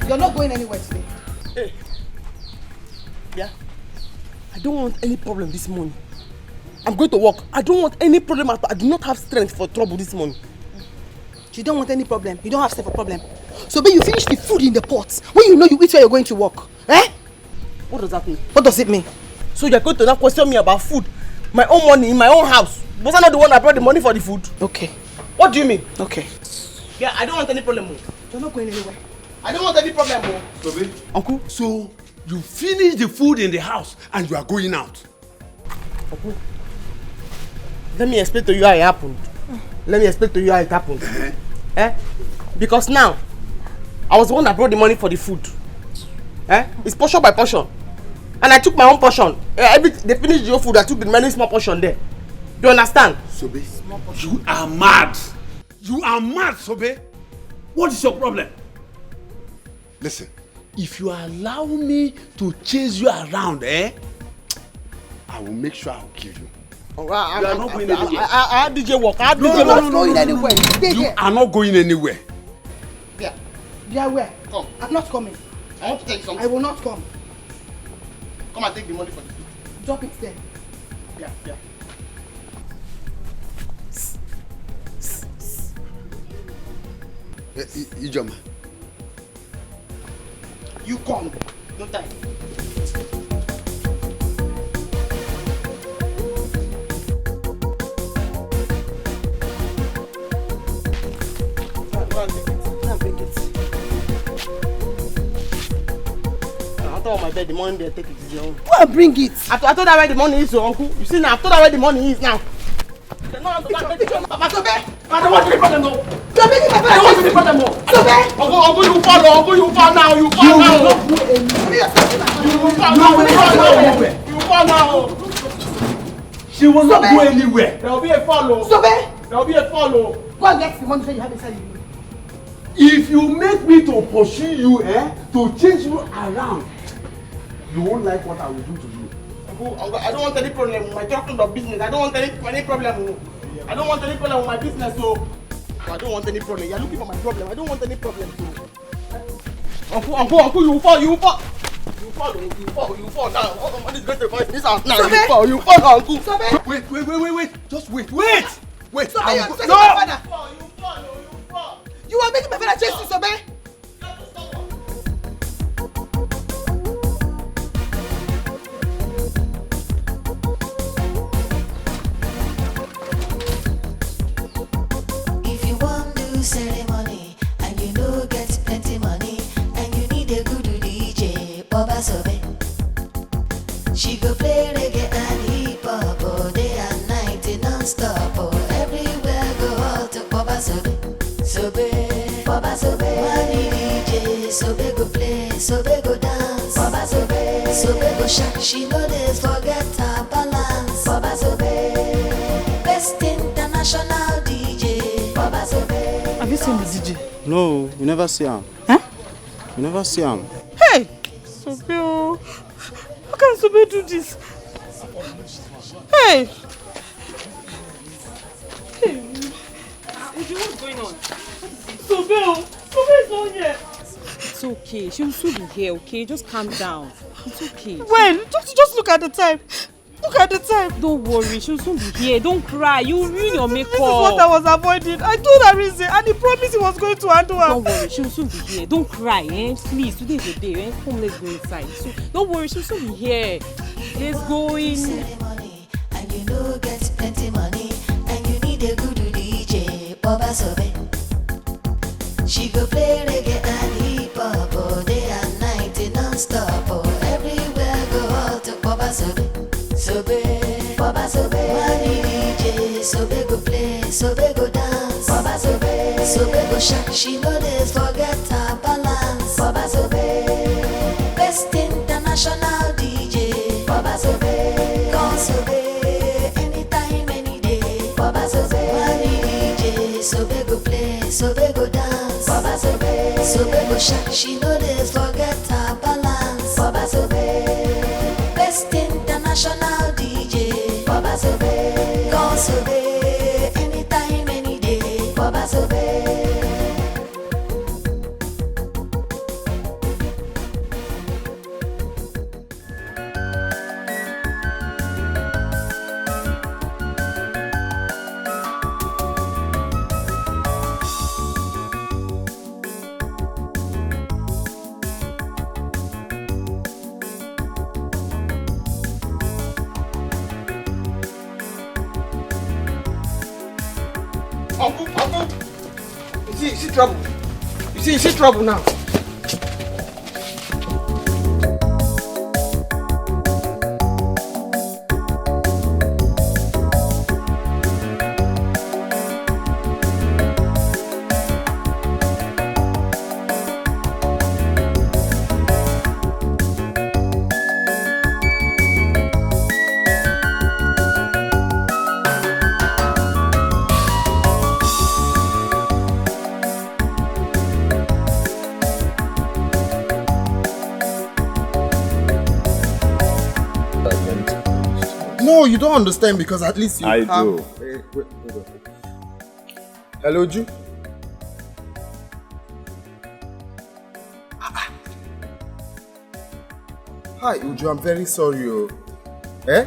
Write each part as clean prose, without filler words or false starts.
You're not going anywhere today. Hey. Yeah. I don't want any problem this morning. I'm going to work. I don't want any problem at all. I do not have strength for trouble this morning. You don't want any problem. You don't have strength for problem. So you finish the food in the pot when you know you eat where you're going to work. Eh? What does that mean? What does it mean? So you're going to now question me about food? My own money in my own house. Was I not the one that brought the money for the food? Okay. What do you mean? Okay. Yeah, I don't want any problem. You're not going anywhere. I don't want any problem. Sobe, Uncle? so you finish the food in the house and you are going out? Uncle, let me explain to you how it happened. Let me explain to you how it happened. Because now, I was the one that brought the money for the food. It's portion by portion. And I took my own portion. They finished the whole food, I took the many small portion there. Do you understand? Sobe, you are mad. You are mad, Sobe. What is your problem? Listen, if you allow me to chase you around, I will make sure I will kill you. You are not going anywhere. I DJ work. I DJ work. Not going anywhere. Stay You here. are not going anywhere. Yeah. Yeah, where? Come. I'm not coming. I want to take something. I will not come. Come and take the money for the food. Drop it there. Yeah. Ijoma. You come. No time. I told my bed the money they take it is your own. Go and bring it. I told her where the money is, your uncle. You see now, I told her where the money is now. I don't want to report them though. You're making my I don't want to report them though. Uncle, you fall now. Uncle, you fall now. You fall now. You fall now. She will not go anywhere. There will be a follow. Sobe! There will be a follow. Go and get the money that you have inside you. If you make me to pursue you, to chase you around, you won't like what I will do to you. Uncle, I don't want any problem with my talking of business. I don't want any problem. I don't want any problem with my business, so I don't want any problem. You're looking for my problem. I don't want any problem, so. Uncle, you fall. You fall now. What is going to find this house now? You fall now, Uncle. Wait. Just wait. Sobe, I'm you're no! my father. You fall. You are making my father chase you, Sobe. If you want to ceremony and you know get plenty money and you need a good DJ, Baba Sobe. She go play reggae and hip hop all day and night non-stop. Everywhere go out to Baba Sobe. Baba Sobe, money DJ, Sobe go play, Sobe go dance, Baba Sobe go shake, she know this forget her balance, Baba Sobe, best international DJ, Baba Sobe. Have you seen the DJ? No, you never see him. Huh? You never see him. Hey! Sobe, how can Sobe do this? Hey! What's going on? Sobe is not here. It's okay. She'll soon be here, okay? Just calm down. It's okay. When? Just look at the time. Look at the time. Don't worry. She'll soon be here. Don't cry. You ruin your makeup. This is what I was avoiding. I told her reason and he promised he was going to handle her. Don't worry. She'll soon be here. Don't cry, Please, today is the day, Come, let's go inside. So, don't worry. She'll soon be here. Let's go in. Ceremony and you know get plenty money and you need a good DJ, Baba Sobe. She go play reggae and hip hop all day and night non-stop. Everywhere go out to Baba Sobe. Baba Sobe, money DJ, Sobe go play, Sobe go dance, Baba Sobe go shake, she know this forget her balance, Baba Sobe, best international DJ, Baba Sobe, call Sobe, anytime, any day, Baba Sobe, money DJ, Sobe go play, Sobe go dance, Baba Sobe go shake, she know this forget her balance, Baba Sobe, best international DJ, Baba Sobe, call Sobe, anytime, any day, Baba Sobe. trouble. You see trouble now. No, you don't understand because at least you I have... do. Wait. Hello, Ju? Hi, Uju, I'm very sorry. Oh. Eh?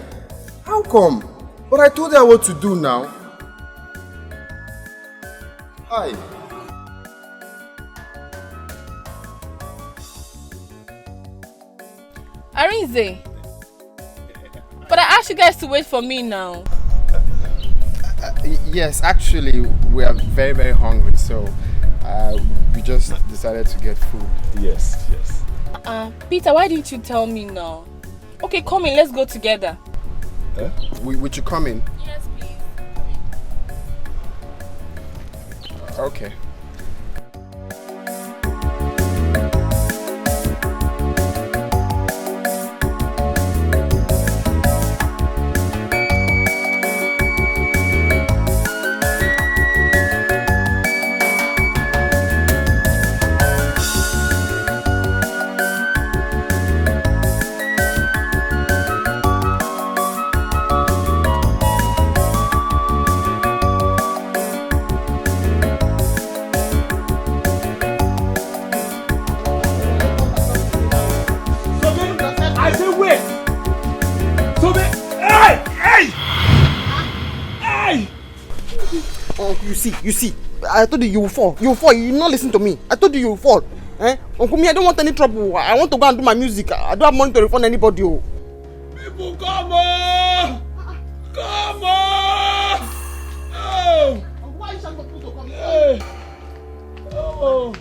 How come? But I told her what to do now. Hi. Arinze. But I asked you guys to wait for me now. Yes, actually, we are very, very hungry, so we just decided to get food. Yes. Peter, why didn't you tell me now? Okay, come in, let's go together. Would you come in? Yes, please. Okay. You see, I told you will fall. You will fall. You not listen to me. I told you will fall. Uncle me, I don't want any trouble. I want to go and do my music. I don't have money to refund anybody. Oh. People, come on! Come on! Oh! Why are you shouting for people to come? Hey! Oh!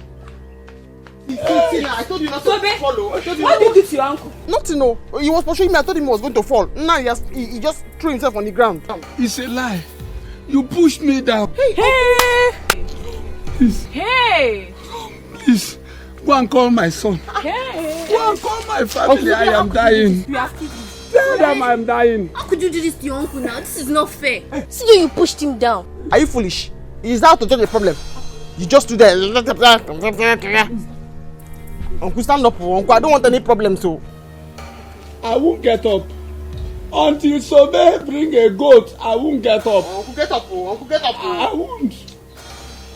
I told you not to follow. What did you do to your uncle? Nothing, no. He was pursuing me. I told him he was going to fall. Now he just threw himself on the ground. It's a lie. You pushed me down. Hey! Please. Hey! Please. Go and call my son. Hey! Go and call my family. I am dying. You have to. Tell them I am dying. How could you do this to your uncle now? This is not fair. See how you pushed him down. Are you foolish? Is that to solve the problem? You just do that. Uncle, stand up. Uncle, I don't want any problems. So I won't get up. Until Sobe bring a goat, I won't get up. Uncle, get up. Uncle, get up. I won't.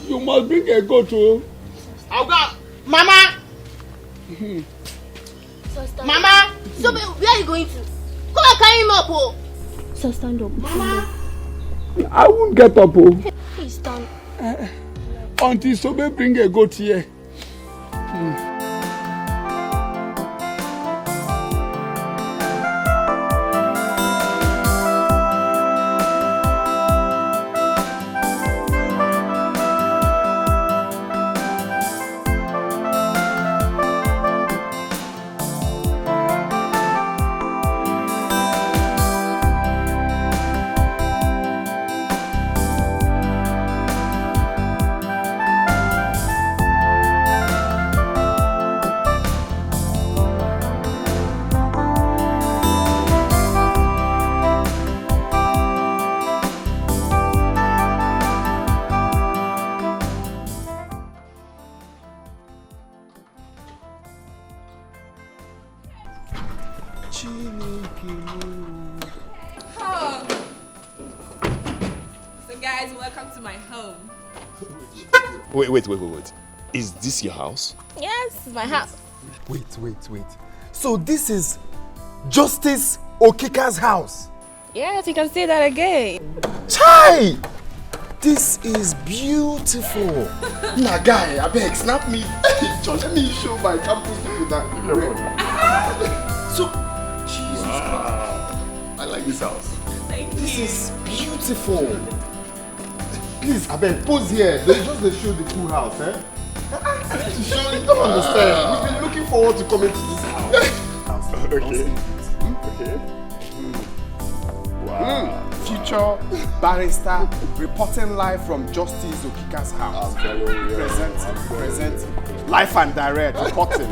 You must bring a goat. I'll go. Mama! Mama! Sobe, where are you going to? Come and carry him up. Oh. So stand up. Mama! I won't get up. Please stand. Until Sobe bring a goat here. So guys, welcome to my home. Wait. Is this your house? Yes, this is my house. Wait. So this is Justice Okika's house? Yes, you can say that again. Chai! This is beautiful. Nah, guy, I beg, snap me. John, let me show my campus people that. So, Jesus Christ. I like this house. Thank This you. is beautiful. Please, I beg, pose here. They just show the cool house, eh? To show you don't understand. We've been looking forward to coming to this house. Okay. Okay. Wow. Future barrister reporting live from Justice Okika's house. Presenting. Live and direct. Reporting.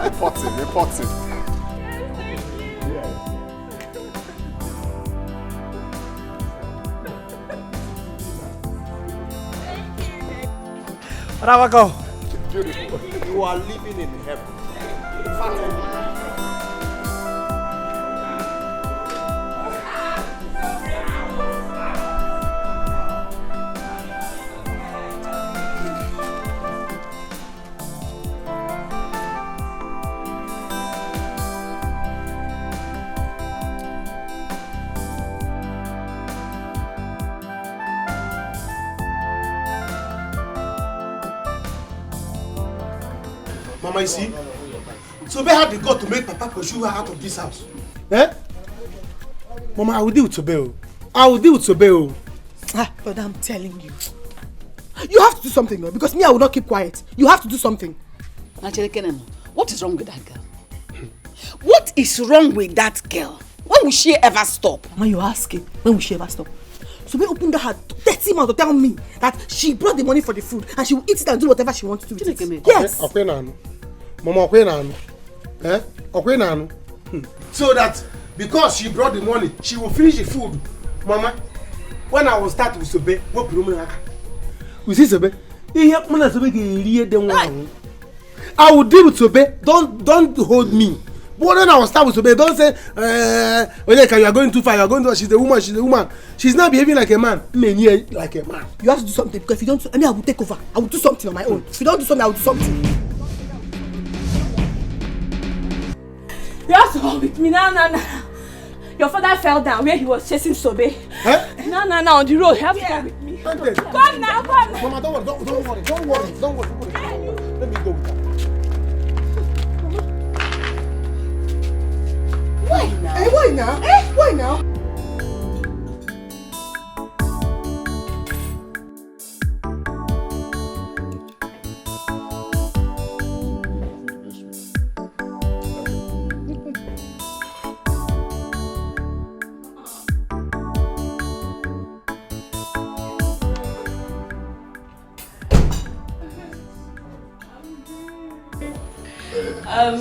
Rawako, beautiful. You are living in heaven. Mama, you see? Sobe had the gut to make Papa pursue her out of this house. Eh? Mama, I will deal with Sobe. Ah, but I'm telling you. You have to do something, though, because me, I will not keep quiet. You have to do something. Actually, Kenemo, what is wrong with that girl? What is wrong with that girl? When will she ever stop? Mama, you're asking, when will she ever stop? Sobe opened her dirty mouth to tell me that she brought the money for the food and she will eat it and do whatever she wants to do with it. Yes. Okay, Mama, eh? So that because she brought the money, she will finish the food. Mama, when I will start with Sobe, what problem? You see Sobe? I will deal with Sobe. Don't hold me. But then I will start with Sobe. Don't say, you are going too far. You are going too. She's a woman. She's not behaving like a man. Like a man. You have to do something because if you don't, I mean, I will take over. I will do something on my own. If you don't do something, I will do something. You have to come with me. No. Your father fell down where he was chasing Sobe. Huh? No, on the road. You have to come with me. Come now. Mama, don't worry. Let me go with her. Why now? Why now?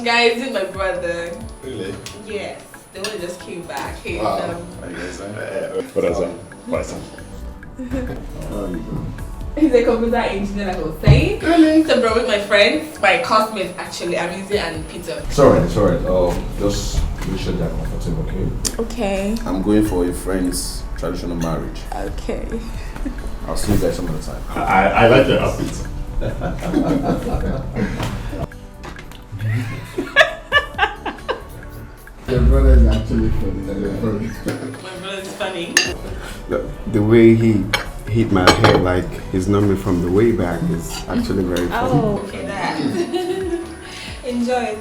Guys, this is my brother. Really? Yes, the one just came back. Hey, Wow. What is that? What's that? He's a computer engineer, like I was saying. Really? So, bro, with my friends, my classmates actually, Amizi and Peter. Sorry. Just make sure they're comfortable, okay? Okay. I'm going for a friend's traditional marriage. Okay. I'll see you guys some other time. I like your outfit. Your brother is actually funny. My brother is funny. The way he hit my head like he's known me from the way back is actually very funny. Oh, okay, that. Enjoy.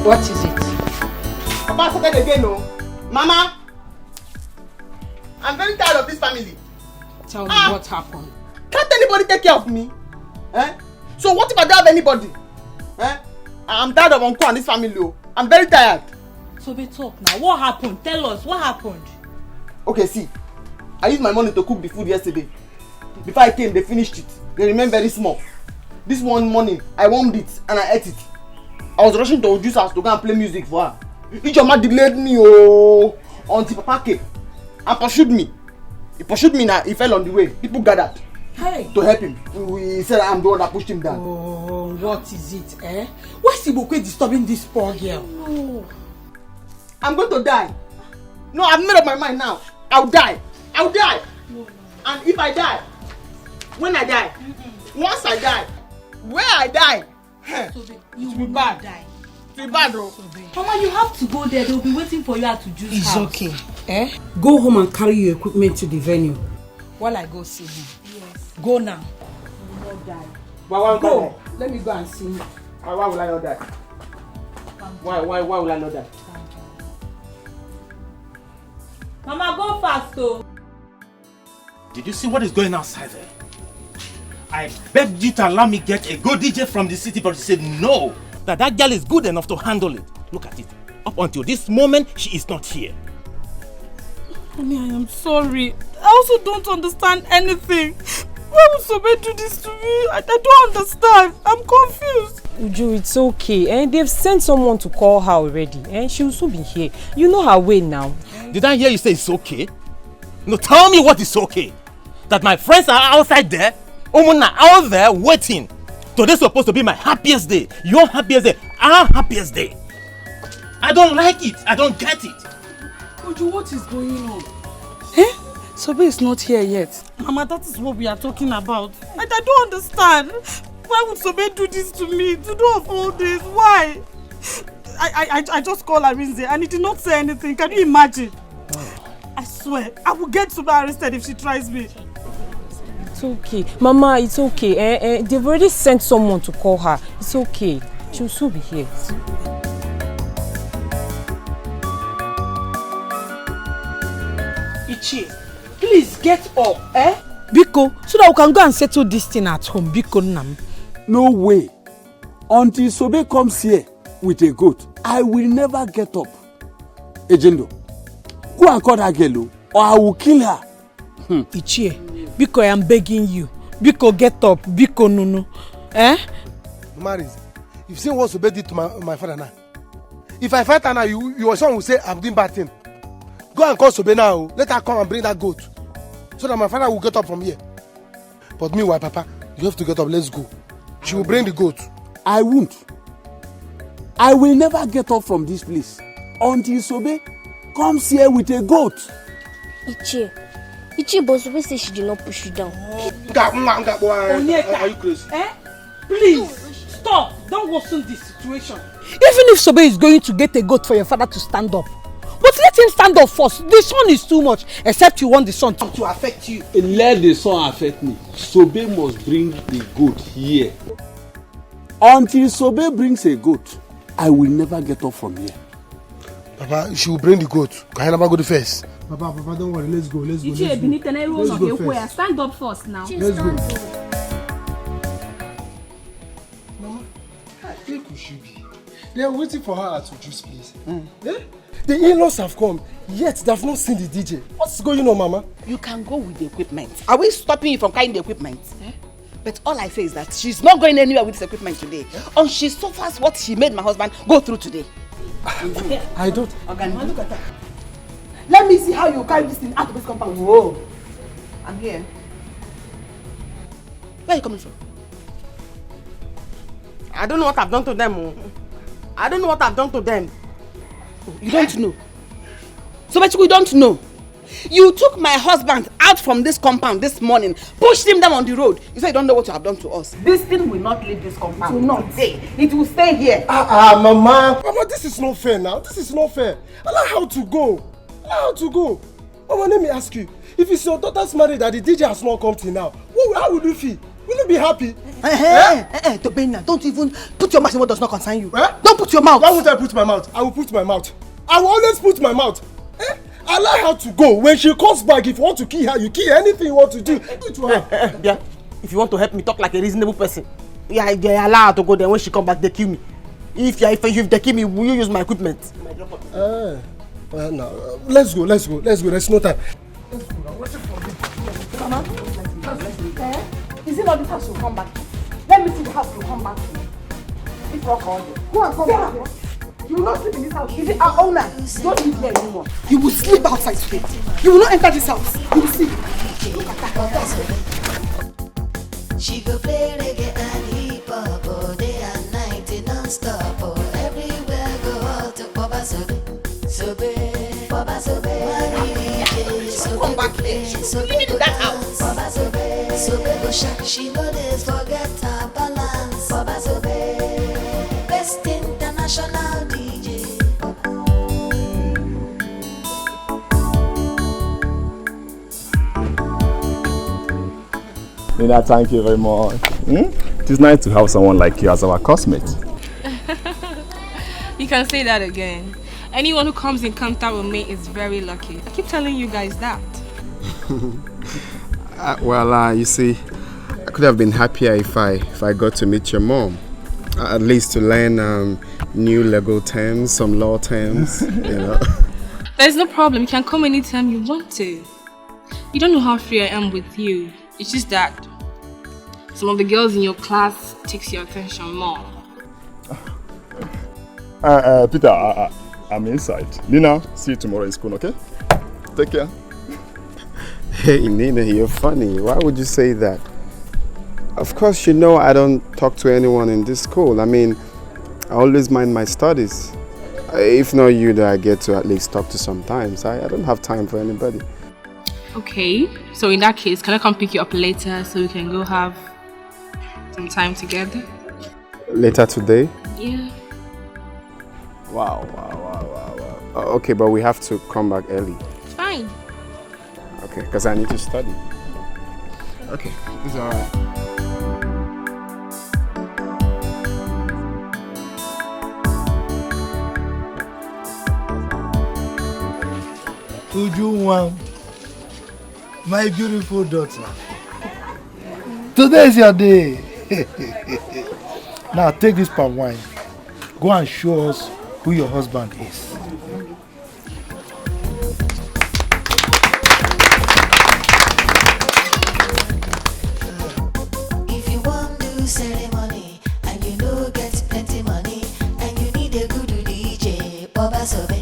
What is it? Papa started again, no? Mama, I'm very tired of this family. Tell me what happened. Can't anybody take care of me? Eh? So what if I don't have anybody? Eh? I'm tired of Uncle and this family. Oh. I'm very tired. So be talk now. What happened? Tell us what happened. Okay, see. I used my money to cook the food yesterday. Before I came, they finished it. They remained very small. This one morning, I warmed it and I ate it. I was rushing to Oju's house to go and play music for her. Ichoma delayed me until Papa came and pursued me. He pursued me now, he fell on the way. People gathered to help him. He said I'm the one that pushed him down. Oh, what is it, eh? Why is Ibokwe disturbing this poor girl? No. I'm going to die. No, I've made up my mind now. I'll die. No. And if I die, When I die? Once I die? Where I die? You will not die. It's bad, bro. Mama, you have to go there. They'll be waiting for you at the juice It's house. okay. Go home and carry your equipment to the venue. While I go see him. Yes. Go now. You will not die. Go. Let me go and see him. Why will I not die? Why will I not die? Mama, go fast, though. Did you see what is going outside there? I begged you to allow me get a good DJ from the city, but you said no. That girl is good enough to handle it. Look at it. Up until this moment, she is not here. Honey, I am sorry. I also don't understand anything. Why would somebody do this to me? I don't understand. I'm confused. Uju, it's okay. They've sent someone to call her already. She will soon be here. You know her way now. Did I hear you say it's okay? No, tell me what is okay. That my friends are outside there, Omuna out there waiting. Today's supposed to be my happiest day. Your happiest day. Our happiest day. I don't like it. I don't get it. Uju, what is going on? Sobe is not here yet. Mama, that is what we are talking about. I don't understand. Why would Sobe do this to me? To do of all this? Why? I just called Arinze and he did not say anything. Can you imagine? I swear, I will get Sobe arrested if she tries me. It's okay. Mama, it's okay. They've already sent someone to call her. It's okay. She'll soon be here. Ichi, please get up, Biko, so that we can go and settle this thing at home. Biko Nam. No way. Until Sobe comes here with a goat, I will never get up. Ejendo, go and call that girl or I will kill her. Ichi, Biko, I am begging you. Biko, get up. Biko, Nunu. Maris, you've seen what Sobe did to my father now. If I fight her now, your son will say I'm doing bad thing. Go and call Sobe now. Let her come and bring that goat. So that my father will get up from here. But meanwhile, Papa, you have to get up. Let's go. She will bring the goat. I won't. I will never get up from this place until Sobe comes here with a goat. Ichi, but Sobe says she did not push you down. Are you crazy? Please, stop. Don't worsen this situation. Even if Sobe is going to get a goat for your father to stand up, but let him stand up first. The sun is too much, except you want the sun to affect you. Let the sun affect me. Sobe must bring the goat here. Until Sobe brings a goat, I will never get up from here. Papa, she will bring the goat. Can I never go to first? Papa, don't worry. Let's go. Let's go. Stand up first now. Let's go. Mama, I think we should be. They are waiting for her at Uju's place. The in-laws have come, yet they have not seen the DJ. What's going on, Mama? You can go with the equipment. Are we stopping you from carrying the equipment? But all I say is that she's not going anywhere with this equipment today. And she suffers what she made my husband go through today. I don't. Mama, look at her. Let me see how you carry this thing out of this compound. Whoa. I'm here. Where are you coming from? I don't know what I've done to them. I don't know what I've done to them. You don't know. So much you don't know. You took my husband out from this compound this morning, pushed him down on the road. You say you don't know what you have done to us. This thing will not leave this compound. It will not stay. It will stay here. Mama. Mama, this is not fair now. This is not fair. Allow her to go. Allow her to go. Mama, let me ask you. If it's your daughter's marriage that the DJ has not come to now, how will you feel? Will you be happy? Tobena, don't even put your mouth in what does not concern you. Don't put your mouth. Why would I put my mouth? I will put my mouth. I will always put my mouth. Allow her to go. When she comes back, if you want to kill her, you kill her. Anything you want to do, do it to her. Yeah. If you want to help me talk like a reasonable person, yeah, they allow her to go there. When she come back, they kill me. If they kill me, will you use my equipment? No. Let's go. There's no time. Let's go. I'm waiting for you. Mama, is it not this house you'll come back to? Let me see the house you'll come back to. It's not all day. Go and come back here. You will not sleep in this house. Is it our owner? Don't live here anymore. You will sleep outside today. You will not enter this house. You will see. Look at that. She go play reggae and hip hop all day and night non-stop. Everywhere go out to Baba Sobe. Baba Sobe. Come back here. Sobe go that house. Baba Sobe. Sobe go shark, she know this forget her balance. Baba Sobe, best international DJ. Nina, thank you very much. It is nice to have someone like you as our cosmate. You can say that again. Anyone who comes in contact with me is very lucky. I keep telling you guys that. You see, I could have been happier if I got to meet your mom. At least to learn new legal terms, some law terms, you know. There's no problem. You can come anytime you want to. You don't know how free I am with you. It's just that some of the girls in your class takes your attention more. Peter, I'm inside. Nina, see you tomorrow in school, okay? Take care. Hey, Nina, you're funny. Why would you say that? Of course, you know I don't talk to anyone in this school. I mean, I always mind my studies. If not you that I get to at least talk to sometimes. I don't have time for anybody. Okay, so in that case, can I come pick you up later so we can go have some time together? Later today? Yeah. Wow. Okay, but we have to come back early. Fine. Okay, because I need to study. Okay, it's alright. Ujuwan, my beautiful daughter. Today is your day. Now take this palm wine. Go and show us who your husband is. If you want to do ceremony and you know get plenty money and you need a good DJ, Baba Sobe.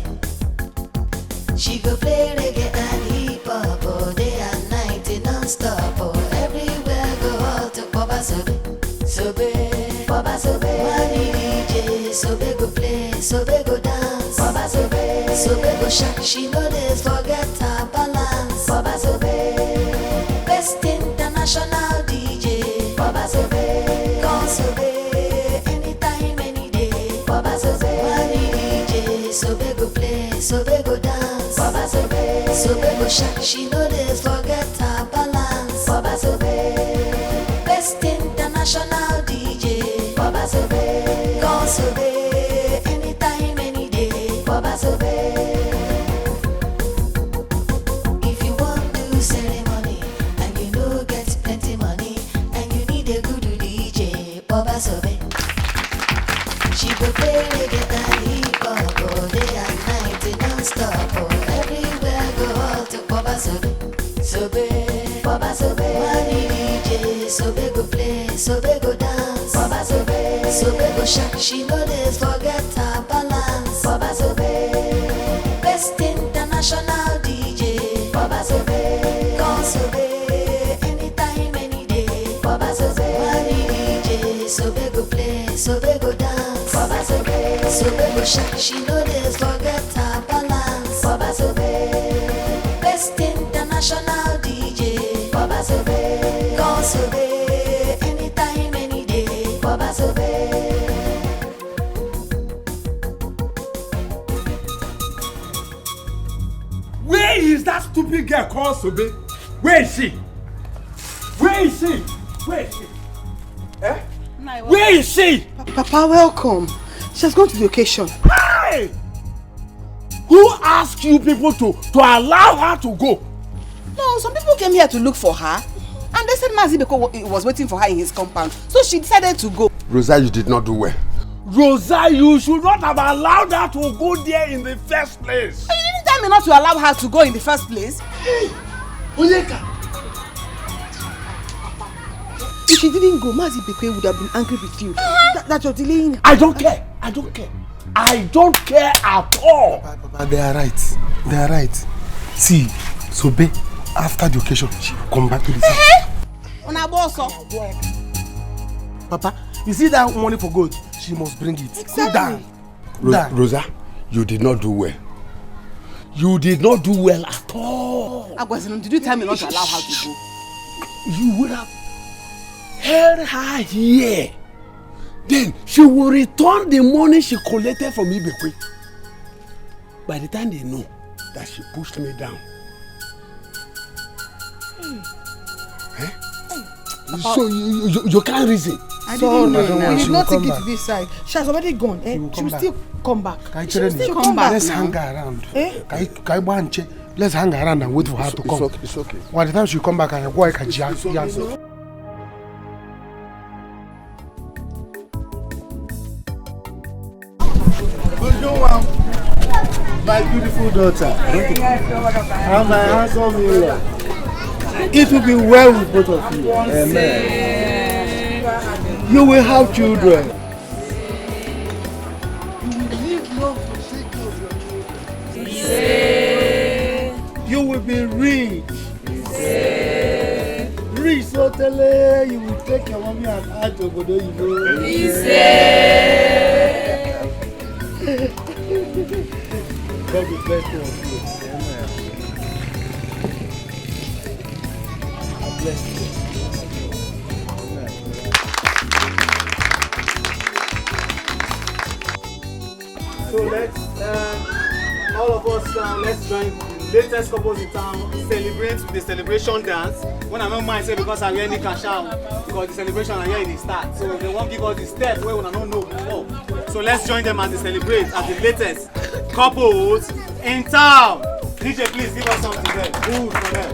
She go play reggae and hip hop all day and night non-stop. Everywhere go out to Baba Sobe. Sobe, Baba Sobe. Money DJ, Sobe go play, Sobe go dance. Baba Sobe, Sobe go shark. She know this forget her balance. Baba Sobe, best international DJ. Baba Sobe, call Sobe, anytime, any day. Baba Sobe, money DJ, Sobe go play, Sobe go dance. Baba Sobe, Sobe go shark. She know this forget her balance. Baba Sobe, best international DJ. Baba Sobe, call Sobe, anytime, any day. Baba Sobe. If you want to do ceremony and you know get plenty money and you need a good DJ, Baba Sobe. She go play reggae and hip hop all day and night non-stop. Everywhere go out to Baba Sobe. Sobe, Baba Sobe. Money DJ, Sobe go play, Sobe go dance. Baba Sobe, Sobe go shark. She know this forget her balance. Baba Sobe, best international DJ. Baba Sobe, call Sobe, anytime, any day. Baba Sobe, money DJ, Sobe go play, Sobe go dance. Baba Sobe, Sobe go shark. She know this forget her balance. Baba Sobe, best international DJ. Baba Sobe, call Sobe, anytime, any day. Baba Sobe. Where is that stupid girl called Sobe? Where is she? Where is she? Where is she? Eh? Where is she? Papa, welcome. She has gone to the occasion. Hey! Who asked you people to allow her to go? No, some people came here to look for her. And they said Mazibeko was waiting for her in his compound. So she decided to go. Rosa, you did not do well. Rosa, you should not have allowed her to go there in the first place. You didn't tell me not to allow her to go in the first place. Hey! Onyeka! If she didn't go, Mazibeko would have been angry with you. That you're delaying. I don't care. I don't care. I don't care at all. Papa, they are right. They are right. See, Sobe, after the occasion, she will come back to the house. Papa, you see that money for gold? She must bring it. Sit down. Rosa, you did not do well. You did not do well at all. Agwazino, did you tell me not to allow her to go? You would have held her here. Then she will return the money she collected from Ibekwe. By the time they know that she pushed me down. So you can't reason. I didn't know. He did not take it to this side. She has already gone. She will still come back. She will still come back. Let's hang around. Let's hang around and wait for her to come. It's okay. By the time she come back, I go like a jazz. My beautiful daughter and my handsome Miller. It will be well with both of you. Amen. You will have children. You will be rich. Rich, so tell you will take your mommy and aunt to Obodo God will bless you. Amen. I bless you. So let's, all of us let's join the latest couples in town, celebrate with the celebration dance. When I don't mind say because I really cash out, because the celebration are here in the start. So they won't give us the steps where we don't know before. So let's join them as they celebrate as the latest couples in town. DJ, please give us something there. Good for them.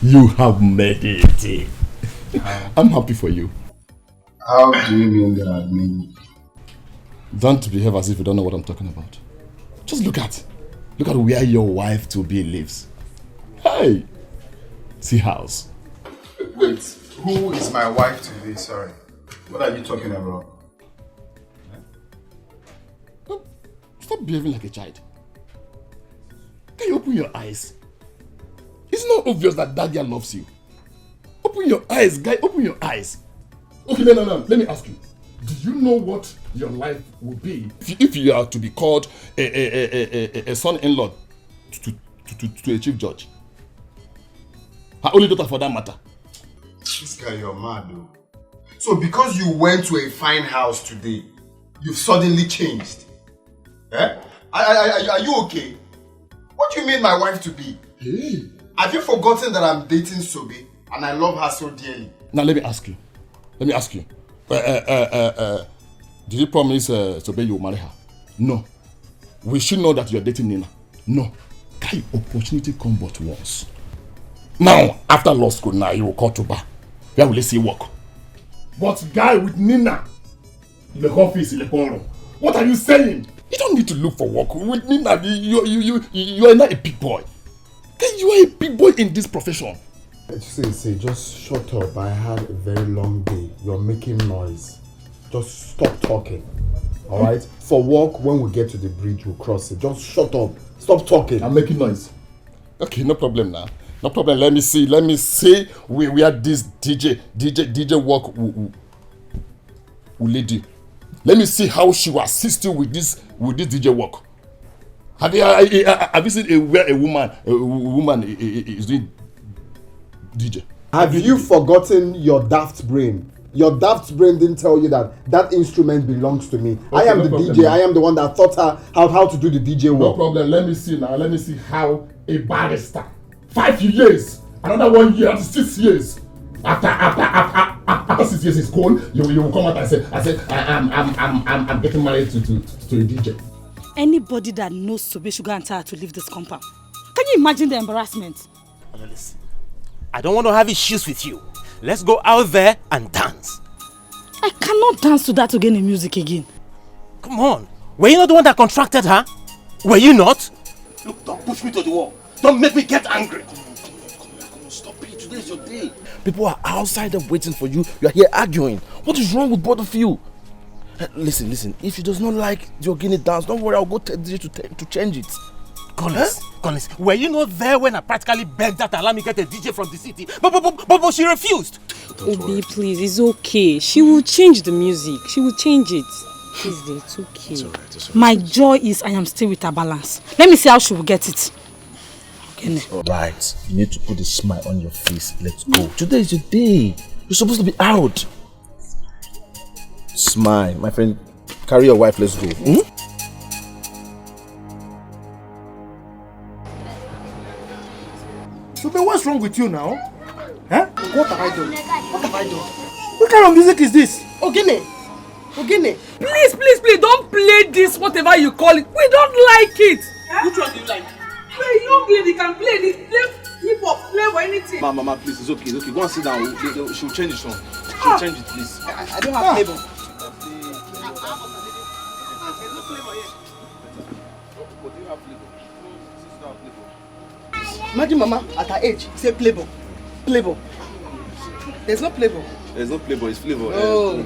You have made it. I'm happy for you. How do you mean that I made it? Don't behave as if you don't know what I'm talking about. Just look at where your wife to be lives. Hey, see house. Wait, who is my wife to be? Sorry, what are you talking about? Stop behaving like a child. Can you open your eyes? It's not obvious that Daddy loves you. Open your eyes, guy. Open your eyes. Okay, no. Let me ask you. Do you know what your life would be if you are to be called a son-in-law to a chief judge? Her only daughter for that matter. This guy, you're mad though. So because you went to a fine house today, you've suddenly changed? Eh? Are you okay? What do you mean my wife to be? Hey. Have you forgotten that I'm dating Sobe and I love her so dearly? Now let me ask you. Did you promise Sobe you will marry her? No. We should know that you are dating Nina. No. Can opportunity come but once? Now, after law school, now you will call to bar. Where will you see work? But guy with Nina in the office in the corner. What are you saying? You don't need to look for work. With Nina, you are not a big boy. You are a big boy in this profession. See, just shut up. I had a very long day. You're making noise. Just stop talking. Alright? For work, when we get to the bridge, we'll cross it. Just shut up. Stop talking. I'm making noise. Okay, no problem now. No problem. Let me see where this DJ work will lead you. Let me see how she will assist you with this DJ work. Have you seen where a woman is doing DJ? Have you forgotten your daft brain? Your daft brain didn't tell you that instrument belongs to me. Okay, I am the DJ. Now. I am the one that taught her how to do the DJ work. No problem. Let me see now. Let me see how a barrister, 5 years, another 1 year, 6 years. After 6 years is gone, you will come out and say I'm getting married to a DJ. Anybody that knows Sobe should go and tell her to leave this compound. Can you imagine the embarrassment? Listen, I don't want to have issues with you. Let's go out there and dance. I cannot dance to that again in music again. Come on. Were you not the one that contracted her? Were you not? Look, don't push me to the wall. Don't make me get angry. Come on, stop it. Today's your day. People are outside there waiting for you. You are here arguing. What is wrong with both of you? Listen. If she does not like the Ogini dance, don't worry. I'll go tell DJ to change it. Collins, were you not there when I practically begged her to allow me get a DJ from the city? But she refused. Obi, please, it's okay. She will change the music. She will change it. Please, it's okay. It's all right. My joy is I am still with her balance. Let me see how she will get it. Okay. Alright, you need to put a smile on your face. Let's go. Today is your day. You're supposed to be out. Smile, my friend. Carry your wife. Let's go. So, but what's wrong with you now? Huh? What have I done? What kind of music is this? Ogene. Please, don't play this, whatever you call it. We don't like it. Which one do you like? The young lady can play this. Play hip hop, play or anything. Mama, please, it's okay. Go and sit down. She'll change the song. She'll change it, please. I don't have flavor. Imagine Mama at her age say playboy. There's no playboy. There's no playboy, it's flavor. Oh.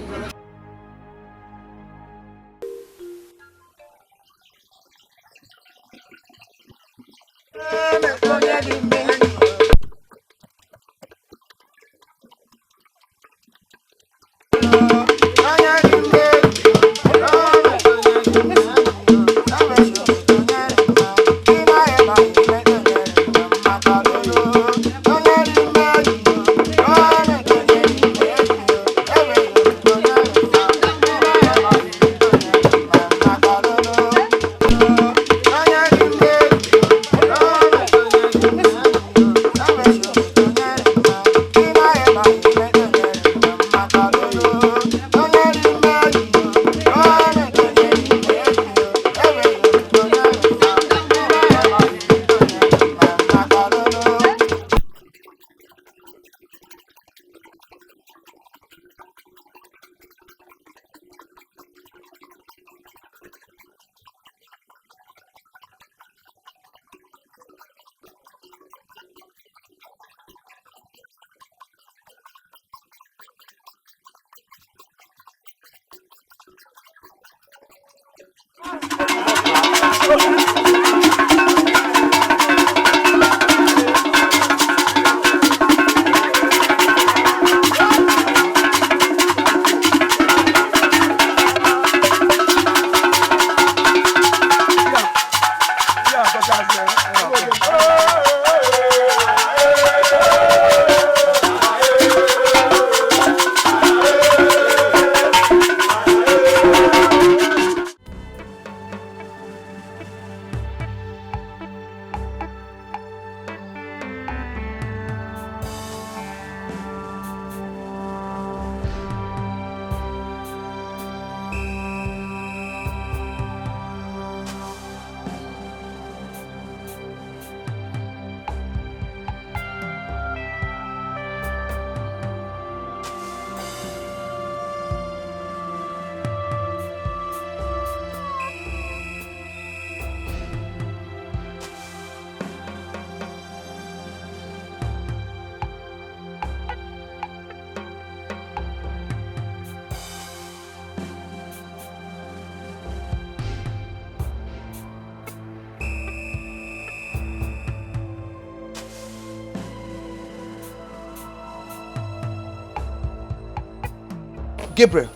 Gabriel,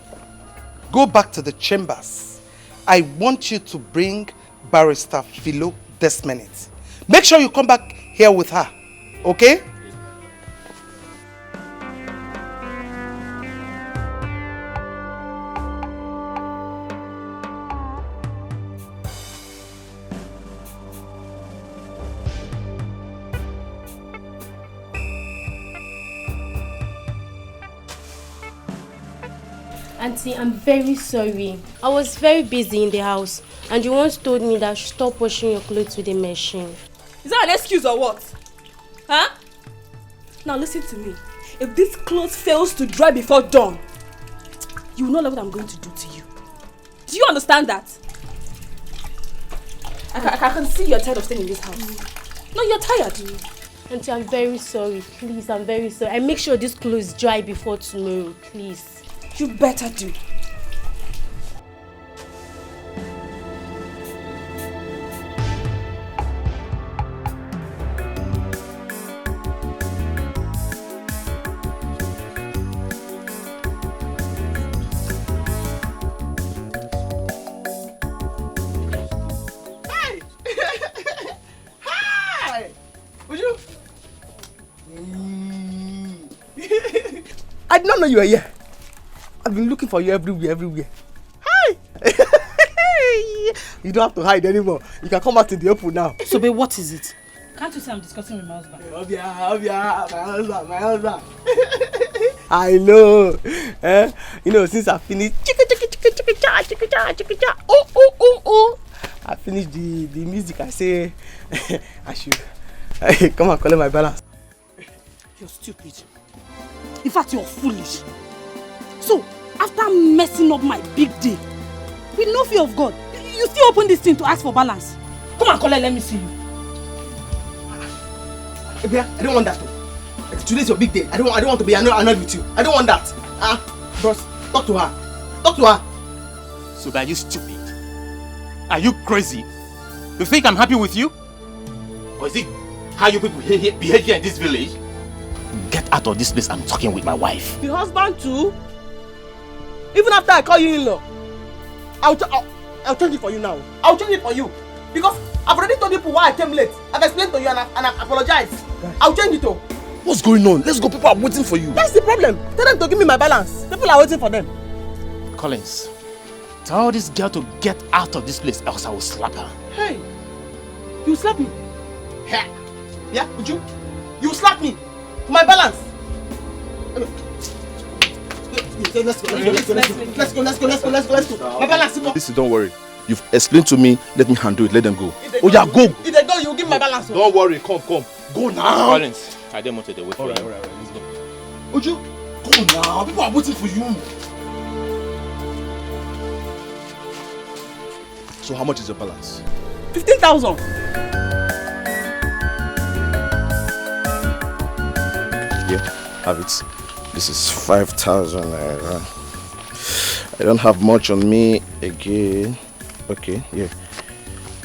go back to the chambers. I want you to bring Barrister Philo this minute. Make sure you come back here with her, okay? Auntie, I'm very sorry. I was very busy in the house and you once told me that I should stop washing your clothes with a machine. Is that an excuse or what? Huh? Now listen to me. If this clothes fails to dry before dawn, you will not know what I'm going to do to you. Do you understand that? I can see you're tired of staying in this house. No, you're tired. Auntie, I'm very sorry. Please, I'm very sorry. I make sure this clothes dry before tomorrow, please. You better do. Hi! Would you? I did not know you were here. I've been looking for you everywhere. Hi! You don't have to hide anymore. You can come out to the open now. So, babe, what is it? Can't you say I'm discussing with my husband? My husband. I know. You know, since I finished I finished the music, I say I should come and collect my balance. You're stupid. In fact, you're foolish. So, after messing up my big day, with no fear of God, you still open this thing to ask for balance. Come and collect, let me see you. I don't want that. Today's your big day. I don't want to be annoyed with you. I don't want that. Bros, talk to her. Talk to her. So, are you stupid? Are you crazy? You think I'm happy with you? Or is it how you people behave here in this village? Get out of this place. I'm talking with my wife. The husband too? Even after I call you in-law, I'll change it for you now. I'll change it for you. Because I've already told people why I came late. I've explained to you and I've apologized. I'll change it though. What's going on? Let's go. People are waiting for you. That's the problem. Tell them to give me my balance. People are waiting for them. Collins, tell this girl to get out of this place else I will slap her. Hey, you slap me? Yeah, would you? You slap me for my balance. Let's go. My balance. Listen, don't worry. You've explained to me. Let me handle it. Let them go. Oh yeah, go. If they go, you give my balance. Don't worry. Come. Go now. Collins, I didn't want to wait for you. All right. Let's go. Would you? Go now. People are waiting for you. So how much is your balance? 15,000. Yeah, have it. This is 5,000 naira. I don't have much on me again. Okay, yeah.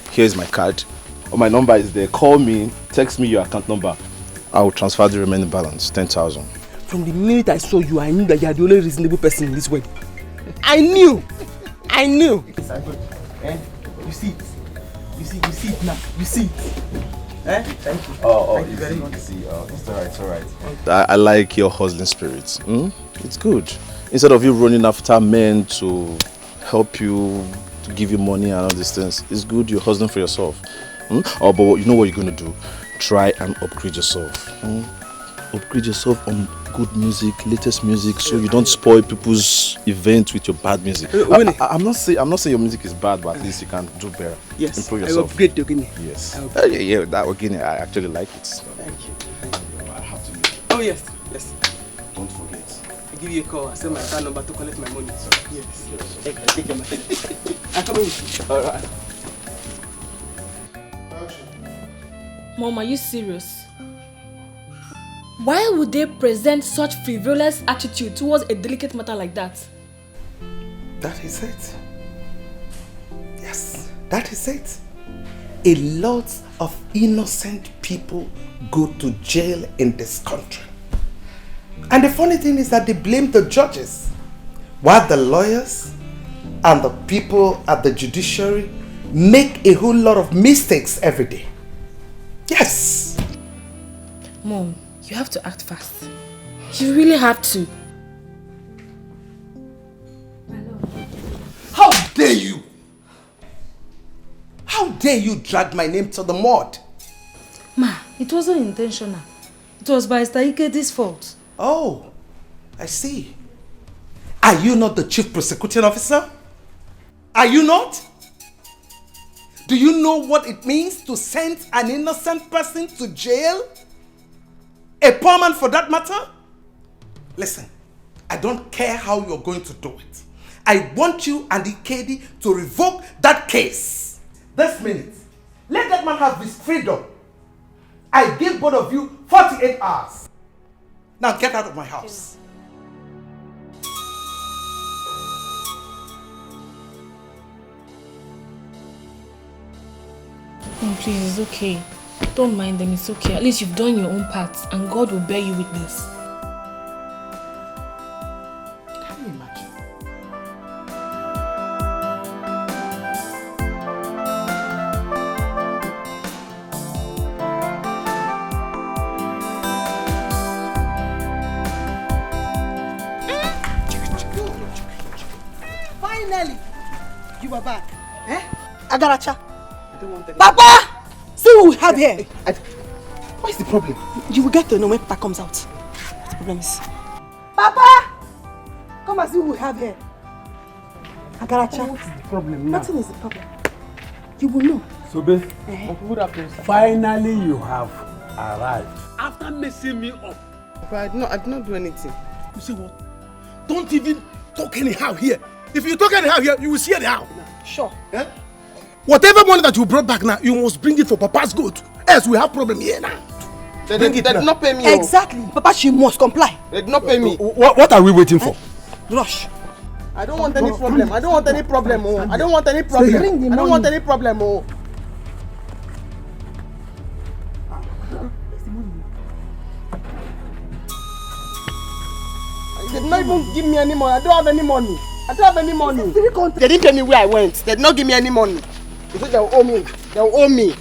Here's my card. Oh, my number is there. Call me, text me your account number. I will transfer the remaining balance, 10,000. From the minute I saw you, I knew that you are the only reasonable person in this world. I knew. You see it. You see it now. You see it. Thank you. It's alright. I like your hustling spirit. It's good. Instead of you running after men to help you, to give you money and all these things, it's good you're hustling for yourself. But you know what you're going to do? Try and upgrade yourself. Upgrade yourself on good music, latest music, so you don't spoil people's events with your bad music. I'm not saying your music is bad, but at least you can do better. Yes, improve yourself. I upgrade the Ogini. Yes. Yeah, that Ogini, I actually like it. Thank you. I have to leave. Oh yes. Don't forget. I give you a call. I send my card number to collect my money. Yes. Take your money. I'm coming with you. All right. Mom, are you serious? Why would they present such frivolous attitude towards a delicate matter like that? That is it. Yes, that is it. A lot of innocent people go to jail in this country. And the funny thing is that they blame the judges. while the lawyers and the people at the judiciary make a whole lot of mistakes every day. Yes. Mom, you have to act fast. You really have to. How dare you? How dare you drag my name to the mud? Ma, it wasn't intentional. It was by Dike's fault. Oh, I see. Are you not the chief prosecuting officer? Are you not? Do you know what it means to send an innocent person to jail? A poor man for that matter? Listen, I don't care how you're going to do it. I want you and Dikeh to revoke that case. This minute. Let that man have his freedom. I give both of you 48 hours. Now get out of my house. Mom, please, it's okay. Don't mind them, it's okay. At least you've done your own part and God will bear you witness. Can you imagine? Finally, you are back. Eh? Agaracha. Papa! See what we have here. What is the problem? You will get to know when Papa comes out. What the problem is? Papa! Come and see what we have here. Agaracha. What is the problem now? Nothing is the problem. You will know. Sobe, finally you have arrived. After messing me up. But I did not do anything. You see what? Don't even talk anyhow here. If you talk anyhow here, you will see anyhow. Sure. Eh? Whatever money that you brought back now, you must bring it for Papa's good. Else we have problem here now. They did not pay me. Exactly. Papa, she must comply. They did not pay me. What are we waiting for? Rush. I don't want any problem. I don't want any problem. Oh. I don't want any problem. I don't want any problem. Oh. They did not even give me any money. I don't have any money. I don't have any money. They didn't tell me where I went. They did not give me any money. They said they will owe me. They will owe me.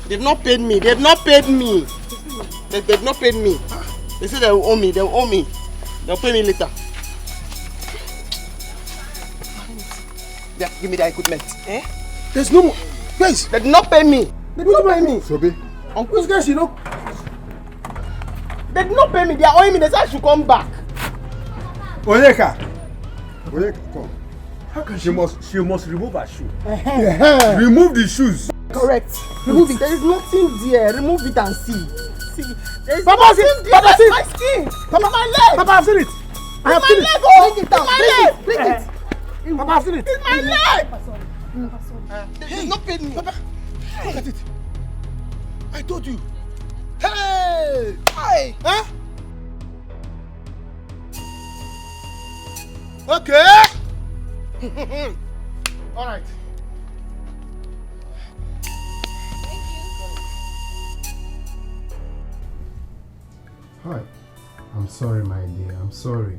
They've not paid me. They've not paid me. They've not paid me. They said they will owe me. They will owe me. They'll pay me later. Yeah, give me the equipment. Eh? There's no more. Guys, they did not pay me. They did not pay me. Sobe. Uncle, guys, you know. They did not pay me. They are owing me. They said I should come back. Onyeka, come. How can she must remove her shoe. Remove the shoes. Correct. Remove it. There is nothing there. Remove it and see. See. There is Papa, nothing see. there. Papa, see. My skin. Papa, my leg. Papa, I've seen it. I have seen it. Bring it out. Bring it. Papa, I've seen it. It's my leg. They did not pay me. Papa, look at it. I told you. Hey! Hi. Huh? Okay. All right. Hi. I'm sorry, my dear. I'm sorry.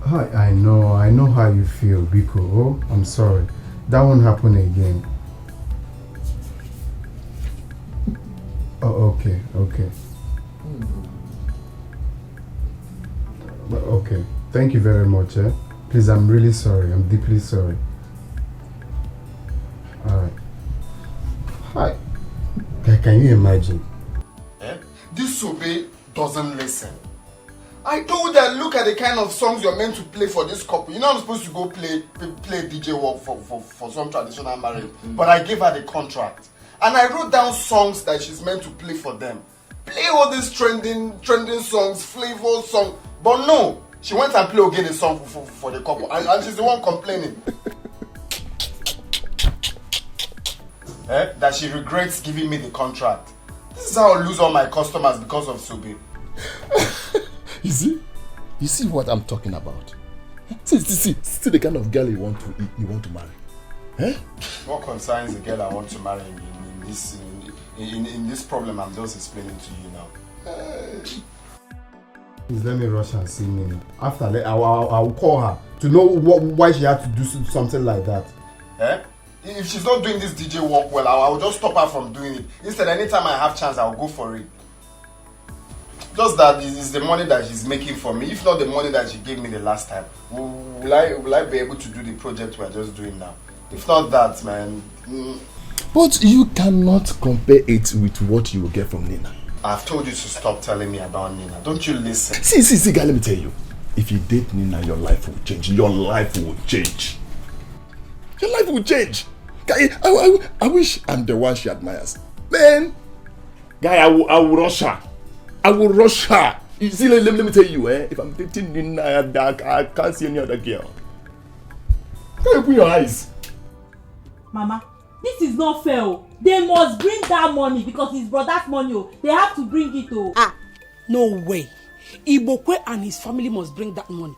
Hi, I know how you feel, Biko. Oh, I'm sorry. That won't happen again. Oh, okay. Okay. Thank you very much. Please, I'm really sorry. I'm deeply sorry. Alright. Hi. Can you imagine? This Sobe doesn't listen. I told her, look at the kind of songs you're meant to play for this couple. You're not supposed to go play DJ work for some traditional marriage. But I gave her the contract. And I wrote down songs that she's meant to play for them. Play all these trending songs, flavor songs. But no, she went and played again a song for the couple. And she's the one complaining. That she regrets giving me the contract. This is how I lose all my customers because of Sobe. You see what I'm talking about? See the kind of girl you want to marry. Eh? What concerns the girl I want to marry in this problem I'm just explaining to you now? Please let me rush and see Nina. After I'll call her to know why she had to do something like that. Eh? If she's not doing this DJ work well, I'll just stop her from doing it. Instead, anytime I have chance, I'll go for it. Just that is the money that she's making for me. If not the money that she gave me the last time, will I be able to do the project we're just doing now? If not that, man. But you cannot compare it with what you will get from Nina. I've told you to stop telling me about Nina. Don't you listen? See, guy, let me tell you. If you date Nina, your life will change. Your life will change. Your life will change. Guy, I wish I'm the one she admires. Man, guy, I will rush her. I will rush her. You see, let me tell you, if I'm dating Nina, I can't see any other girl. Can you open your eyes? Mama, this is not fair. They must bring that money because it's brother's money. They have to bring it. No way. Ibokwe and his family must bring that money.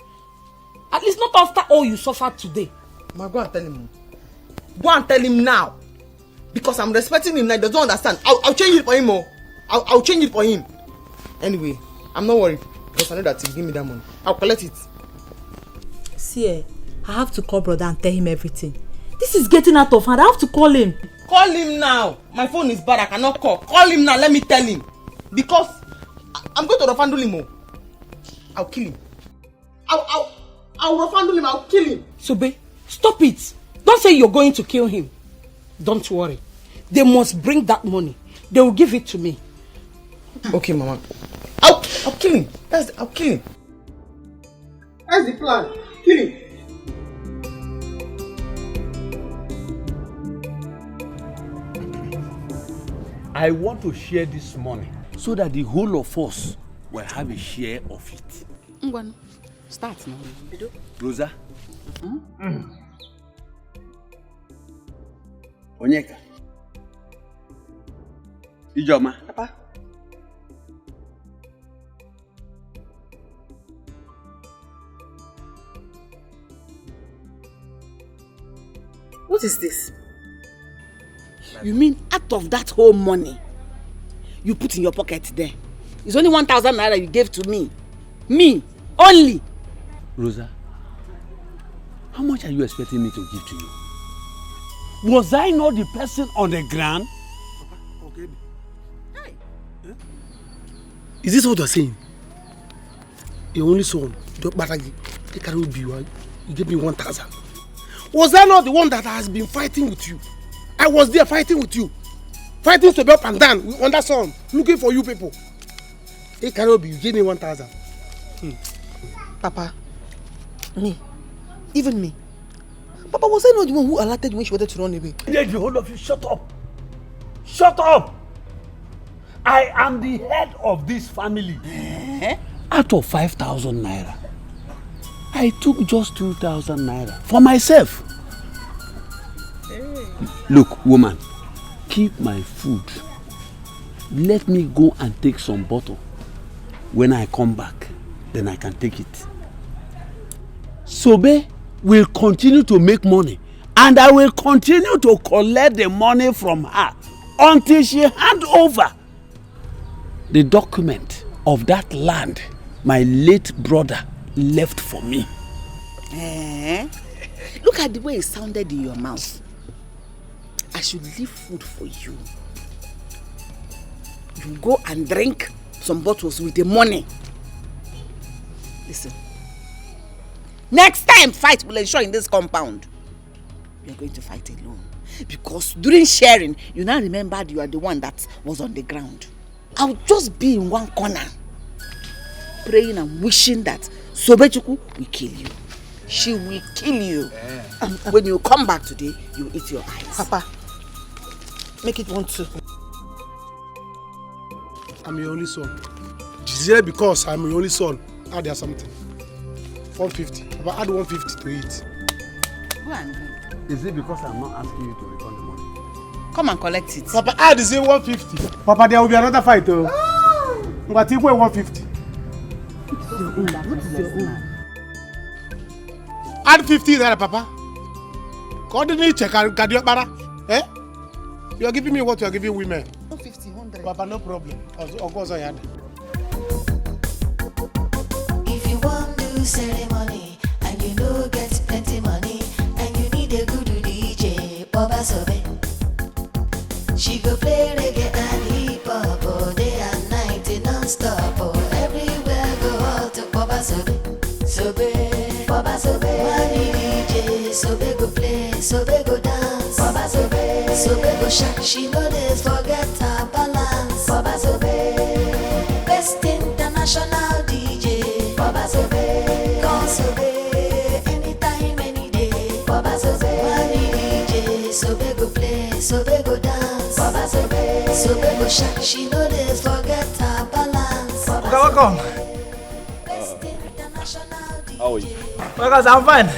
At least not after all you suffered today. Ma, go and tell him. Go and tell him now. Because I'm respecting him now. He doesn't understand. I'll change it for him. I'll change it for him. Anyway, I'm not worried. Because I know that he'll give me that money. I'll collect it. See, I have to call brother and tell him everything. This is getting out of hand. I have to call him. Call him now. My phone is bad. I cannot call. Call him now. Let me tell him. Because I'm going to refundle him. I'll kill him. I'll refundle him. I'll kill him. Sobe, stop it. Don't say you're going to kill him. Don't worry. They must bring that money. They will give it to me. Okay, Mama. I'll kill him. I'll kill him. That's the plan. Kill him. I want to share this money so that the whole of us will have a share of it. Ngwan, start now. Rosa? Onyeka? Ijoma? Papa? What is this? You mean out of that whole money you put in your pocket there, it's only 1,000 naira you gave to me? Me only? Rosa, how much are you expecting me to give to you? Was I not the person on the ground? Okay. Hey. Is this what you're saying? Your only son, you gave me 1,000. Was I not the one that has been fighting with you? I was there fighting with you. Fighting to be up and down on that song, looking for you people. Hey, Karobi, you gave me 1,000. Papa, me, even me. Papa, was I not the one who alerted when she wanted to run away? The whole of you, shut up. Shut up. I am the head of this family. Out of 5,000 naira, I took just 2,000 naira for myself. Look, woman, keep my food. Let me go and take some bottle. When I come back, then I can take it. Sobe will continue to make money, and I will continue to collect the money from her until she hand over the document of that land my late brother left for me. Look at the way it sounded in your mouth. I should leave food for you. You go and drink some bottles with the money. Listen. Next time fight will ensure in this compound. You're going to fight alone. Because during sharing, you now remembered you are the one that was on the ground. I'll just be in one corner, praying and wishing that Sobechuku will kill you. She will kill you. And when you come back today, you will eat your eyes. Papa, make it 1-2. I'm your only son. Just because I'm your only son, add there something. 150. Papa, add 150 to it. Go and do. Is it because I'm not asking you to return the money? Come and collect it. Papa, add the same 150. Papa, there will be another fight. But you go 150. What is your own? Add 50 there, Papa. Coordinate check. You are giving me what you are giving women. 150, 100. Papa, no problem. Of course I had. Sobe, Baba Sobe, money DJ, Sobe go play, Sobe go dance, Baba Sobe, Sobe go shake, she know they forget her balance, Baba Sobe, best international DJ, Baba Sobe, come Sobe, anytime, any day, Baba Sobe, money DJ, Sobe go play, Sobe go dance, Baba Sobe, Sobe go shake, she know they forget her balance, Baba Sobe. Welcome. How are you? Well, guys, I'm fine.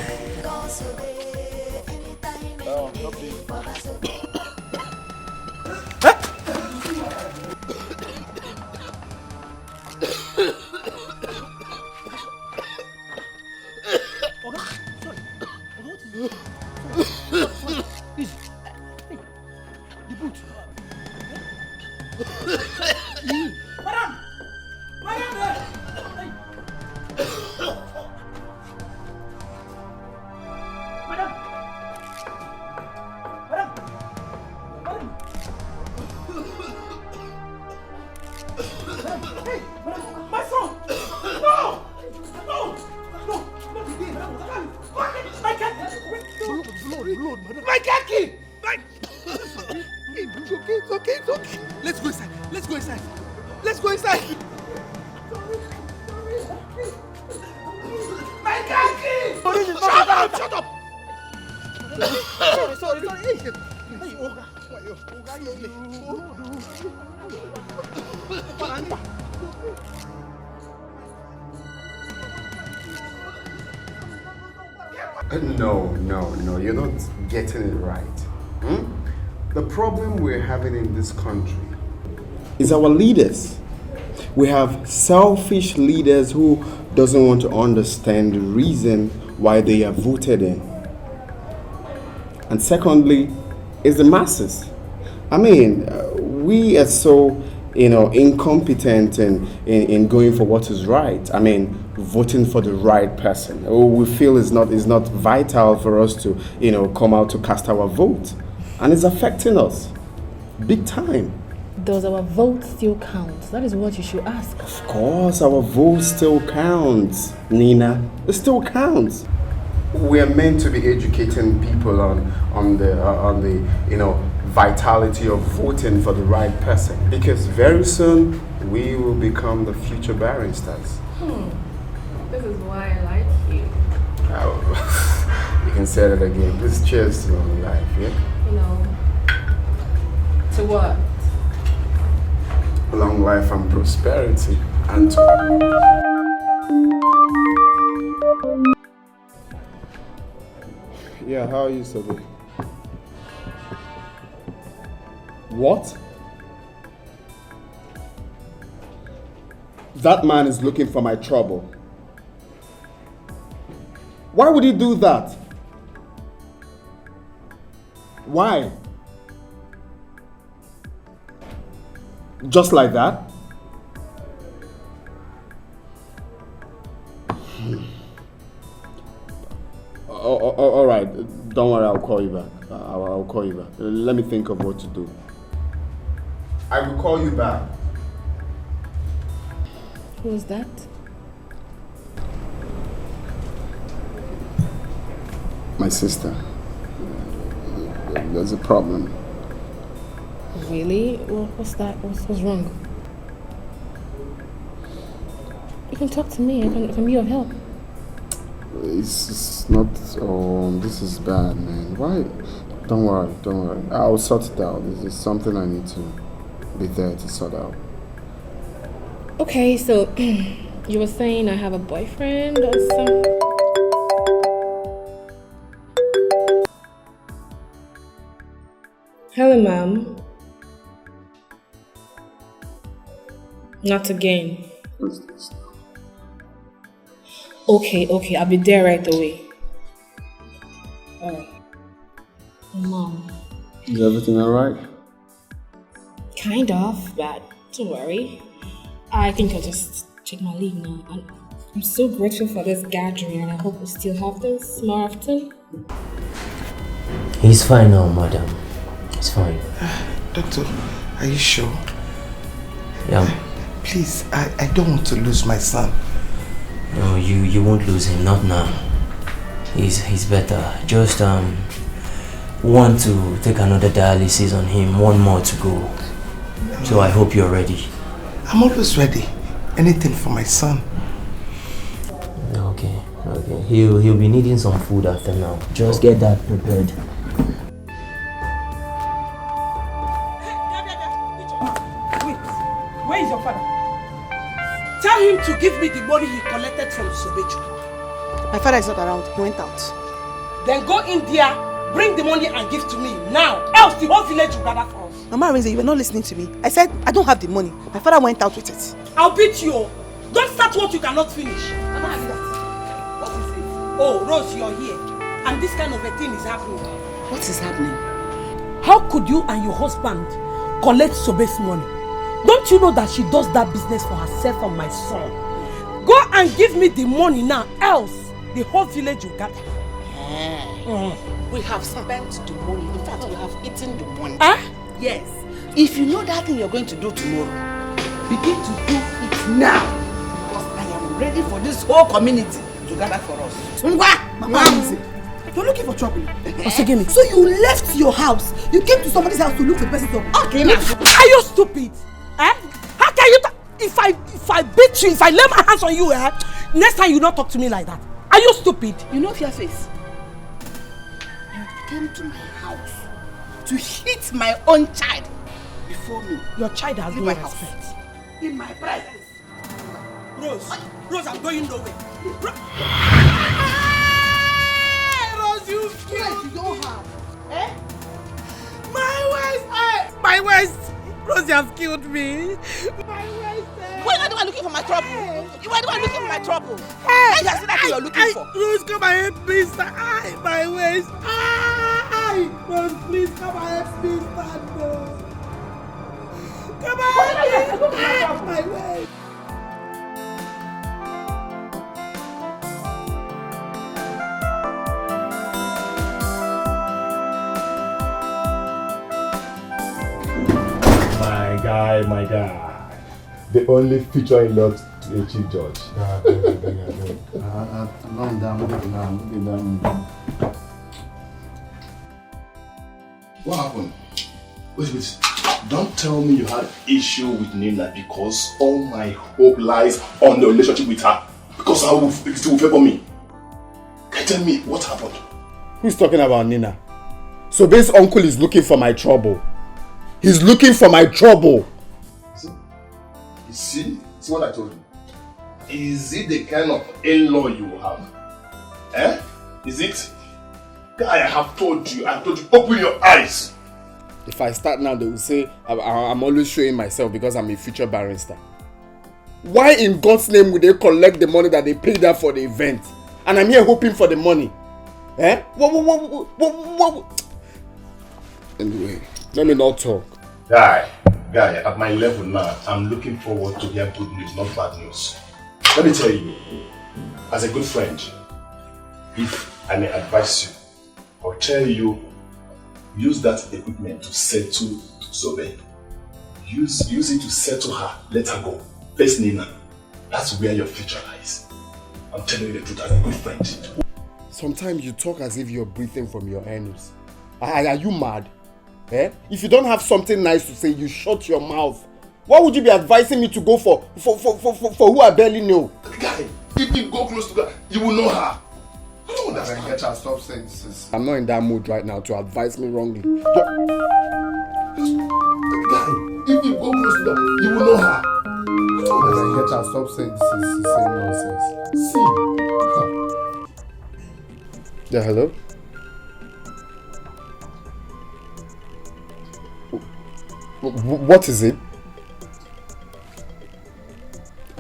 No, you're not getting it right. The problem we're having in this country is our leaders. We have selfish leaders who doesn't want to understand the reason why they are voted in. And secondly, is the masses. I mean, we are so, incompetent in going for what is right. I mean, voting for the right person. We feel is not vital for us to, come out to cast our vote. And it's affecting us big time. Does our vote still count? That is what you should ask. Of course, our vote still counts, Nina. It still counts. We are meant to be educating people on the vitality of voting for the right person, because very soon we will become the future barristers. This is why I like you. You can say that again. Please cheers to long life, yeah? To what? Long life and prosperity, and yeah, how are you, Sobe? What? That man is looking for my trouble. Why would he do that? Why? Just like that? All right, don't worry, I'll call you back. I'll call you back. Let me think of what to do. I will call you back. Who's that? My sister. There's a problem. Really? Well, what's that? What's wrong? You can talk to me. I can be of help. It's not. This is bad, man. Why? Don't worry. I'll sort it out. This is something I need to be there to sort out. Okay, so you were saying I have a boyfriend or something? Hello, ma'am. Not again. What's this? Okay, I'll be there right away. Alright. Mom. Is everything alright? Kind of, but don't worry. I think I'll just take my leave now. And I'm so grateful for this gathering, and I hope we still have this more often. He's fine now, madam. He's fine. Doctor, are you sure? Yeah. Please, I don't want to lose my son. No, you won't lose him, not now. He's better. Just want to take another dialysis on him, one more to go. So I hope you're ready. I'm always ready. Anything for my son. Okay. He'll be needing some food after now. Just get that prepared. Wait, where is your father? Tell him to give me the money he collected from Sobeju. My father is not around. He went out. Then go in there, bring the money and give to me now. Else the whole village will gather for us. Mama Arinze, you were not listening to me. I said I don't have the money. My father went out with it. I'll beat you. Don't start what you cannot finish. Mama Arinze, what is it? Oh, Rose, you're here. And this kind of a thing is happening. What is happening? How could you and your husband collect Sobe's money? Don't you know that she does that business for herself and my son? Go and give me the money now, else the whole village will gather. We have spent the money. In fact, we have eaten the money. Yes. If you know that thing you're going to do tomorrow, begin to do it now. Because I am ready for this whole community to gather for us. Mama Arinze, you're looking for trouble. So you left your house. You came to somebody's house to look for the person to... Okay, now. Are you stupid? How can you if I beat you, if I lay my hands on you, next time you not talk to me like that. Are you stupid? You know your face. You came to my house to hit my own child before me. Your child has no respect. In my presence. Rose, I'm going nowhere. Rose, you killed me. Don't have. My waist. Rose, you have killed me. My waist. Why are the one looking for my trouble? You are the one looking for my trouble. Hey, that's the thing you're looking for. Rose, come and help me, sir. My waist. Rose, please come and help me, sir. Come on. My waist. My guy. The only future in law to a chief judge. What happened? Wait. Don't tell me you had issue with Nina because all my hope lies on the relationship with her. Because it will favor me. Can you tell me what happened? Who's talking about Nina? Sobe's uncle is looking for my trouble. He's looking for my trouble. See what I told you? Is it the kind of in-law you will have? Is it? Guy, I have told you, open your eyes. If I start now, they will say I'm always showing myself because I'm a future barrister. Why in God's name would they collect the money that they paid her for the event? And I'm here hoping for the money. Anyway, let me not talk. Guy, at my level now, I'm looking forward to hear good news, not bad news. Let me tell you, as a good friend, if I may advise you, or tell you, use that equipment to settle Sobe. Use it to settle her, let her go. Face Nina. That's where your future lies. I'm telling you the truth as a good friend. Sometimes you talk as if you're breathing from your anus. Are you mad? If you don't have something nice to say, you shut your mouth. Why would you be advising me to go for who I barely know? Guy, if you go close to her, you will know her. I don't understand. Get her, stop saying this. I'm not in that mood right now to advise me wrongly. Guy, if you go close to her, you will know her. I don't understand. Get her, stop saying this. See. Yeah, hello? What is it?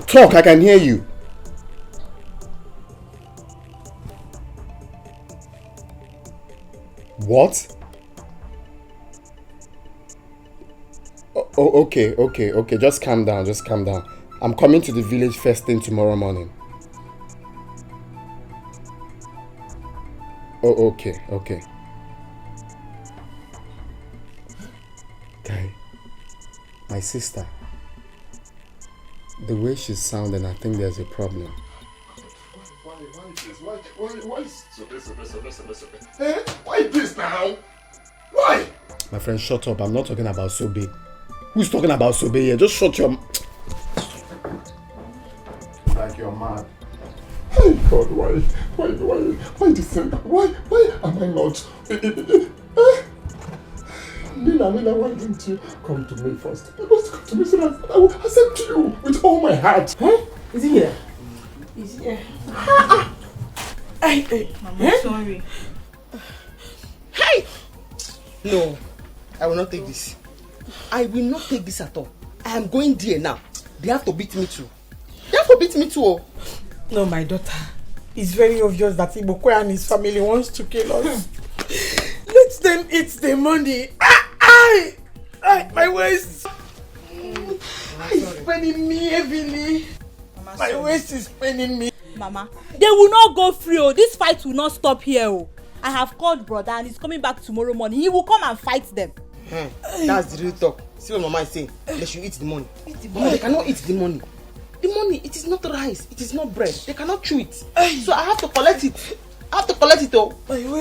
Talk, I can hear you. What? Oh, okay. Just calm down. I'm coming to the village first thing tomorrow morning. Oh, okay. Guy, my sister, the way she's sounding, I think there's a problem. Why is Sobe? Eh? Why this now? Why? My friend, shut up. I'm not talking about Sobe. Who's talking about Sobe here? Just shut your... Like you're mad. Oh God, why this thing? Why am I not? Nina, why didn't you come to me first? You must come to me so that I will accept you with all my heart. Huh? Is he here? Is he here? Hey, Mama, sorry. Hey! No, I will not take this. I will not take this at all. I am going there now. They have to beat me too. Oh. No, my daughter. It's very obvious that Ibokwe and his family wants to kill us. Let them eat the money. My waist. It's paining me heavily. My waist is paining me. Mama, they will not go free. Oh. This fight will not stop here. Oh. I have called brother and he's coming back tomorrow morning. He will come and fight them. That's the real talk. See what Mama is saying. They should eat the money. Mama, they cannot eat the money. The money, it is not rice. It is not bread. They cannot chew it. So I have to collect it. Oh.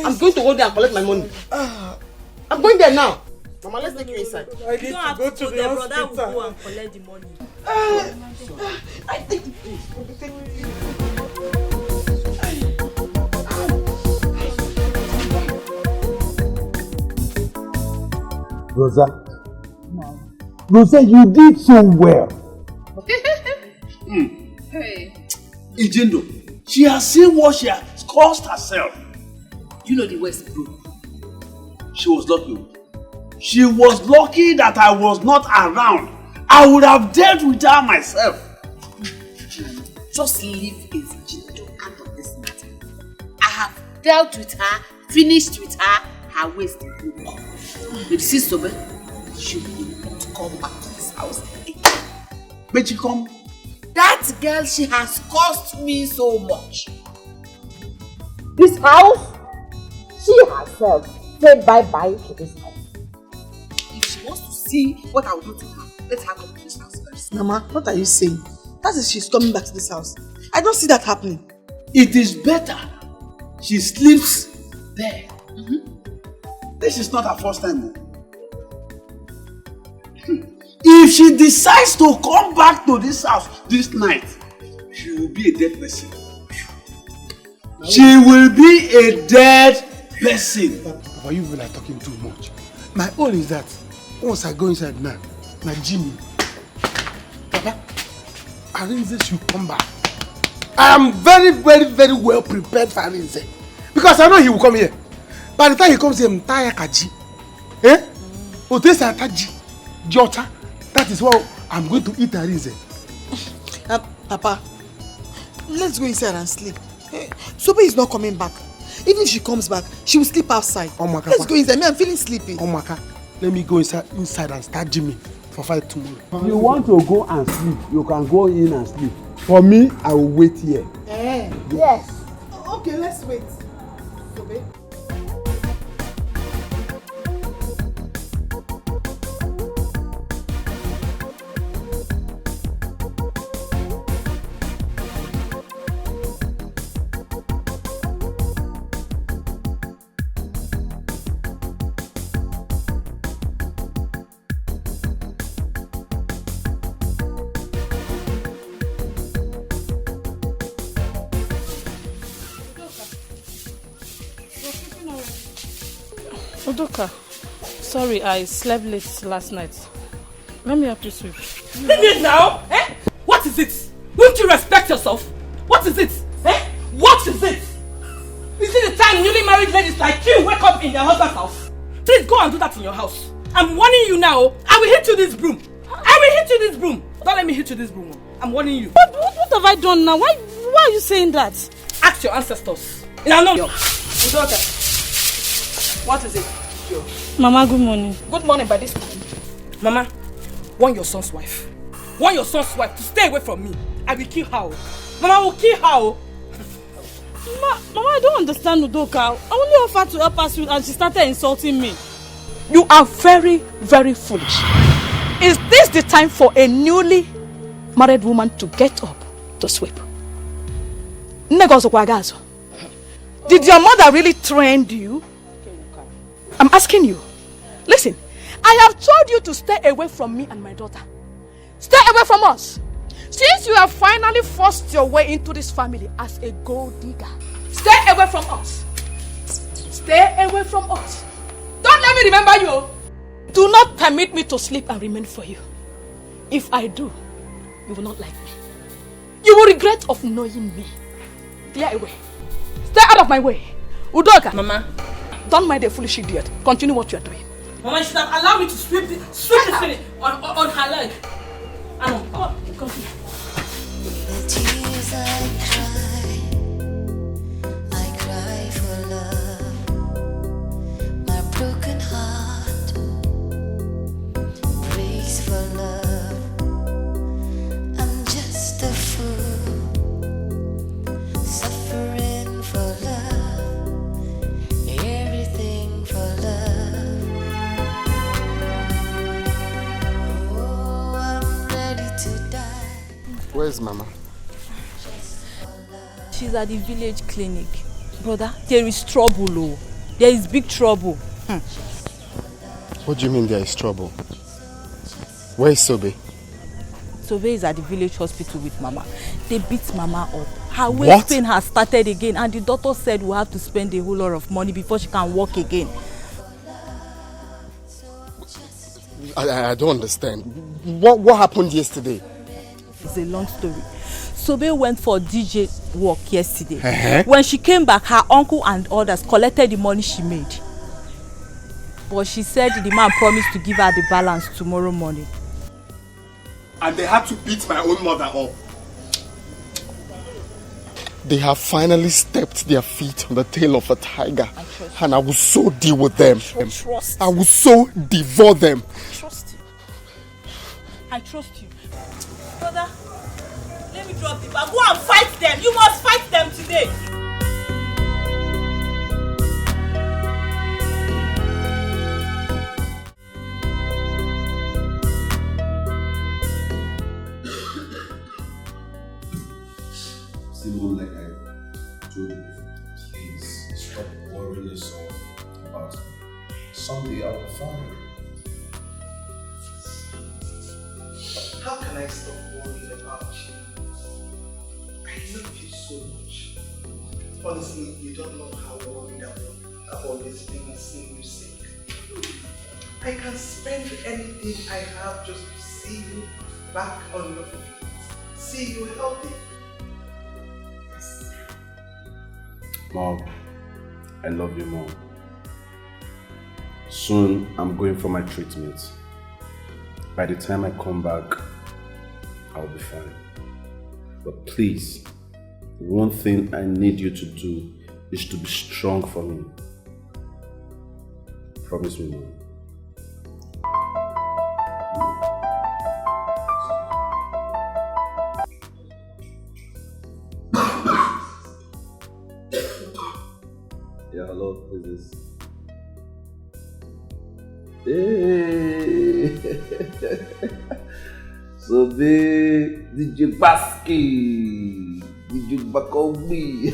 I'm going to go there and collect my money. I'm going there now. Mama, let's take you inside. I need to go to the hospital. Brother will go and collect the money. I take it. Rosa, you did so well. Hey. Ijendo, she has seen what she has caused herself. You know the West broke. She was lucky. She was lucky that I was not around. I would have dealt with her myself. Just leave Ijendo out of this matter. I have dealt with her, finished with her, her waist broke. But see, Sobe, she will not come back to this house again. But she come. That girl, she has cost me so much. This house, she herself said bye-bye to this house. If she wants to see what I will do to her, let her come to this house first. Mama, what are you saying? That is she's coming back to this house. I don't see that happening. It is better she sleeps there. This is not her first time. If she decides to come back to this house this night, she will be a dead person. She will be a dead person. Papa, you feel like talking too much. My own is that once I go inside now, Jimmy, Papa, Arinze should come back. I am very, very, very well prepared for Arinze. Because I know he will come here. By the time he comes here, I'm tired Kaji. Otesa Taji, Jota. That is what I'm going to eat Arinze. Papa, let's go inside and sleep. Sobe is not coming back. Even if she comes back, she will sleep outside. Let's go inside. I'm feeling sleepy. Omaka, let me go inside and start gymming for fight tomorrow. If you want to go and sleep, you can go in and sleep. For me, I will wait here. Yes. Okay, let's wait. Sobe. Odoka, sorry, I slept late last night. Let me help you sweep. Leave it now! Eh? What is it? Won't you respect yourself? What is it? Eh? What is it? Is it the time newly married ladies like you wake up in their husband's house? Please go and do that in your house. I'm warning you now. I will hit you this broom. Don't let me hit you this broom. I'm warning you. What have I done now? Why are you saying that? Ask your ancestors. Now, no. What is it? Mama, good morning. Good morning by this time. Mama, warn your son's wife. Warn your son's wife to stay away from me. I will kill her. Mama will kill her. Mama, I don't understand Udoka. I only offered to help us and she started insulting me. You are very, very foolish. Is this the time for a newly married woman to get up to sweep? Did your mother really train you? I'm asking you. Listen, I have told you to stay away from me and my daughter. Stay away from us. Since you have finally forced your way into this family as a gold digger, stay away from us. Stay away from us. Don't let me remember you. Do not permit me to sleep and remain for you. If I do, you will not like me. You will regret of knowing me. Clear away. Stay out of my way. Udoka. Mama. Don't mind the foolish idiot. Continue what you are doing. Mama, you should have allowed me to sweep the thing on her leg. Come on, continue. The tears I cry for love. My broken heart breaks for love. I'm just a fool, suffering for love, everything for love. Oh, I'm ready to die. Where's Mama? She's at the village clinic. Brother, there is trouble, oh. There is big trouble. What do you mean there is trouble? Where is Sobe? Sobe is at the village hospital with Mama. They beat Mama up. Her waist pain has started again, and the doctor said we'll have to spend a whole lot of money before she can walk again. I don't understand. What happened yesterday? It's a long story. Sobe went for DJ work yesterday. When she came back, her uncle and others collected the money she made. But she said the man promised to give her the balance tomorrow morning. And they had to beat my own mother up. They have finally stepped their feet on the tail of a tiger. And I will so deal with them. I will so devour them. Trust you. I trust you. Brother, let me drop the bag. Go and fight them. You must fight them today. Simon, like I told you, please stop worrying yourself about me. Someday I will find you. How can I stop worrying about you? I love you so much. Honestly, you don't know how worried I've always been seeing you sick. I can spend anything I have just to see you back on your feet. See you healthy. Mom, I love you, Mom. Soon, I'm going for my treatment. By the time I come back, I'll be fine. But please, one thing I need you to do is to be strong for me. Promise me, Mom. Yeah, hello, who's this? Hey! So big, did you basky? Did you back on me?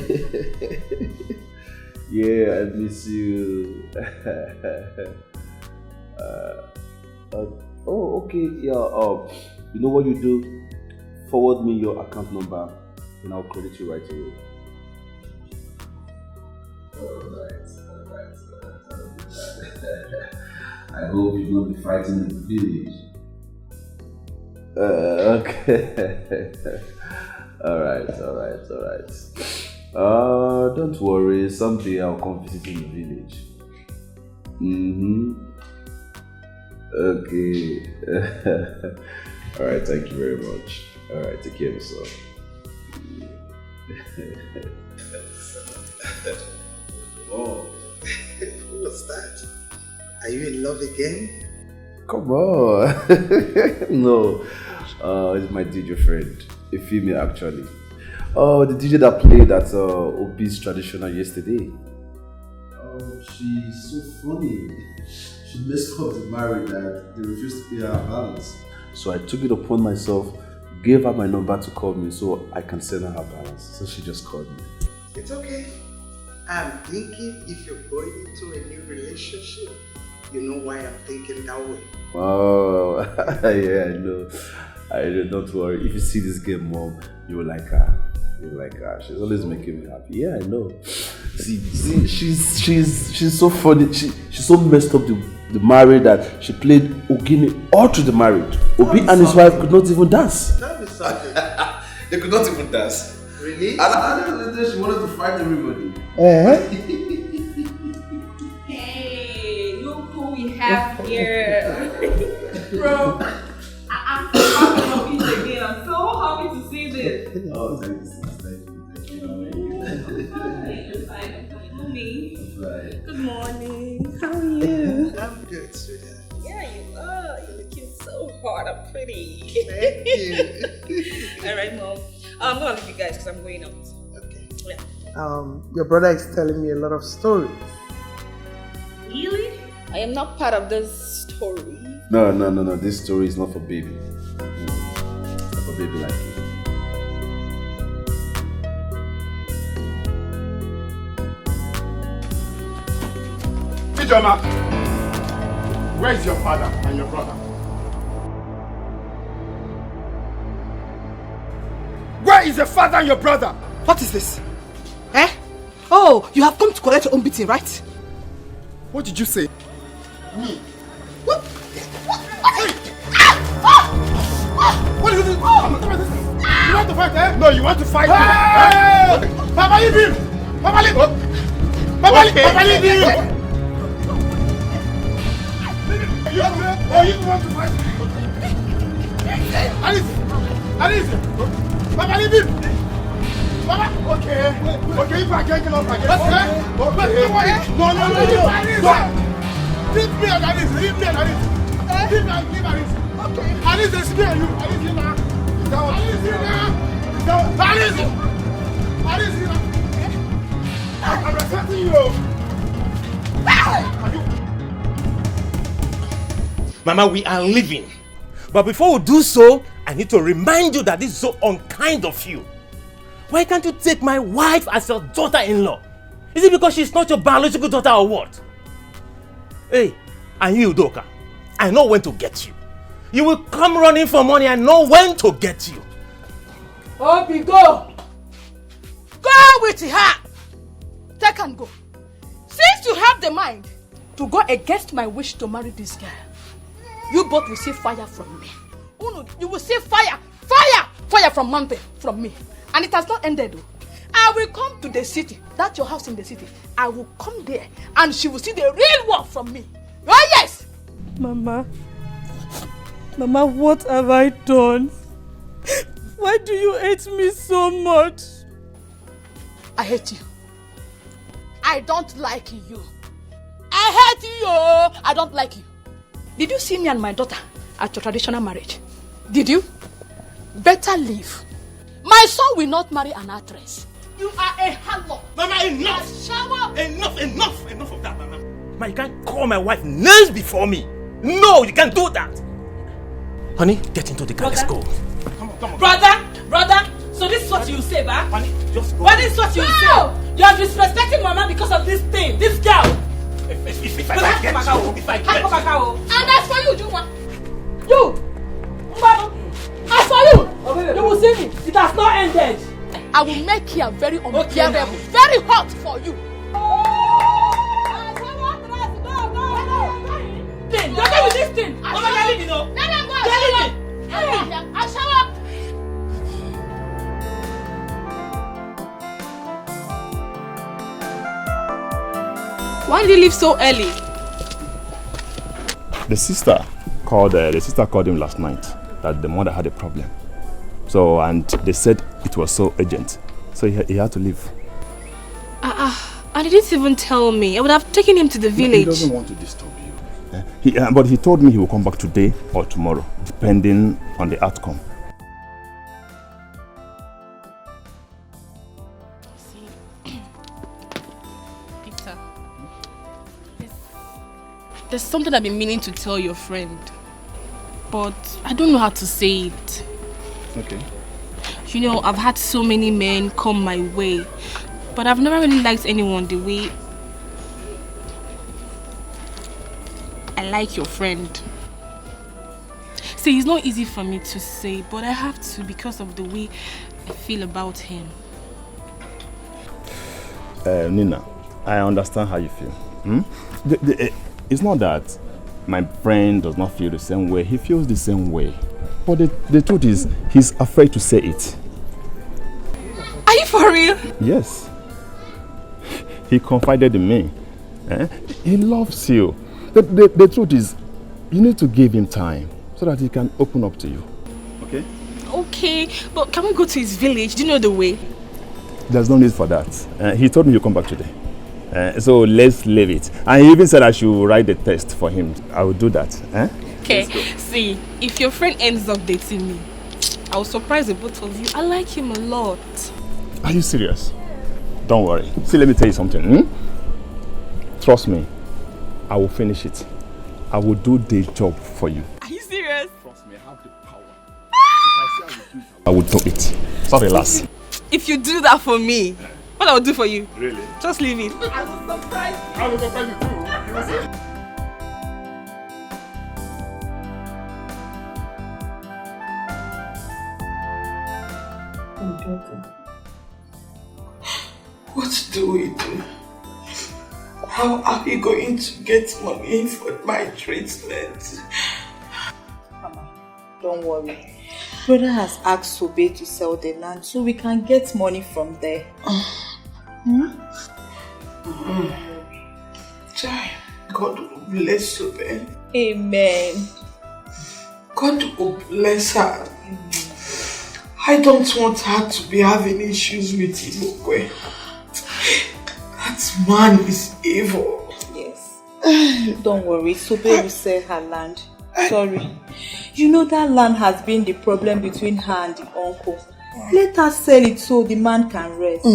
Yeah, I miss you. Oh, okay, yeah. You know what you do? Forward me your account number, and I'll credit you right away. Alright. I hope you will be fighting in the village. Okay. Alright. Don't worry, someday I'll come visit in the village. Okay. Alright, thank you very much. Alright, take care of yourself. Oh, what's that? Are you in love again? Come on. No, it's my DJ friend, a female actually. Oh, the DJ that played at Obi's Traditional yesterday. Oh, she's so funny. She messed up the marriage that they refused to pay her balance. So I took it upon myself gave her my number to call me so I can send her balance. So she just called me. It's okay. I'm thinking if you're going into a new relationship, you know why I'm thinking that way. Oh, yeah, I know. Don't worry. If you see this girl, Mom, you will like her. You will like her. She's always making me happy. Yeah, I know. See, she's so funny. She's so messed up the marriage that she played Ogini all through the marriage. Obi and his wife could not even dance. That is something. They could not even dance. Really? And she wanted to fight everybody. Hey, look who we have here. Bro, I'm so happy to see this. Oh, thank you. Good morning. How are you? I'm good, sweetheart. Yeah, you are. You're looking so hot and pretty. Thank you. Alright, Mom. I'm gonna leave you guys because I'm going out. Okay. Yeah. Your brother is telling me a lot of stories. Really? I am not part of this story. No. This story is not for baby. It's not for baby like you. Ijoma, where is your father and your brother? Where is your father and your brother? What is this? Eh? Oh, you have come to collect your own beating, right? What did you say? Me? What? What is this? You want to fight, eh? No, you want to fight. Hey! Papa, leave him! Papa, leave him! Papa, leave him! You want to fight? Alice! Papa, leave him! Papa, okay, if I can't get up again, okay? No. Leave me and Alice. Leave Alice. Okay. Alice, it's me and you. Alice, you now. Alice, I'm respecting you. Mama, we are leaving. But before we do so, I need to remind you that this is so unkind of you. Why can't you take my wife as your daughter-in-law? Is it because she's not your biological daughter or what? Hey, and you, Doka, I know when to get you. You will come running for money, I know when to get you. Obi, go! Go with her! Take and go. Since you have the mind to go against my wish to marry this girl, you both will see fire from me. You will see fire from mountain, from me. And it has not ended though. I will come to the city, that's your house in the city. I will come there and she will see the real world from me. Oh yes! Mama, what have I done? Why do you hate me so much? I hate you. I don't like you. I hate you. I don't like you. Did you see me and my daughter at your traditional marriage? Did you? Better leave. My son will not marry an actress. You are a harlot. Mama, enough! Shower. Enough of that, Mama. Mama, you can't call my wife names before me. No, you can't do that. Honey, get into the car. Let's go. Come on. Brother, so this is what you say, ba? Honey, just go. What is what you say? You are disrespecting Mama because of this thing, this girl. If I get you. And as for you, you, Mbaba, as for you, you will see me. It has not ended. I will make here very unbearable, very hot for you. You're going with this thing. Let them go. I'll shower. Why did you leave so early? The sister called him last night that the mother had a problem. So, and they said it was so urgent. So he had to leave. And he didn't even tell me. I would have taken him to the village. He doesn't want to disturb you. But he told me he will come back today or tomorrow, depending on the outcome. Peter, there's something I've been meaning to tell your friend, but I don't know how to say it. Okay. You know, I've had so many men come my way, but I've never really liked anyone the way I like your friend. See, it's not easy for me to say, but I have to because of the way I feel about him. Nina, I understand how you feel. It's not that my friend does not feel the same way. He feels the same way. But the truth is, he's afraid to say it. Are you for real? Yes. He confided in me. He loves you. The truth is, you need to give him time so that he can open up to you. Okay? Okay, but can we go to his village? Do you know the way? There's no need for that. He told me you come back today. So let's leave it. And he even said I should write the test for him. I will do that. Okay, see, if your friend ends up dating me, I'll surprise the both of you. I like him a lot. Are you serious? Don't worry. See, let me tell you something. Trust me. I will finish it. I will do the job for you. Are you serious? Trust me, I have the power. If I will do it. So relax. If you do that for me, what I'll do for you? Really? Just leave it. I will surprise you. I will surprise you too. You will see. What do we do? How are we going to get money for my treatment? Mama, don't worry. Brother has asked Sobe to sell the land so we can get money from there. God will bless Sobe. Amen. God will bless her. I don't want her to be having issues with Imokwe. That man is evil. Yes. Don't worry, Sobe will sell her land. Sorry. You know that land has been the problem between her and the uncle. Let her sell it so the man can rest.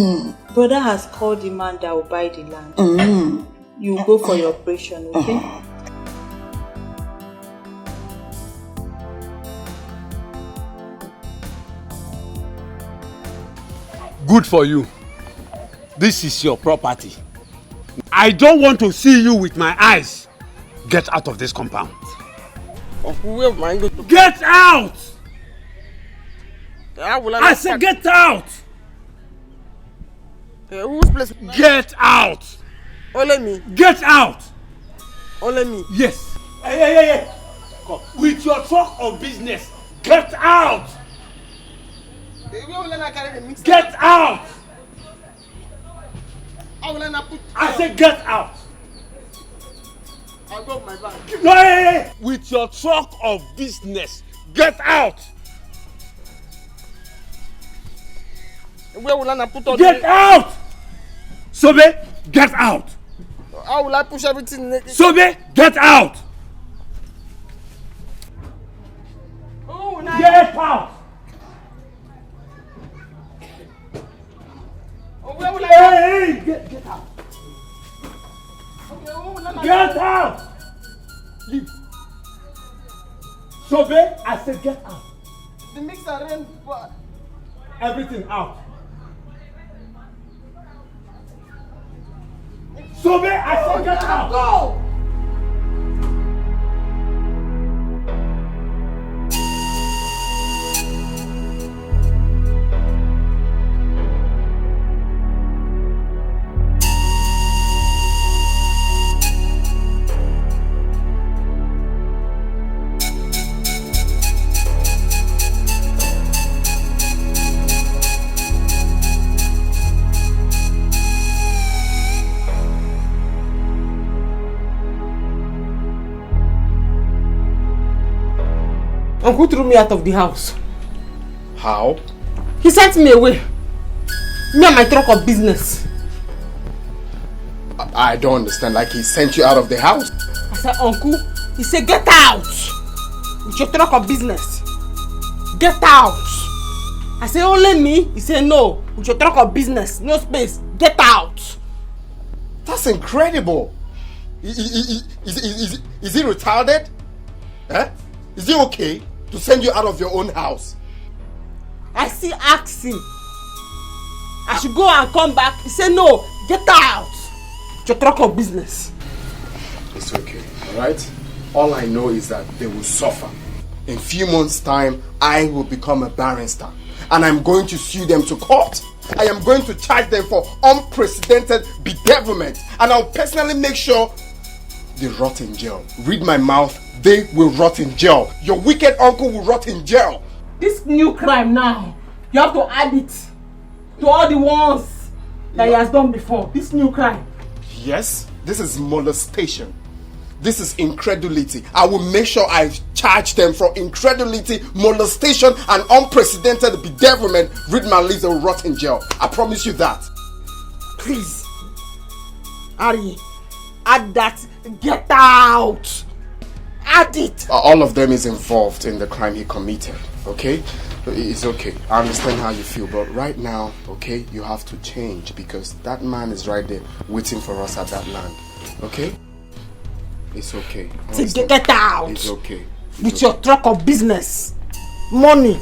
Brother has called the man that will buy the land. You go for your operation, okay? Good for you. This is your property. I don't want to see you with my eyes. Get out of this compound. Get out! I said get out! Whose place? Get out! Only me. Get out! Only me. Yes. Hey. Come. With your talk of business, get out! Get out! I said get out! I'll go with my bag. No, hey. With your talk of business, get out! Where will I put all Get out! Sobe, get out! How will I push everything? Sobe, get out! Oh, get out! Where will Hey, get out! Get out! Leave. Sobe, I said get out. The mixer ran. Everything out. Sobe, I said get out. Go! Uncle threw me out of the house. How? He sent me away. Me and my truck of business. I don't understand. Like he sent you out of the house? I said, Uncle. He said, get out. With your truck of business. Get out. I said, only me? He said, no. With your truck of business. No space. Get out. That's incredible. Is he retarded? Eh? Is it okay to send you out of your own house? I still ask him. I should go and come back. He said, no, get out. It's your truck of business. It's okay, alright? All I know is that they will suffer. In a few months' time, I will become a barrister. And I'm going to sue them to court. I am going to charge them for unprecedented bedevilment. And I'll personally make sure they rot in jail. Read my mouth, they will rot in jail. Your wicked uncle will rot in jail. This new crime now, you have to add it to all the ones that he has done before. This new crime. Yes, this is molestation. This is incredulity. I will make sure I charge them for incredulity, molestation, and unprecedented bedevilment. Read my lips, they will rot in jail. I promise you that. Please, Ari, add that. Get out. Add it. All of them is involved in the crime he committed. Okay? It's okay. I understand how you feel, but right now, okay, you have to change because that man is right there waiting for us at that land. Okay? It's okay. Get out. It's okay. With your truck of business. Money.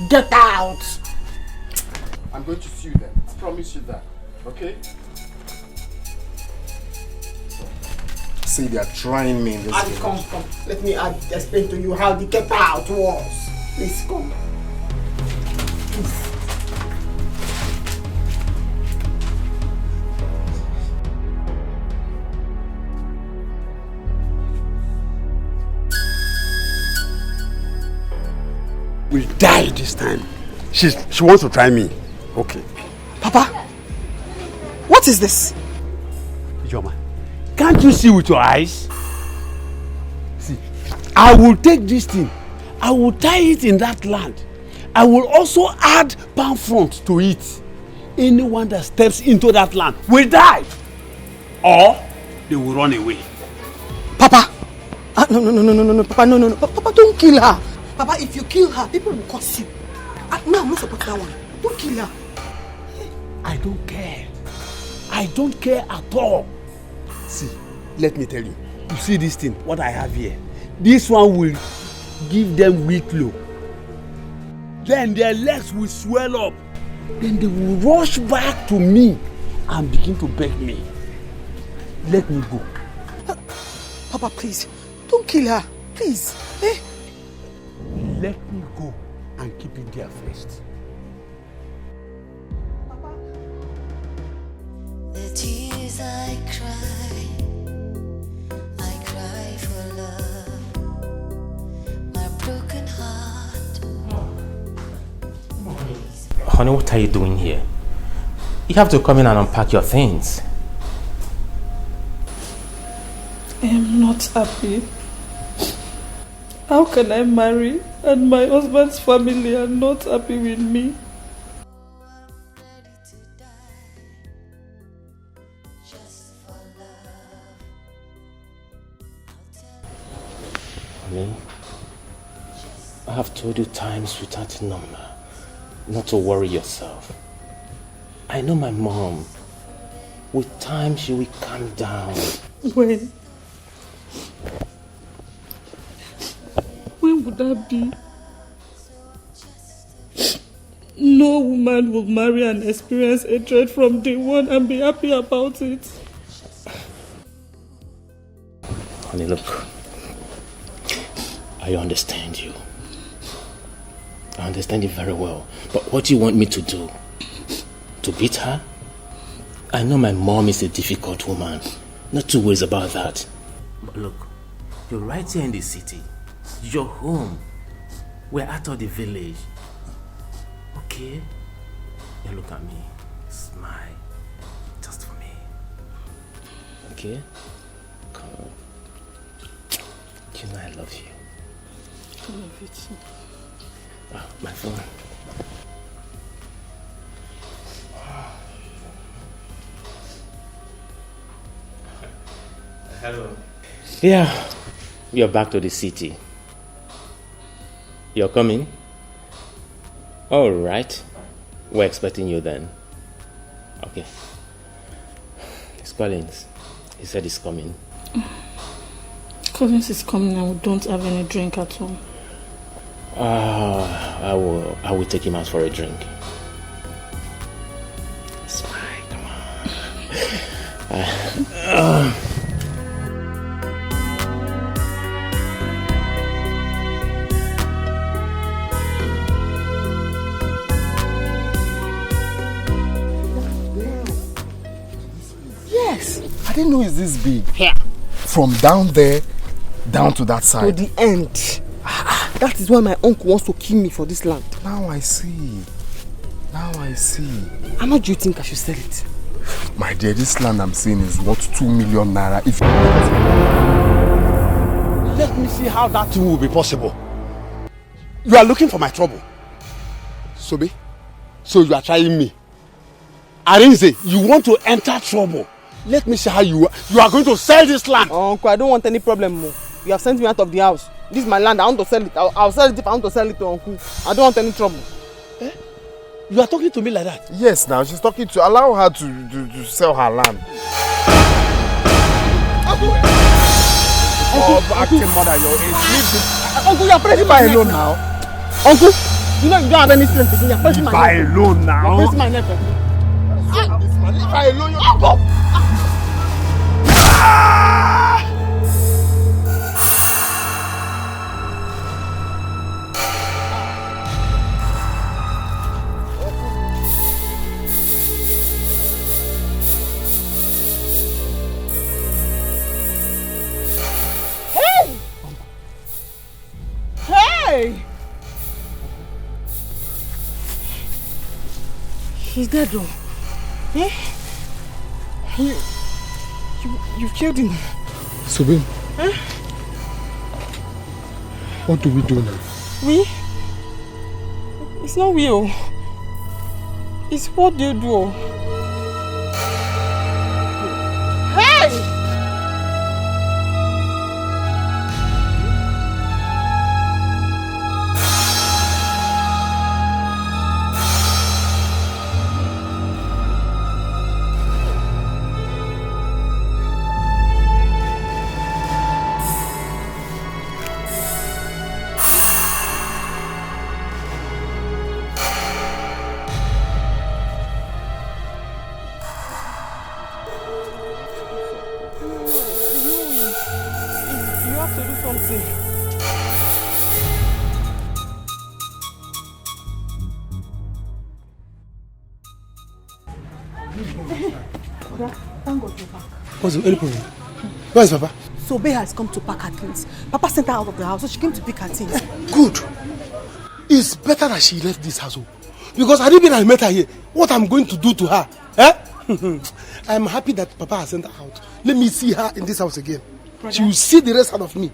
Get out. I'm going to sue them. I promise you that. Okay? See, they are trying me in this And come. Let me explain to you how the get out was. Please come. Please. Will die this time. She wants to try me. Okay. Papa, what is this? Ijoma, can't you see with your eyes? See, I will take this thing. I will tie it in that land. I will also add palm front to it. Anyone that steps into that land will die. Or they will run away. Papa! No, Papa, no. Papa, don't kill her. Papa, if you kill her, people will curse you. No, I'm not supporting that one. Don't kill her. I don't care. I don't care at all. See, let me tell you. You see this thing, what I have here? This one will give them weak low. Then their legs will swell up. Then they will rush back to me and begin to beg me. Let me go. Papa, please, don't kill her. Please. Eh? Let me go and keep it there first. The tears I cry for love, my broken heart. Honey, what are you doing here? You have to come in and unpack your things. I am not happy. How can I marry and my husband's family are not happy with me? Honey, I have told you times without number not to worry yourself. I know my mom. With time she will calm down. When would that be? No woman will marry and experience hatred from day one and be happy about it. Honey, look. I understand you. I understand you very well. But what do you want me to do? To beat her? I know my mom is a difficult woman. Not too worried about that. But look, you're right here in the city. You're home. We're out of the village. Okay? You look at me. Smile. Just for me. Okay? Come on. You know I love you. I love you too. Oh, my phone. Hello. Yeah, we are back to the city. You're coming? All right. We're expecting you then. Okay. It's Collins. He said he's coming. Collins is coming and we don't have any drink at home. I will take him out for a drink. It's fine, come on. Yes. I didn't know it's this big. Here. From down there down to that side. To the end. That is why my uncle wants to kill me for this land. Now I see. Now I see. How much do you think I should sell it? My dear, this land I'm seeing is worth 2 million naira. If let me see how that will be possible. You are looking for my trouble. Sobe, so you are trying me. Arinze, you want to enter trouble. Let me see how you are going to sell this land. Uncle, I don't want any problem more. You have sent me out of the house. This is my land. I want to sell it. I'll sell it if I want to sell it to Uncle. I don't want any trouble. Eh? You are talking to me like that? Yes, now she's talking to. Allow her to sell her land. Uncle, acting mother, your age. Uncle, you're pressing my neck alone now. Uncle, you know you don't have any strength again. You're pressing my neck. Leave her alone now. You're pressing my neck. Leave her alone. Uncle. Hey! He's dead though. Eh? You killed him. Subin. Eh? What do we do now? We? It's not we. It's what do you do? Hey! What's any problem? Where is Papa? Sobe has come to pack her things. Papa sent her out of the house, so she came to pick her things. Good. It's better that she left this house. Because had it been I met her here, what I'm going to do to her? Eh? I'm happy that Papa has sent her out. Let me see her in this house again. Brother, she will see the rest out of me.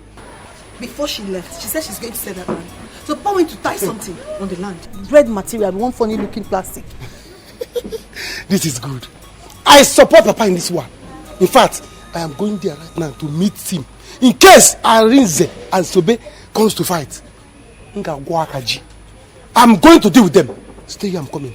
Before she left, she said she's going to sell that land. So Papa went to tie something on the land. Red material, one funny looking plastic. This is good. I support Papa in this one. In fact, I am going there right now to meet him. In case Arinze and Sobe comes to fight. I'm going to deal with them. Stay here, I'm coming.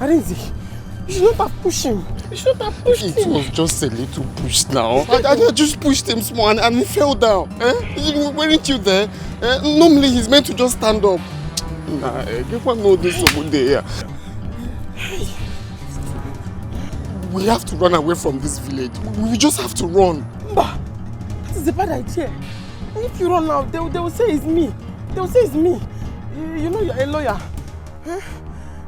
Arinze, you should not have pushed him. You should not have pushed him. It was just a little push now. I just pushed him small and he fell down. Weren't you there? Normally he's meant to just stand up. Nah, give one know this over there. We have to run away from this village. We just have to run. Bah, that is a bad idea. If you run now, they will say it's me. They will say it's me. You know you're a lawyer.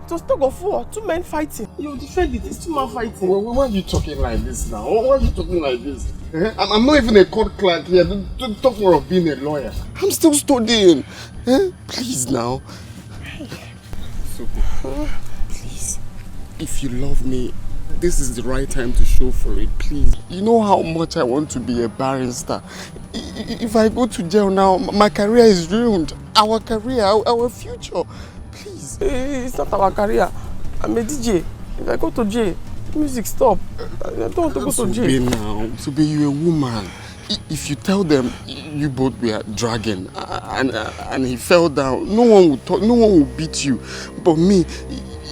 It was tug of war, 2 men fighting. You defend it, it's 2 men fighting. Why are you talking like this now? Why are you talking like this? I'm not even a court clerk here. Don't talk more of being a lawyer. I'm still studying. Please now. Please. If you love me, this is the right time to show for it, please. You know how much I want to be a barrister. If I go to jail now, my career is ruined. Our career, our future. Please. It's not our career. I'm a DJ. If I go to jail, Music, stop. I don't want to go to jail. Now, Sobe, you're a woman. If you tell them you both were dragging and he fell down, no one will talk, no one will beat you. But me,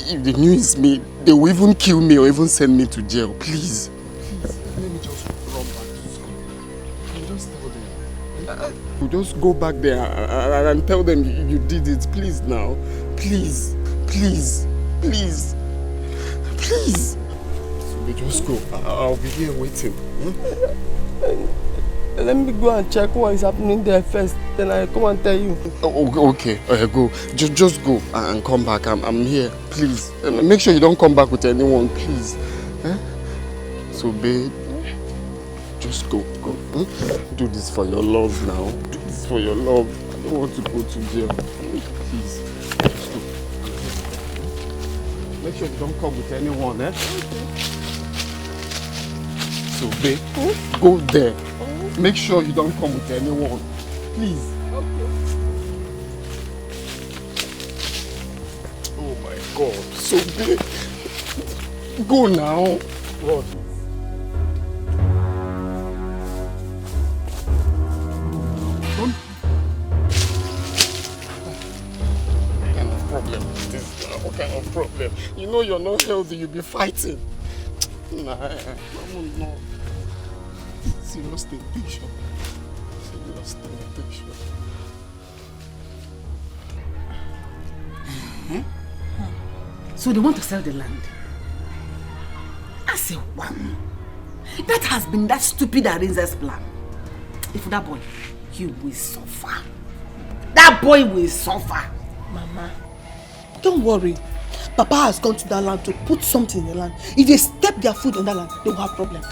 if they knew it's me, they will even kill me or even send me to jail. Please. Let me just run back to school. And just tell them. You just go back there and tell them you did it. Please now. Please. Please. Please. Please. So just go. I'll be here waiting. Let me go and check what is happening there first. Then I come and tell you. Okay. Go. Just go and come back. I'm here. Please. Make sure you don't come back with anyone, please. So, babe, just go. Do this for your love now. Do this for your love. I don't want to go to jail. Please. Just go. Make sure you don't come with anyone, So, babe, go there. Make sure you don't come with anyone. Please. Okay. Oh my God. So, babe, go now. What? What kind of problem is this now? What kind of problem? You know you're not healthy, you'll be fighting. Nah, no. Serious temptation. Serious temptation. So they want to sell the land. I say one. That has been that stupid Arinze's plan. If that boy, he will suffer. That boy will suffer. Mama, don't worry. Papa has gone to that land to put something in the land. If they step their foot on that land, they will have problem.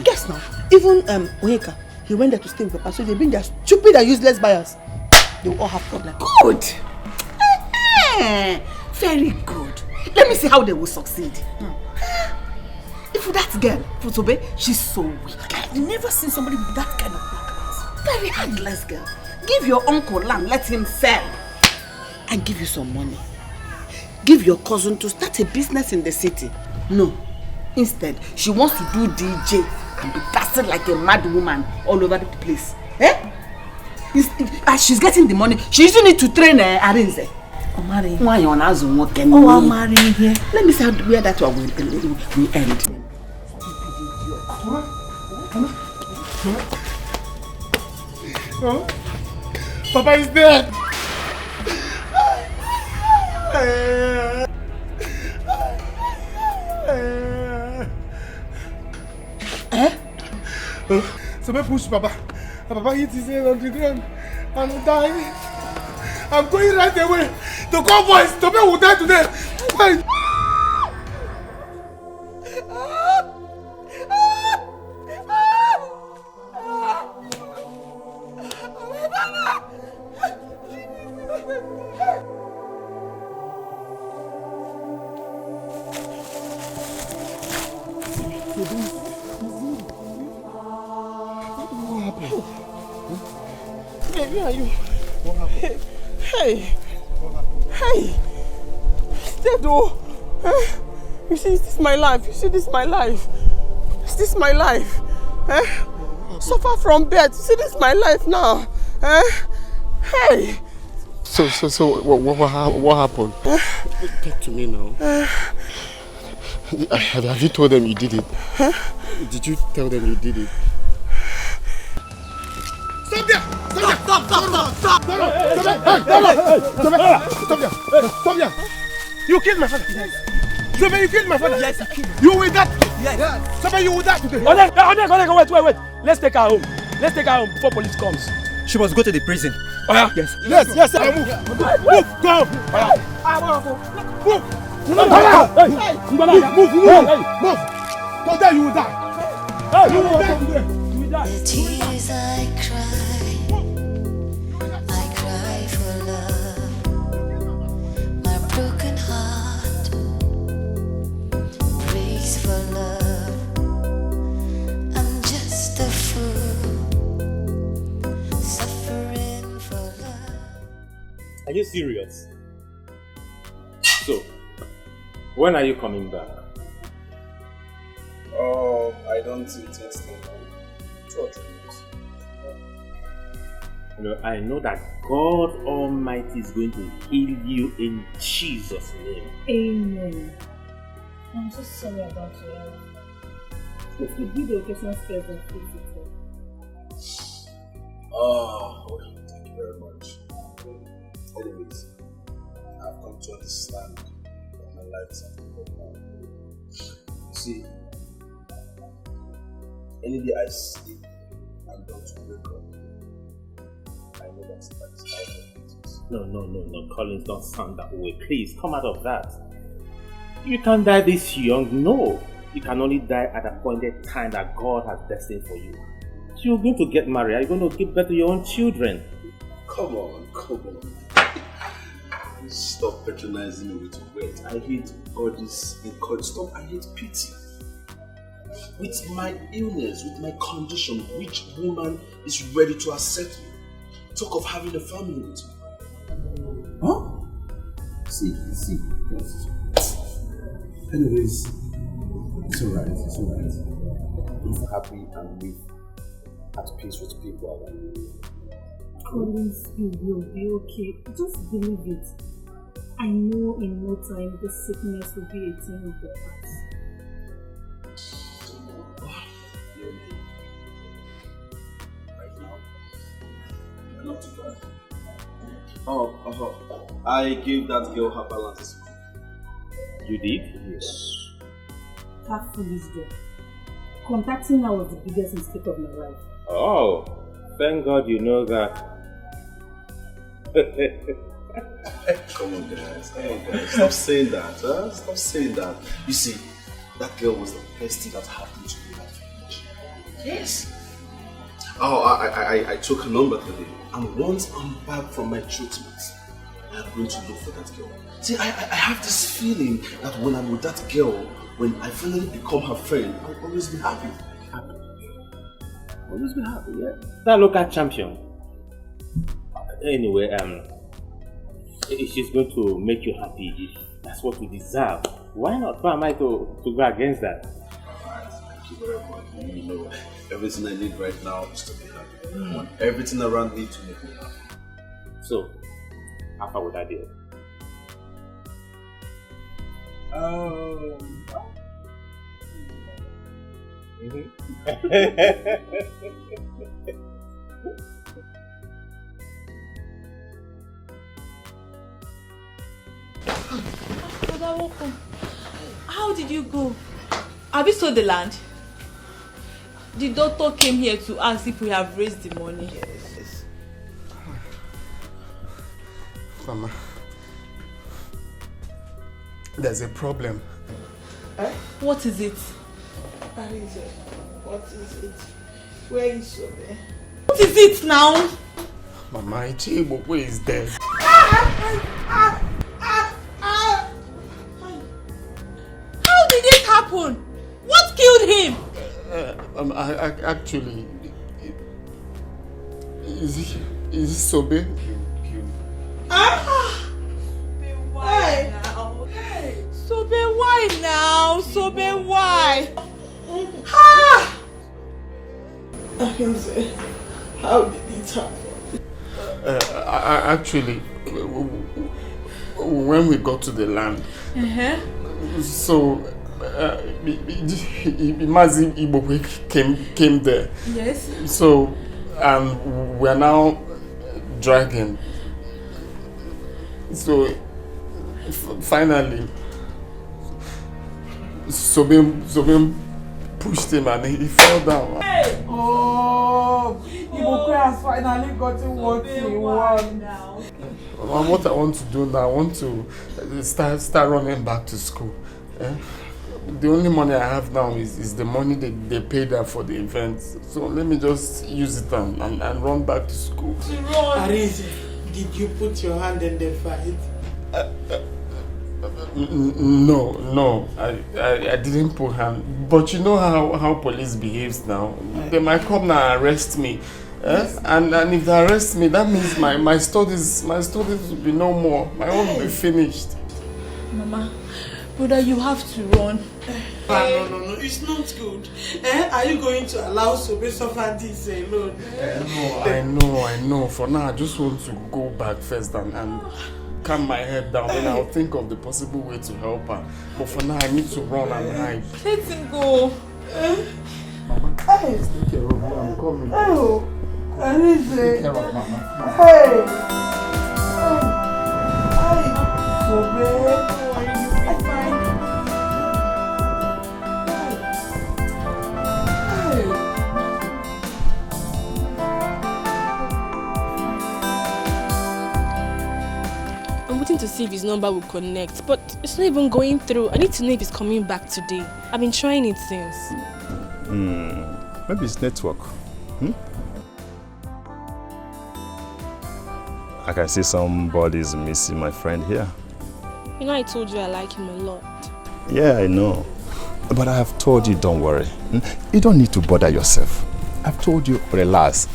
Guess now, even Onyeka, he went there to stay with Papa. So they bring their stupid and useless buyers. They will all have problem. Good. Very good. Let me see how they will succeed. If that girl, Futobe, she's so weak. I've never seen somebody with that kind of background. Very handless girl. Give your uncle land, let him sell. And give you some money. Give your cousin to start a business in the city. No. Instead, she wants to do DJ and be dancing like a mad woman all over the place. As she's getting the money, she using it to train Arinze. Why you on as working? Oh, I'm marrying here. Let me see where that one will end. Papa is dead. Somebody push Papa. Papa hit his head on the ground and died. I'm going right away. The convoys, the man will die today. Where are you? What happened? Hey! Dead oh! You see, this is my life. You see, this is my life. Is this my life? Suffer from bed. You see, this is my life now. Hey! So, what happened? Talk to me now. Have you told them you did it? Did you tell them you did it? Stop there! Stop there! You killed my father! Yes. Somebody, you killed my father! Yes, I killed him. You will die! Yes. Somebody, you will die today! Wait. Let's take her home. Let's take her home before police comes. She must go to the prison. Oh, yeah? Yes, sir. Move, go! Move! Today you will die! You will die today! The tears I cry for love. My broken heart prays for love. I'm just a fool, suffering for love. Are you serious? So, when are you coming back? Oh, I don't intend staying home. 2 or 3 months. I know that God Almighty is going to heal you in Jesus' name. Amen. I'm so sorry about your health. If you do the occasion first and fix it. Oh, thank you very much. Anyways, I've come to understand that my life is at the end now. You see, any day I sleep and don't wake up, I know that's out of business. No, Collins, don't sound that way. Please, come out of that. You can't die this young, no. You can only die at a appointed time that God has destined for you. You're going to get married, you're going to give birth to your own children. Come on. Stop patronizing me with words. I hate all this encouragement. Stop, I hate pity. With my illness, with my condition, which woman is ready to accept me? Talk of having a family with me. Huh? See. Anyways, it's alright. Be happy and live at peace with people around you. Collins, you will be okay. Just believe it. I know in no time this sickness will be a thing of the past. Right now, I'm not too bad. Oh, I gave that girl her balance. You did? Yes. That foolish girl. Contacting her was the biggest mistake of my life. Oh, thank God you know that. Come on guys. Stop saying that. Stop saying that. You see, that girl was the best thing that happened to me that village. Yes. Oh, I took her number today. And once I'm back from my treatment, I'm going to look for that girl. See, I have this feeling that when I'm with that girl, when I finally become her friend, I'll always be happy. Always be happy, yeah. That local champion. Anyway, she's going to make you happy if that's what you deserve. Why not? Why am I to go against that? Alright, thank you very much. You know, everything I need right now is to be happy. I want everything around me to make me happy. So, how far would that deal? How did you go? Have you sold the land? The doctor came here to ask if we have raised the money. Yes. Mama, there's a problem. What is it? What is it? Where is Sobe? What is it now? Mama, Ichibokwe is dead. How did it happen? What killed him? Actually, is it Sobe? Why now? Sobe, why now? Sobe, why? How did it happen? Actually, when we got to the land, so Mazi Ibokwe came there. Yes. So, and we're now dragging. So, finally, Sobim pushed him and he fell down. Hey! Oh, Ibokwe has finally gotten what he wants. What I want to do now, I want to start running back to school. The only money I have now is the money they paid her for the event. So let me just use it and run back to school. Arise, did you put your hand in the fight? No, I didn't put hand. But you know how police behaves now. They might come now and arrest me. And if they arrest me, that means my studies will be no more. My own will be finished. Mama, Brother, you have to run. No, it's not good. Are you going to allow Sobe suffer this alone? No, I know. For now, I just want to go back first and calm my head down. Then I'll think of the possible way to help her. But for now, I need to run and hide. Let him go. Mama, please take care of me. I'm coming. Oh, I need to take care of Mama. Hey! Sobe! To see if his number will connect, but it's not even going through. I need to know if he's coming back today. I've been trying it since. Maybe it's network. I can see somebody's missing my friend here. You know, I told you I like him a lot. Yeah, I know. But I have told you, don't worry. You don't need to bother yourself. I've told you, relax.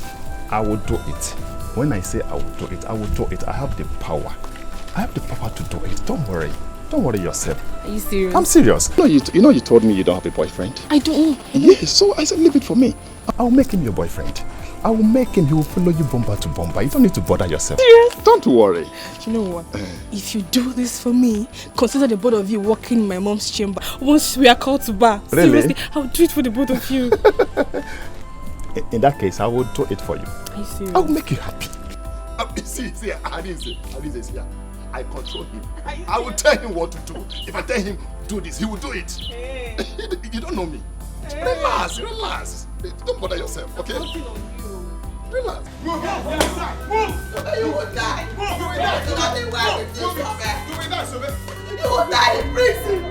I will do it. When I say I will do it, I will do it. I have the power. I have the power to do it. Don't worry. Don't worry yourself. Are you serious? I'm serious. You know you told me you don't have a boyfriend. I don't. Yes, so I said leave it for me. I will make him your boyfriend. I will make him. He will follow you bumper to bumper. You don't need to bother yourself. Serious? Don't worry. You know what? If you do this for me, consider the both of you walking in my mom's chamber. Once we are called to bar. Really? Seriously, I'll do it for the both of you. In that case, I will do it for you. Are you serious? I will make you happy. See, I didn't say here. I control him. I will tell him what to do. If I tell him do this, he will do it. Hey. You don't know me. Hey. Relax. Don't bother yourself, okay? Relax. Move. You will die. Move. You will die. You will die, Sobe. You will die in prison.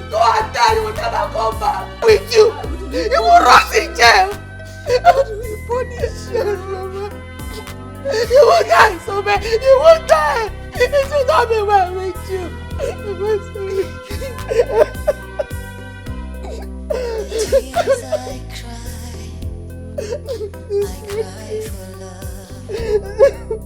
Go and die. You will never come back with you. You will rot in jail. How do we punish you, Mama? You will die, Sobe! You will die! It will not be well with you! Tears I cry for love.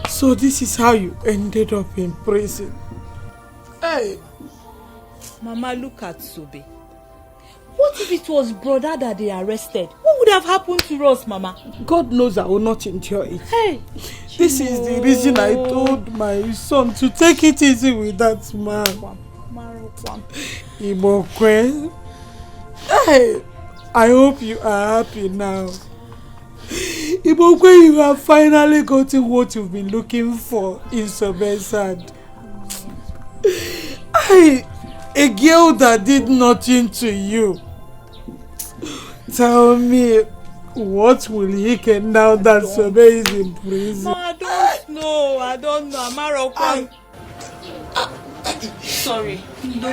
So this is how you ended up in prison. Hey! Mama, look at Sobe. What if it was brother that they arrested? What would have happened to us, Mama? God knows I will not endure it. Hey! This is the reason I told my son to take it easy with that man. Imokwe. Hey! I hope you are happy now. Imokwe, you have finally gotten what you've been looking for in Sobe's hand. A girl that did nothing to you. Tell me, what will he get now that Sobe is in prison? I don't know. Amaro, sorry. No.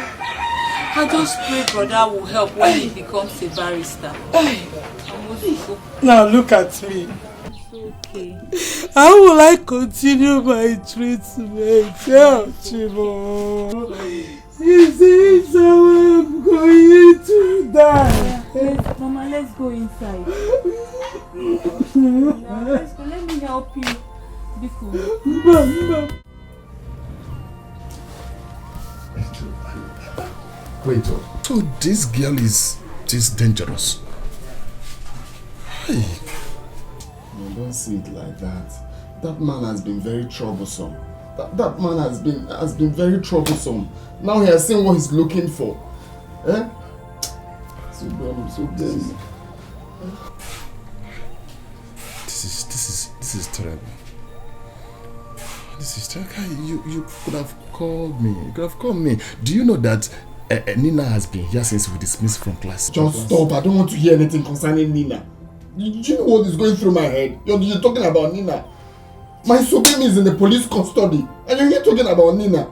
I just pray brother will help when he becomes a barrister. Now look at me. It's okay. How will I continue my treatment? Tell Chibo. Is it how I'm going to die? Yes, Mama, let's go inside. Let's go. Let me help you. Be cool. Mama. Wait, so this girl is this dangerous? Hey. No, don't see it like that. That man has been very troublesome. That man has been very troublesome. Now he has seen what he's looking for. Eh? So dumb. This is terrible. This is terrible. You could have called me. You could have called me. Do you know that Nina has been here since we dismissed from class? Just stop. I don't want to hear anything concerning Nina. Do you know what is going through my head? You're talking about Nina. My Sobemi is in the police custody, and you're here talking about Nina.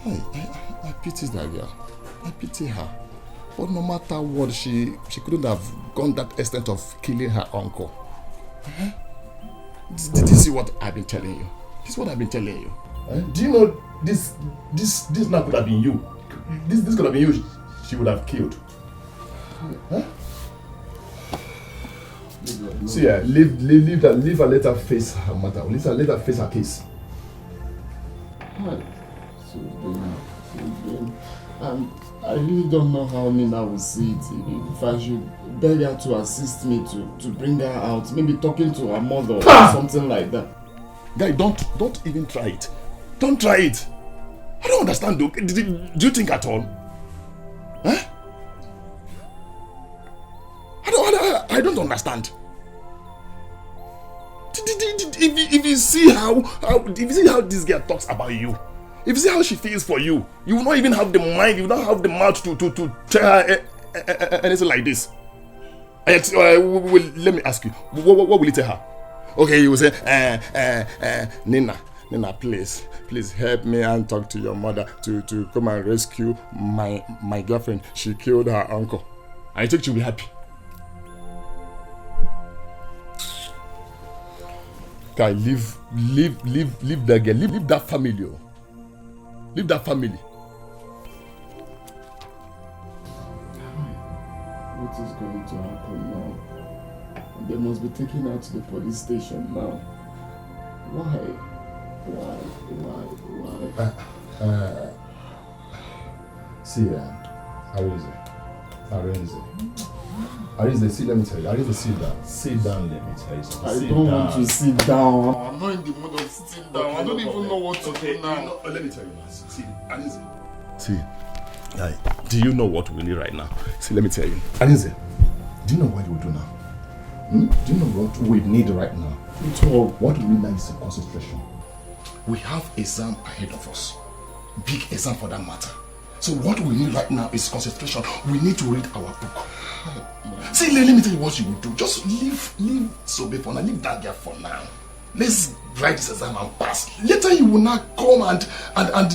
I pity that girl. I pity her. But no matter what, she couldn't have gone that extent of killing her uncle. Did you see what I've been telling you? This is what I've been telling you. Do you know this now could have been you? This could have been you. She would have killed. Huh? See, leave her, let her face her matter. Let her face her case. I really don't know how Nina will see it. If I should beg her to assist me to bring her out, maybe talking to her mother or something like that. Guy, don't even try it. Don't try it. I don't understand, though. Do you think at all? Huh? I don't understand. If you see how this girl talks about you, if you see how she feels for you, you will not even have the mind, you will not have the mouth to tell her anything like this. Let me ask you, what will you tell her? Okay, you will say, Nina, please help me and talk to your mother to come and rescue my girlfriend. She killed her uncle. I think she'll be happy. Guy, leave that girl, leave that family. Leave that family. What is going to happen now? They must be taken out to the police station now. Why? See, Arinze, see, let me tell you. Arinze, sit down. Sit down, let me tell you something. I don't want to sit down. I'm not in the mood of sitting down. I don't even know what to do now. Let me tell you now. See, Arinze. See, do you know what we need right now? See, let me tell you. Arinze, do you know what we do now? Do you know what we need right now? What we need now is a concentration. We have exam ahead of us. Big exam for that matter. So what we need right now is concentration. We need to read our book. See, let me tell you what you will do. Just leave Sobe for now. Leave that girl for now. Let's write this exam and pass. Later you will not come and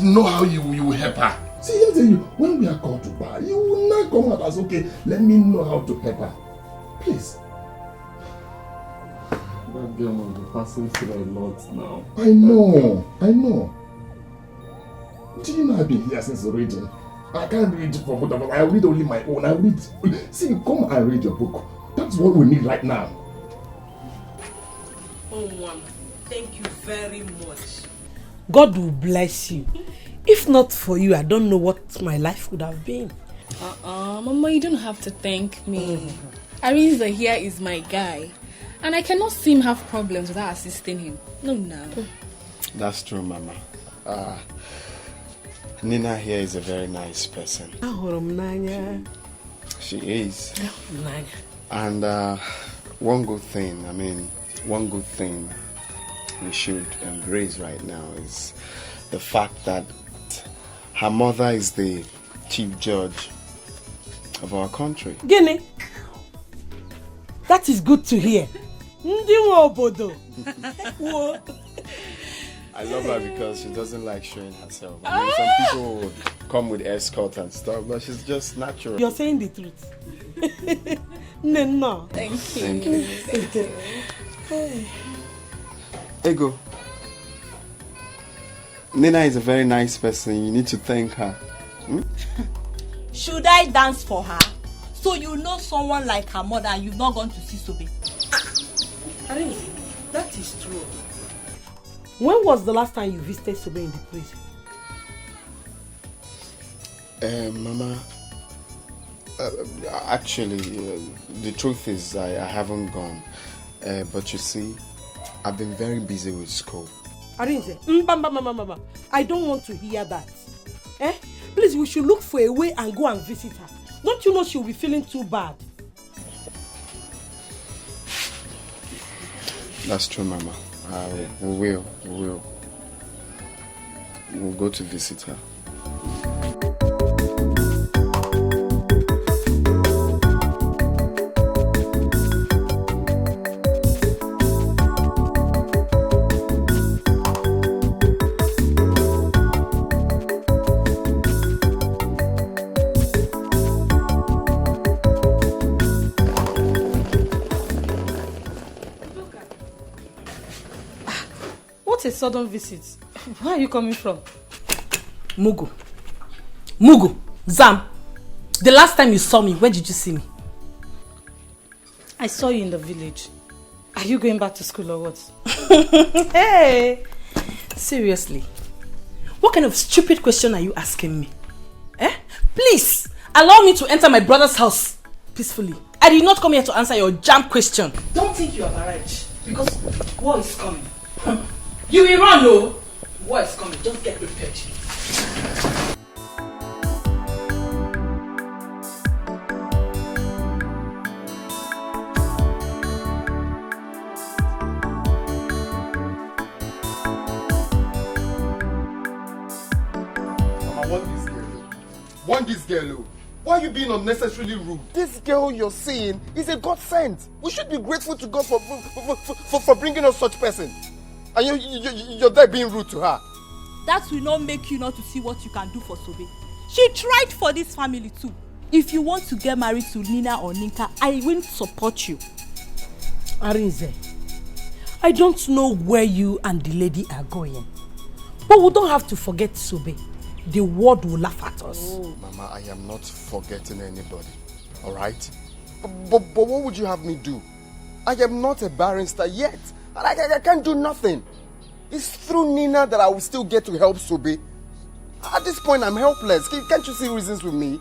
know how you will help her. See, let me tell you, when we are called to bar, you will not come out as, okay, let me know how to help her. Please. That girl must be passing through a lot now. I know. Do you know I've been here since reading? I can't read for both of us. I read only my own. I read. See, come and read your book. That's what we need right now. Oh, Mama, thank you very much. God will bless you. If not for you, I don't know what my life would have been. Mama, you don't have to thank me. Arinze here is my guy. And I cannot see him have problems without assisting him. No. That's true, Mama. Nina here is a very nice person. She is. And one good thing we should embrace right now is the fact that her mother is the chief judge of our country. Guinea, that is good to hear. I love her because she doesn't like showing herself. I mean, some people come with escort and stuff, but she's just natural. You're saying the truth. No. Thank you. Thank you. Ego. Nina is a very nice person. You need to thank her. Should I dance for her? So you know someone like her mother and you've not gone to see Sobe? That is true. When was the last time you visited Sobe in the prison? Mama, actually, the truth is I haven't gone. But you see, I've been very busy with school. Arinze, I don't want to hear that. Please, we should look for a way and go and visit her. Don't you know she'll be feeling too bad? That's true, Mama. We will. We'll go to visit her. What a sudden visit. Where are you coming from? Mugu, Zam, the last time you saw me, where did you see me? I saw you in the village. Are you going back to school or what? Hey! Seriously? What kind of stupid question are you asking me? Please, allow me to enter my brother's house peacefully. I did not come here to answer your jam question. Don't think you have arrived, because war is coming. You will run, no? War is coming, just get prepared. Want this girl. Why are you being unnecessarily rude? This girl you're seeing is a God sent. We should be grateful to God for bringing us such person. And you're there being rude to her. That will not make you not to see what you can do for Sobe. She tried for this family too. If you want to get married to Nina or Ninka, I will support you. Arinze, I don't know where you and the lady are going. But we don't have to forget Sobe. The world will laugh at us. Oh. Mama, I am not forgetting anybody. Alright? But what would you have me do? I am not a barrister yet. I can't do nothing. It's through Nina that I will still get to help Sobe. At this point, I'm helpless. Can't you see reasons with me?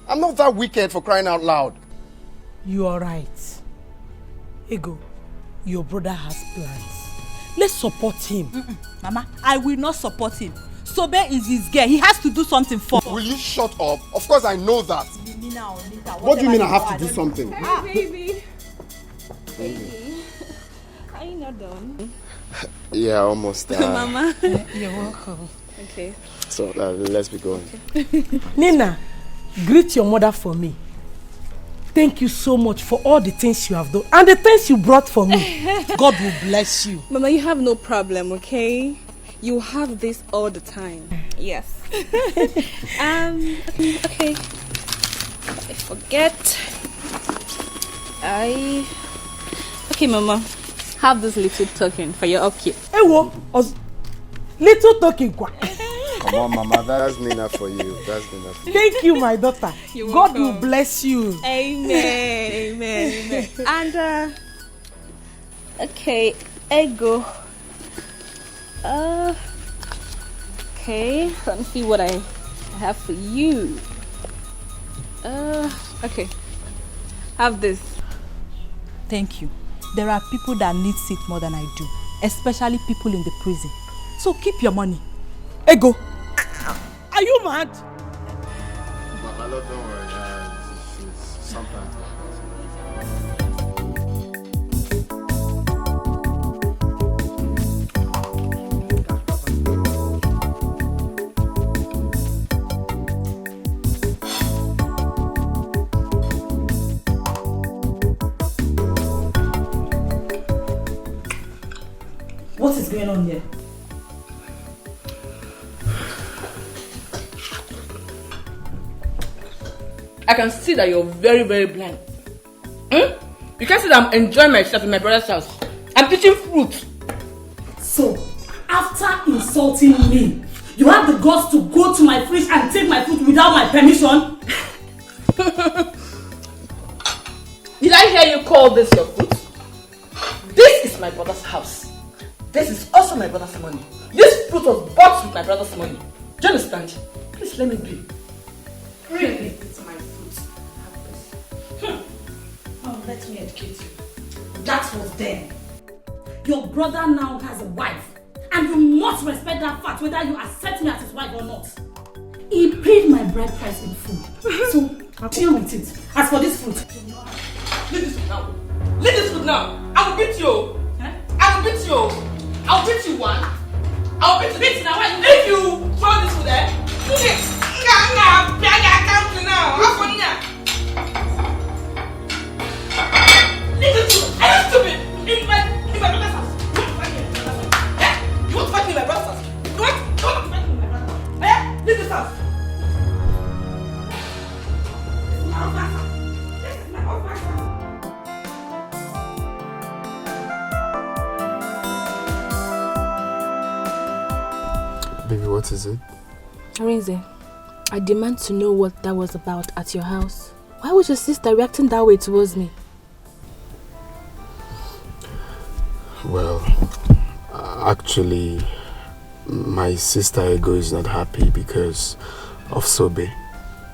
I'm not that wicked, for crying out loud. You are right. Ego, your brother has plans. Let's support him. Mama, I will not support him. Sobe is his girl. He has to do something for her. Will you shut up? Of course I know that. Nina or Nina, what do you mean I have to do something? Hi, baby. Baby. Are you not done? Yeah, almost. Mama. You're welcome. Okay. So let's be going. Okay. Nina, greet your mother for me. Thank you so much for all the things you have done and the things you brought for me. God will bless you. Mama, you have no problem, okay? You have this all the time. Yes. Okay. I forget. Okay, Mama. Have this little token for your upkeep. Little token. Come on, Mama. That's Nina for you. That's Nina for you. Thank you, my daughter. You're God welcome. will bless you. Amen. Amen. And okay, Ego. Okay. Let me see what I have for you. Okay. Have this. Thank you. There are people that need it more than I do, especially people in the prison. So keep your money. Ego, are you mad? Mama, don't worry. Sometimes. What is going on here? I can see that you're very, very blind. You can see that I'm enjoying myself in my brother's house. I'm eating fruit. So, after insulting me, you have the guts to go to my fridge and take my food without my permission? Did I hear you call this your fruit? This is my brother's house. This is also my brother's money. This fruit was bought with my brother's money. Do you understand? Please let me be. Really? It's my fruit. Oh, let me educate you. That was then. Your brother now has a wife. And you must respect that fact whether you accept me as his wife or not. He paid my bride price in full. So, deal with it. As for this fruit, leave this food now. Leave this food now. I will beat you. I will beat you. I will beat you one. I will beat you. Beat now. If you throw this food there, leave this food. Are you stupid? In my brother's house. You want to fight me in my brother's house? You want to fight me in my brother's house? Leave this house. This is my brother's house. This is my brother's house. Baby, what is it? Arinze, I demand to know what that was about at your house. Why was your sister reacting that way towards me? Well, actually, my sister Ego is not happy because of Sobe.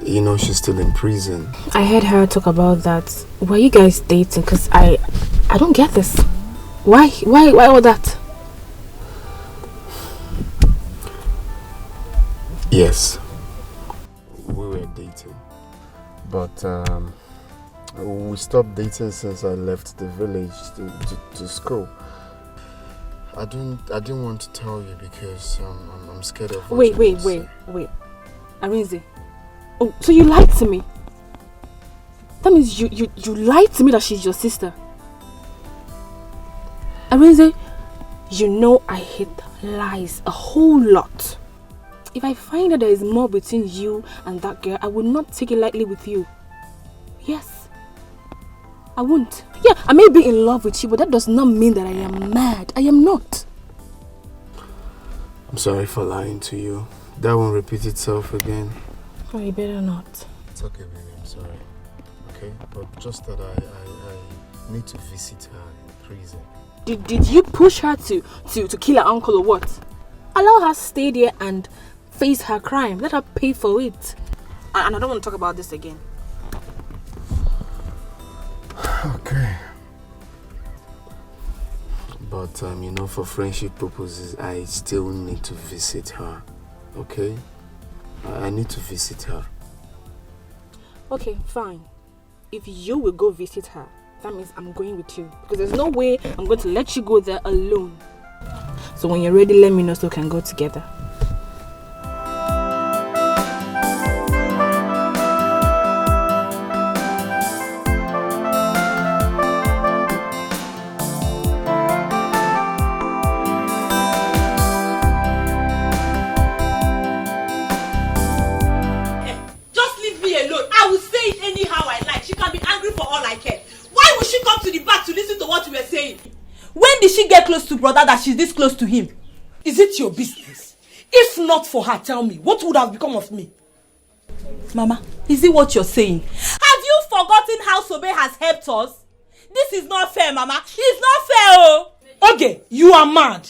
You know, she's still in prison. I heard her talk about that. Were you guys dating? Because I don't get this. Why all that? Yes, we were dating, but we stopped dating since I left the village to school. I didn't want to tell you because I'm scared of what Wait. Arinze. Oh, so you lied to me? That means you lied to me that she's your sister. Arinze, you know I hate lies a whole lot. If I find that there is more between you and that girl, I will not take it lightly with you. Yes. I won't. Yeah, I may be in love with you, but that does not mean that I am mad. I am not. I'm sorry for lying to you. That won't repeat itself again. Oh, you better not. It's okay, baby. I'm sorry. Okay? But just that I need to visit her in prison. Did you push her to kill her uncle or what? Allow her stay there and face her crime. Let her pay for it. And I don't want to talk about this again. Okay. But, you know, for friendship purposes, I still need to visit her. Okay? I need to visit her. Okay, fine. If you will go visit her, that means I'm going with you. Because there's no way I'm going to let you go there alone. So when you're ready, let me know so we can go together. just leave me alone. I will say it anyhow I like. She can be angry for all I care. Why would she come to the back to listen to what you were saying? When did she get close to brother that she's this close to him? Is it your business? If not for her, tell me, what would have become of me? Mama, is it what you're saying? Have you forgotten how Sobe has helped us? This is not fair, Mama. It's not fair, oh! Okay, you are mad.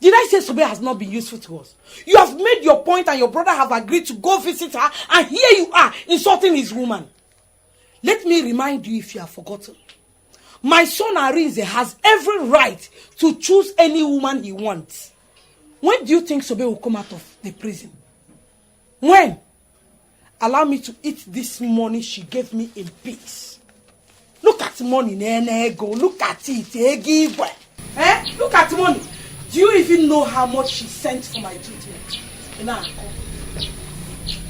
Did I say Sobe has not been useful to us? You have made your point and your brother have agreed to go visit her, and here you are, insulting his woman. Let me remind you if you have forgotten. My son Arinze has every right to choose any woman he wants. When do you think Sobe will come out of the prison? When? Allow me to eat this money she gave me in peace. Look at money, Nego. Look at it, Look at money. Do you even know how much she sent for my treatment?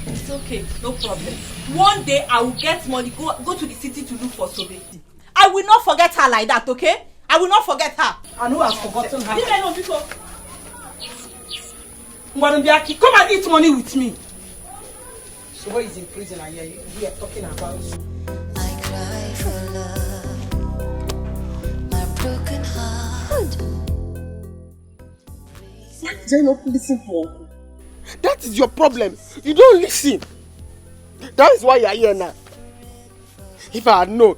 It's okay, no problem. One day I will get money, go to the city to look for Sobe. I will not forget her like that, okay? I will not forget her. I know I've forgotten her. Come and eat money with me. So what is in prison and you're talking about? I cry for love, my broken heart. Why did I not listen to Uncle? That is your problem. You don't listen. That is why you are here now. If I had known,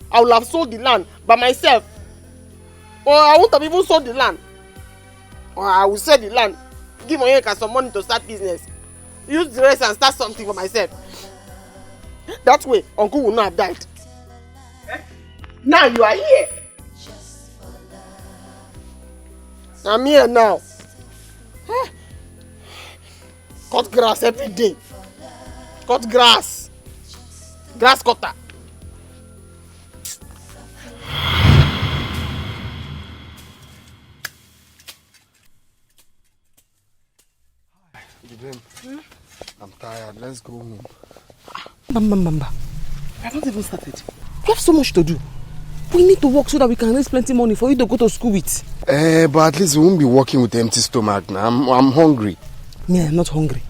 I would have sold the land by myself. Or I wouldn't have even sold the land. Or I will sell the land, give Onyeka some money to start business. Use the rest and start something for myself. That way, Uncle will not have died. Now you are here. I'm here now. Cut grass every day. Cut grass. Grass cutter. I'm tired. Let's go home. Bamba. I haven't even started. We have so much to do. We need to work so that we can raise plenty money for you to go to school with. But at least we won't be working with empty stomach now. I'm hungry. Me, I'm not hungry.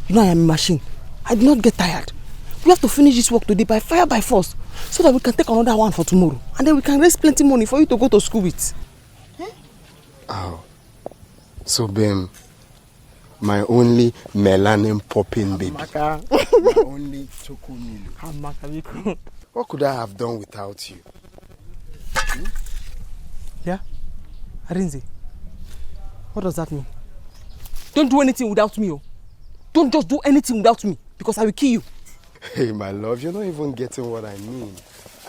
You know I am a machine. I do not get tired. We have to finish this work today by fire by force so that we can take another one for tomorrow. And then we can raise plenty money for you to go to school with. Oh. So, Bim, my only melanin popping baby. My only chocolate. What could I have done without you? Yeah? Arinze, what does that mean? Don't do anything without me. Oh. Don't just do anything without me because I will kill you. Hey, my love, you're not even getting what I mean.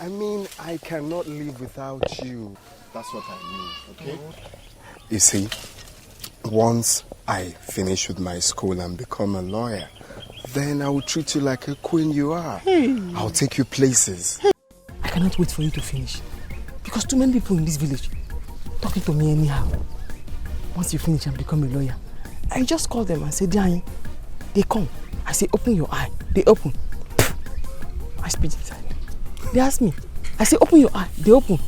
I mean, I cannot live without you. That's what I mean, okay? You see, once I finish with my school and become a lawyer, then I will treat you like a queen you are. I'll take you places. I cannot wait for you to finish. Because too many people in this village talking to me anyhow. Once you finish and become a lawyer, I just call them and say, Diane, they come. I say, open your eye. They open. I spit inside. They ask me. I say, open your eye. They open.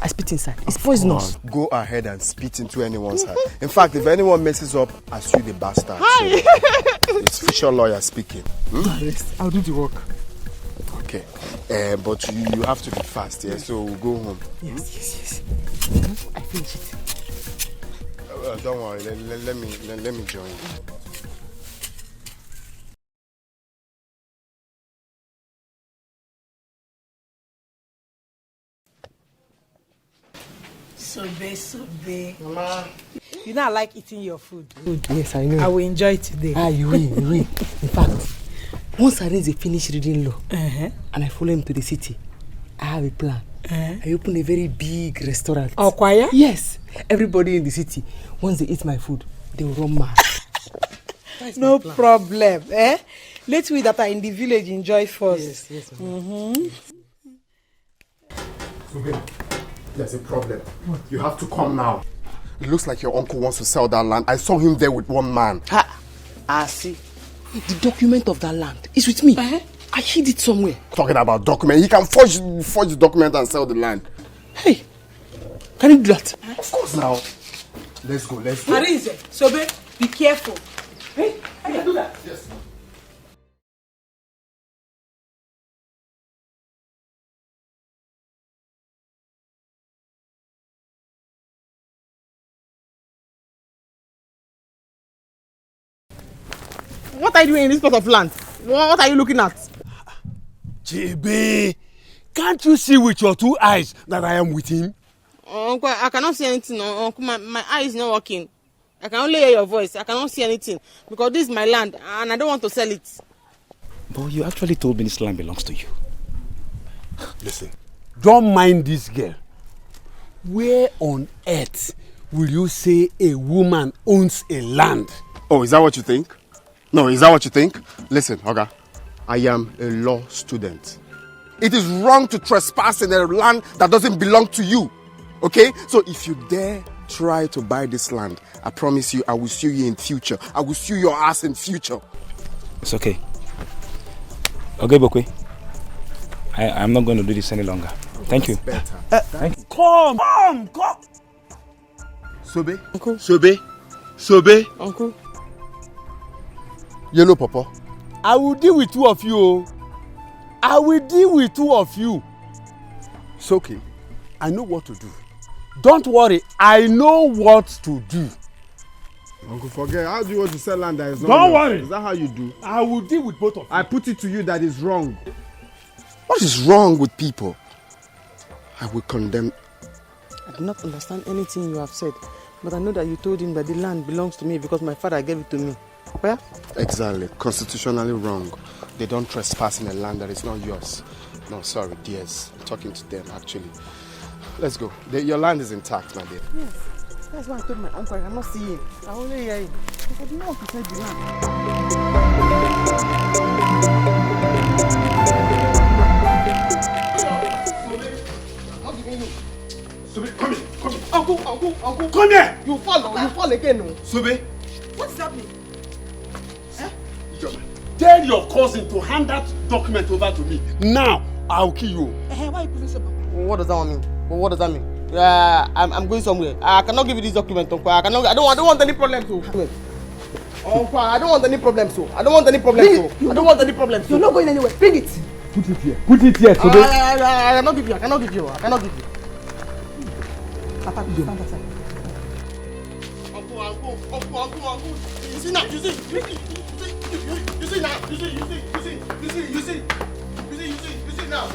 I spit inside. It's poisonous. Go ahead and spit into anyone's eye. In fact, if anyone messes up, I sue the bastard. So it's official lawyer speaking. I'll do the work. Okay. But you have to be fast, yeah? So we'll go home. Yes. I finish it. Don't worry. Let me join you. Sobe. Mama. You know I like eating your food. Yes, I know. I will enjoy it today. You will. In fact, once Arinze finish reading law and I follow him to the city, I have a plan. I open a very big restaurant. Oh, choir? Yes. Everybody in the city, once they eat my food, they will run mad. No problem. Let we that are in the village enjoy first. Yes. There's a problem. You have to come now. It looks like your uncle wants to sell that land. I saw him there with one man. I see. The document of that land is with me. I hid it somewhere. Talking about document. He can forge the document and sell the land. Hey, can you do that? Of course now. Let's go. Arinze, Sobe, be careful. Hey, I can do that. Yes. What are you doing in this plot of land? What are you looking at? JB, can't you see with your two eyes that I am with him? Uncle, I cannot see anything. Uncle, my eye is not working. I can only hear your voice. I cannot see anything because this is my land and I don't want to sell it. But you actually told me this land belongs to you. Listen, don't mind this girl. Where on earth will you say a woman owns a land? Oh, is that what you think? No, is that what you think? Listen, Oga, I am a law student. It is wrong to trespass in a land that doesn't belong to you. Okay? So if you dare try to buy this land, I promise you I will sue you in future. I will sue your ass in future. It's okay. Okay, Bokwe. I'm not going to do this any longer. Thank you. Better. Thank you. Come. Sobe? Uncle. Sobe? Uncle. Yellow Papa, I will deal with two of you. I will deal with two of you. It's okay. I know what to do. Don't worry. I know what to do. Uncle, forget. How do you want to sell land that is not Don't yours? worry. Is that how you do? I will deal with both of you. I put it to you that is wrong. What is wrong with people? I will condemn. I do not understand anything you have said, but I know that you told him that the land belongs to me because my father gave it to me. Where? Exactly. Constitutionally wrong. They don't trespass in a land that is not yours. No, sorry, dears. I'm talking to them, actually. Let's go. Your land is intact, my dear. Yes. That's why I told my uncle I cannot see him. I only hear him. I did not want to sell the land. Sobe, come here, come here. Uncle. Come here. You fall again. No? Sobe. What is happening? Tell your cousin to hand that document over to me. Now, I'll kill you. Why are you putting so bad? What does that mean? What does that mean? I'm going somewhere. I cannot give you this document, Uncle. I don't want any problems. Uncle, I don't want any problems. I don't want any problems. You're not going anywhere. Bring it. Put it here. Put it here, Sobe. I cannot give you. I cannot give you. Papa, you stand aside. Uncle. You see now. You see now.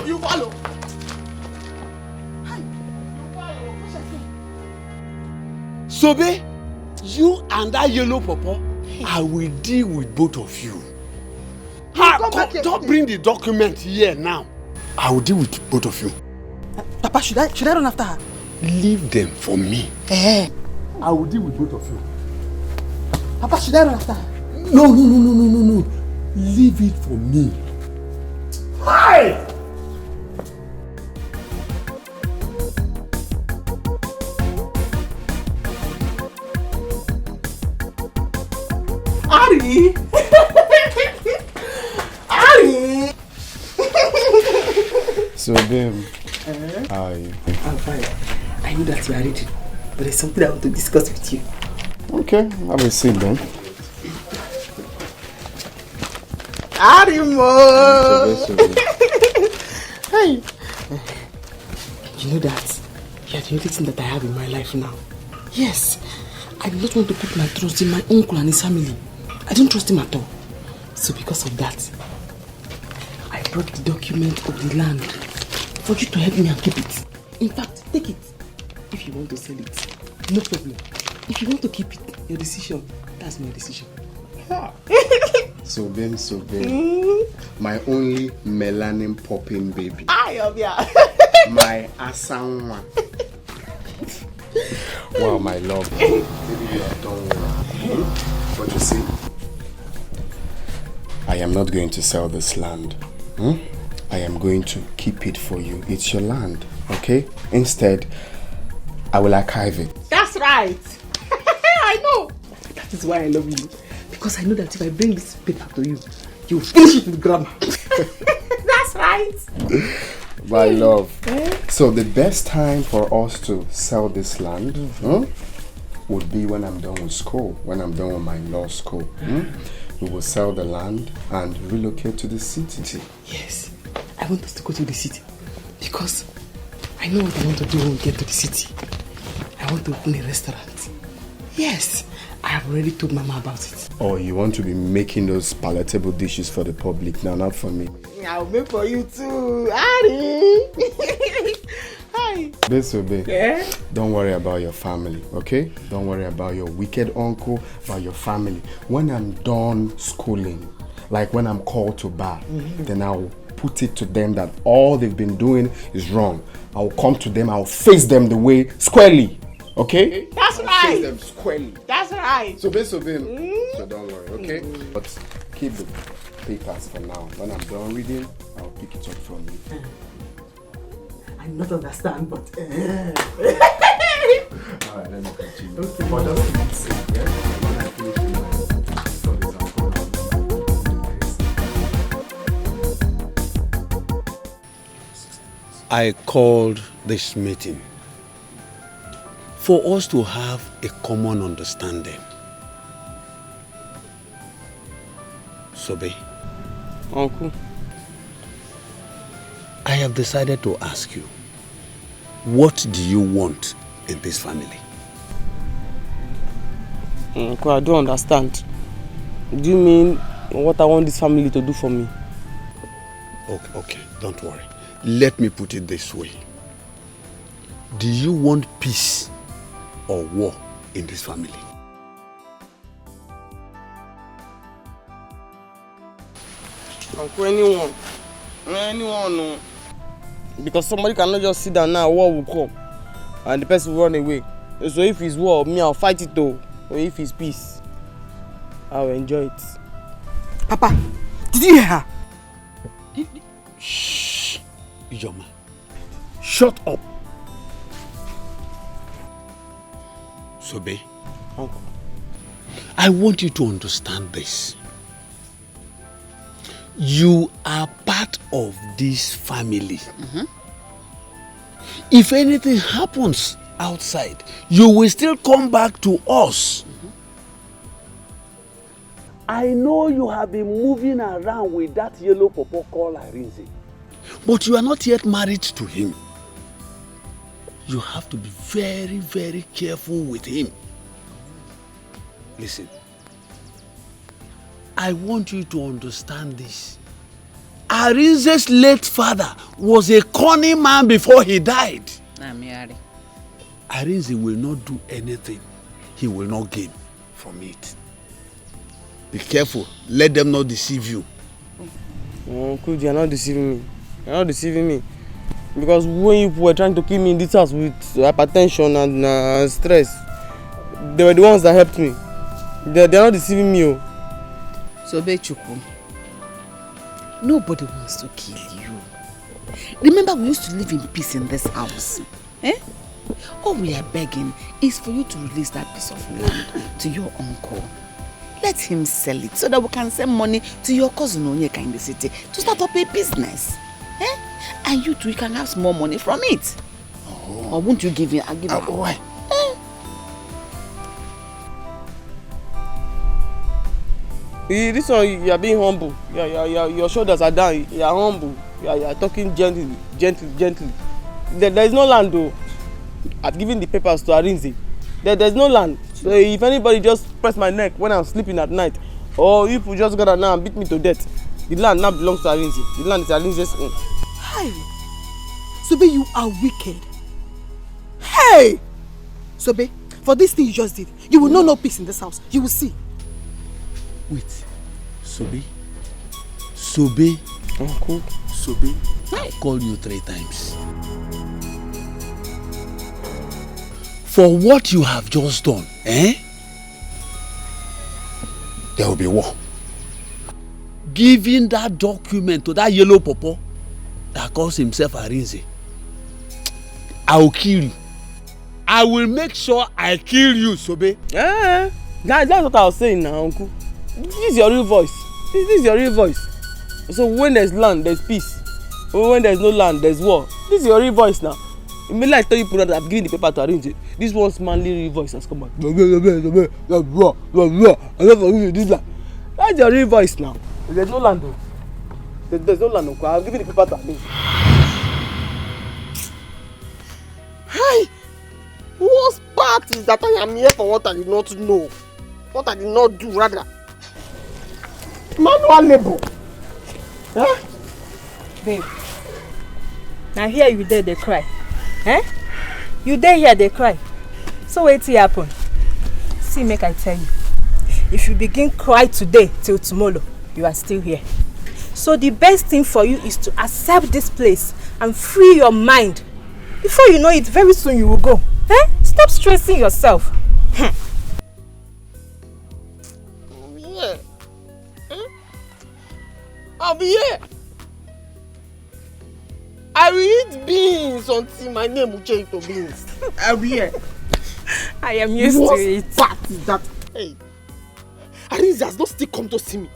You follow. Sobe, you and that yellow pawpaw, I will deal with both of you. Don't bring the document here now. I will deal with both of you. Papa, should I run after her? Leave them for me. I will deal with both of you. Papa, should I run after her? No. Leave it for me. Hi! Ari! So, babe, how are you? I'm fine. I know that you are ready, but there's something I want to discuss with you. Okay, have a seat then. Arimo! Hey! You know that you are the only thing that I have in my life now. Yes, I do not want to put my trust in my uncle and his family. I don't trust him at all. So because of that, I brought the document of the land for you to help me and keep it. In fact, take it. If you want to sell it, no problem. If you want to keep it, your decision. That's my decision. So babe. My only melanin popping baby. My asanwa. Wow, my love. Baby, don't worry. But you see, I am not going to sell this land. I am going to keep it for you. It's your land, okay? Instead, I will archive it. That's right. I know. That is why I love you. Because I know that if I bring this paper to you, you will finish it with grammar. That's right. My love. So the best time for us to sell this land would be when I'm done with school, when I'm done with my law school. We will sell the land and relocate to the city. Yes, I want us to go to the city because I know what I want to do when we get to the city. I want to open a restaurant. Yes, I have already told Mama about it. Oh, you want to be making those palatable dishes for the public now, not for me. I'll make for you too, Ari. Hi. Babe, don't worry about your family, okay? Don't worry about your wicked uncle, about your family. When I'm done schooling, like when I'm called to bar, then I'll put it to them that all they've been doing is wrong. I'll come to them, I'll face them the way squarely, okay? That's I'll right. face them squarely. That's right. So so don't worry, okay? But keep the papers for now. When I'm done reading, I'll pick it up from you. I not understand, but Alright, let me continue. Okay. But just keep it safe, yeah? When I finish with I called this meeting for us to have a common understanding Sobe. Uncle. I have decided to ask you, what do you want in this family? Uncle, I don't understand. Do you mean what I want this family to do for me? Okay, don't worry. Let me put it this way. Do you want peace or war in this family? Uncle, anyone. No. Because somebody cannot just sit down now, war will come. And the person will run away. So if it's war, me, I'll fight it though. Or if it's peace, I'll enjoy it. Papa, did you hear her? Shh. Ijoma. Shut up. Sobe. Uncle. I want you to understand this. You are part of this family. If anything happens outside, you will still come back to us. I know you have been moving around with that yellow pawpaw called Arinze, but you are not yet married to him. You have to be very, very careful with him. Listen, I want you to understand this. Arinze's late father was a cunning man before he died. Arinze will not do anything he will not gain from it. Be careful. Let them not deceive you. Uncle, you are not deceiving me. You are not deceiving me. Because when you were trying to kill me in this house with hypertension and stress, they were the ones that helped me. They are not deceiving me. So, Bechuku, nobody wants to kill you. Remember, we used to live in peace in this house. All we are begging is for you to release that piece of land to your uncle. Let him sell it so that we can send money to your cousin Onyeka in the city to start up a business. And you too, you can have some more money from it. Or won't you give him? I'll give him. Why? This one, you are being humble. Your shoulders are down. You are humble. You are talking gently. There is no land though. I've given the papers to Arinze. There is no land. So if anybody just press my neck when I'm sleeping at night, or if you just got now and beat me to death, the land now belongs to Arinze. The land is Arinze's own. Hey, Sobe, you are wicked. Hey, Sobe, for this thing you just did, you will know no peace in this house. You will see. Wait, Sobe? Uncle? Sobe, I called you 3 times. For what you have just done, there will be war. Giving that document to that yellow pawpaw that calls himself Arinze, I will kill you. I will make sure I kill you, Sobe. That's what I was saying now, Uncle. This is your real voice. This is your real voice. So when there's land, there's peace. When there's no land, there's war. This is your real voice now. Immediately I tell you that I've given the paper to Arinze, this one's manly real voice has come out. That's your real voice now. There's no land though. There's no land, Uncle. I've given the paper to Arinze. Hi! Worst part is that I am here for what I did not know. What I did not do, rather. Manual labor. Babe, now here you there they cry. You there here they cry. So wait till happen. See, make I tell you. If you begin cry today till tomorrow, you are still here. So the best thing for you is to accept this place and free your mind. Before you know it, very soon you will go. Stop stressing yourself. Yeah. I'll be here. I will eat beans until my name will change to beans. I'll be here. I am used to it. What part is that? Hey, Arinze has not still come to see me.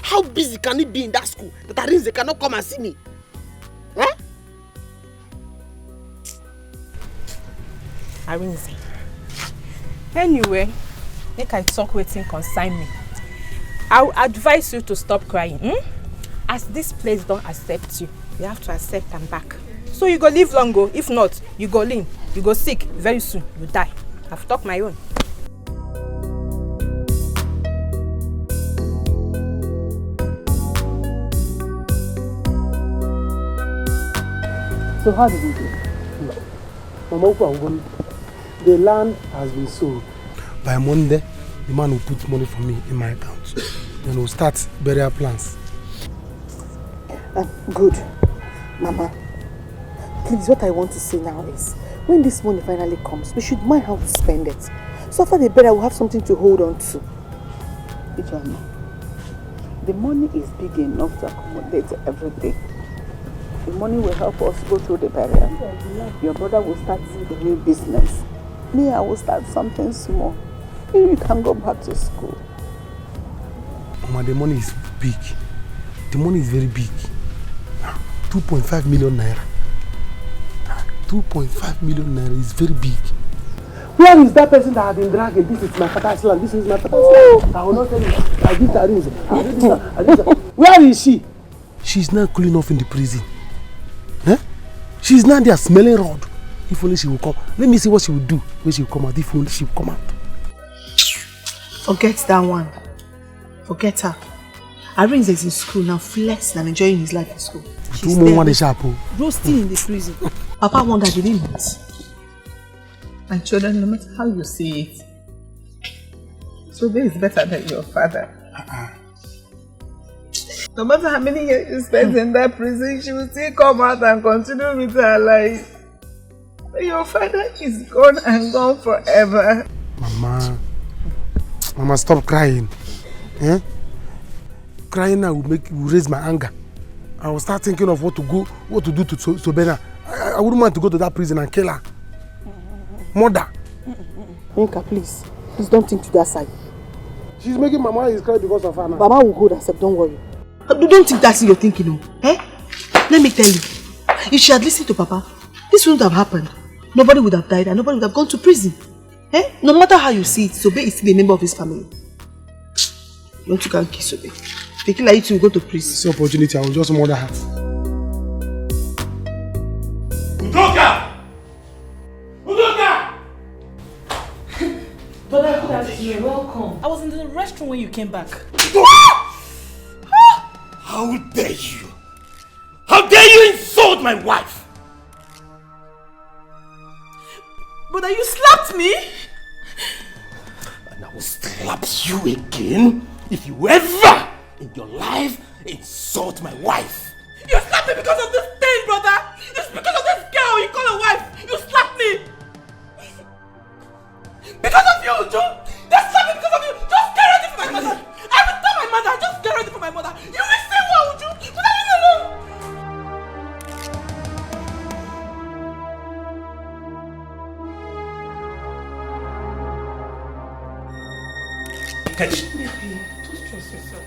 How busy can it be in that school that Arinze cannot come and see me? Arinze. Anyway, make I talk wetin concern me. I would advise you to stop crying. As this place don't accept you, you have to accept them back. So you go live long go. If not, you go lean. You go sick. Very soon, you die. I've talked my own. So how did you do? Mama, the land has been sold. By Monday, the man will put money for me in my account. Then we'll start burial plans. Good. Mama, please, what I want to say now is, when this money finally comes, we should mind how to spend it. So after the burial, we'll have something to hold on to. Ijoma, the money is big enough to accommodate everything. The money will help us go through the burial. Your brother will start a new business. Me, I will start something small. You can go back to school. Mama, the money is big. The money is very big. 2.5 million naira. 2.5 million naira is very big. Where is that person that I've been dragging? This is my father's land. This is my father's land. I will not tell you. I did that reason. I did that. Where is she? She's now cooling off in the prison. Huh? She's now there smelling rod. If only she will come. Let me see what she will do when she will come out. If only she will come out. Forget that one. Forget her. Arins is in school now, flexing and enjoying his life in school. She's there, roasting in the prison. Papa won't have believed it. My children, no matter how you see it, Sobe is better than your father. No matter how many years you spend in that prison, she will still come out and continue with her life. But your father is gone and gone forever. Mama, stop crying. Eh? Crying now will raise my anger. I will start thinking of what to do to Sobena. I wouldn't want to go to that prison and kill her. Mother. Inka, please don't think to that side. She's making Mama is cry because of her now. Mama will hold herself, don't worry. Don't think that's your thinking, no. Eh? Let me tell you, if she had listened to Papa, this wouldn't have happened. Nobody would have died and nobody would have gone to prison. Eh? No matter how you see it, Sobe is still a member of his family. You want to go and kiss Sobe? Thinking like you will go to prison. It's an opportunity, I will just murder her. Udoka! Brother, good afternoon. Welcome. I was in the restroom when you came back. How dare you? How dare you insult my wife? Brother, you slapped me? And I will slap you again if you ever in your life insult my wife. You slapped me because of this thing, brother. It's because of this girl you call a wife. You slapped me. Because of you, Joe. They slapped me because of you. Just get ready for my mother. I will tell my mother. Just get ready for my mother. You will say what, Joe. But I leave me alone. Catch. Baby, don't stress yourself.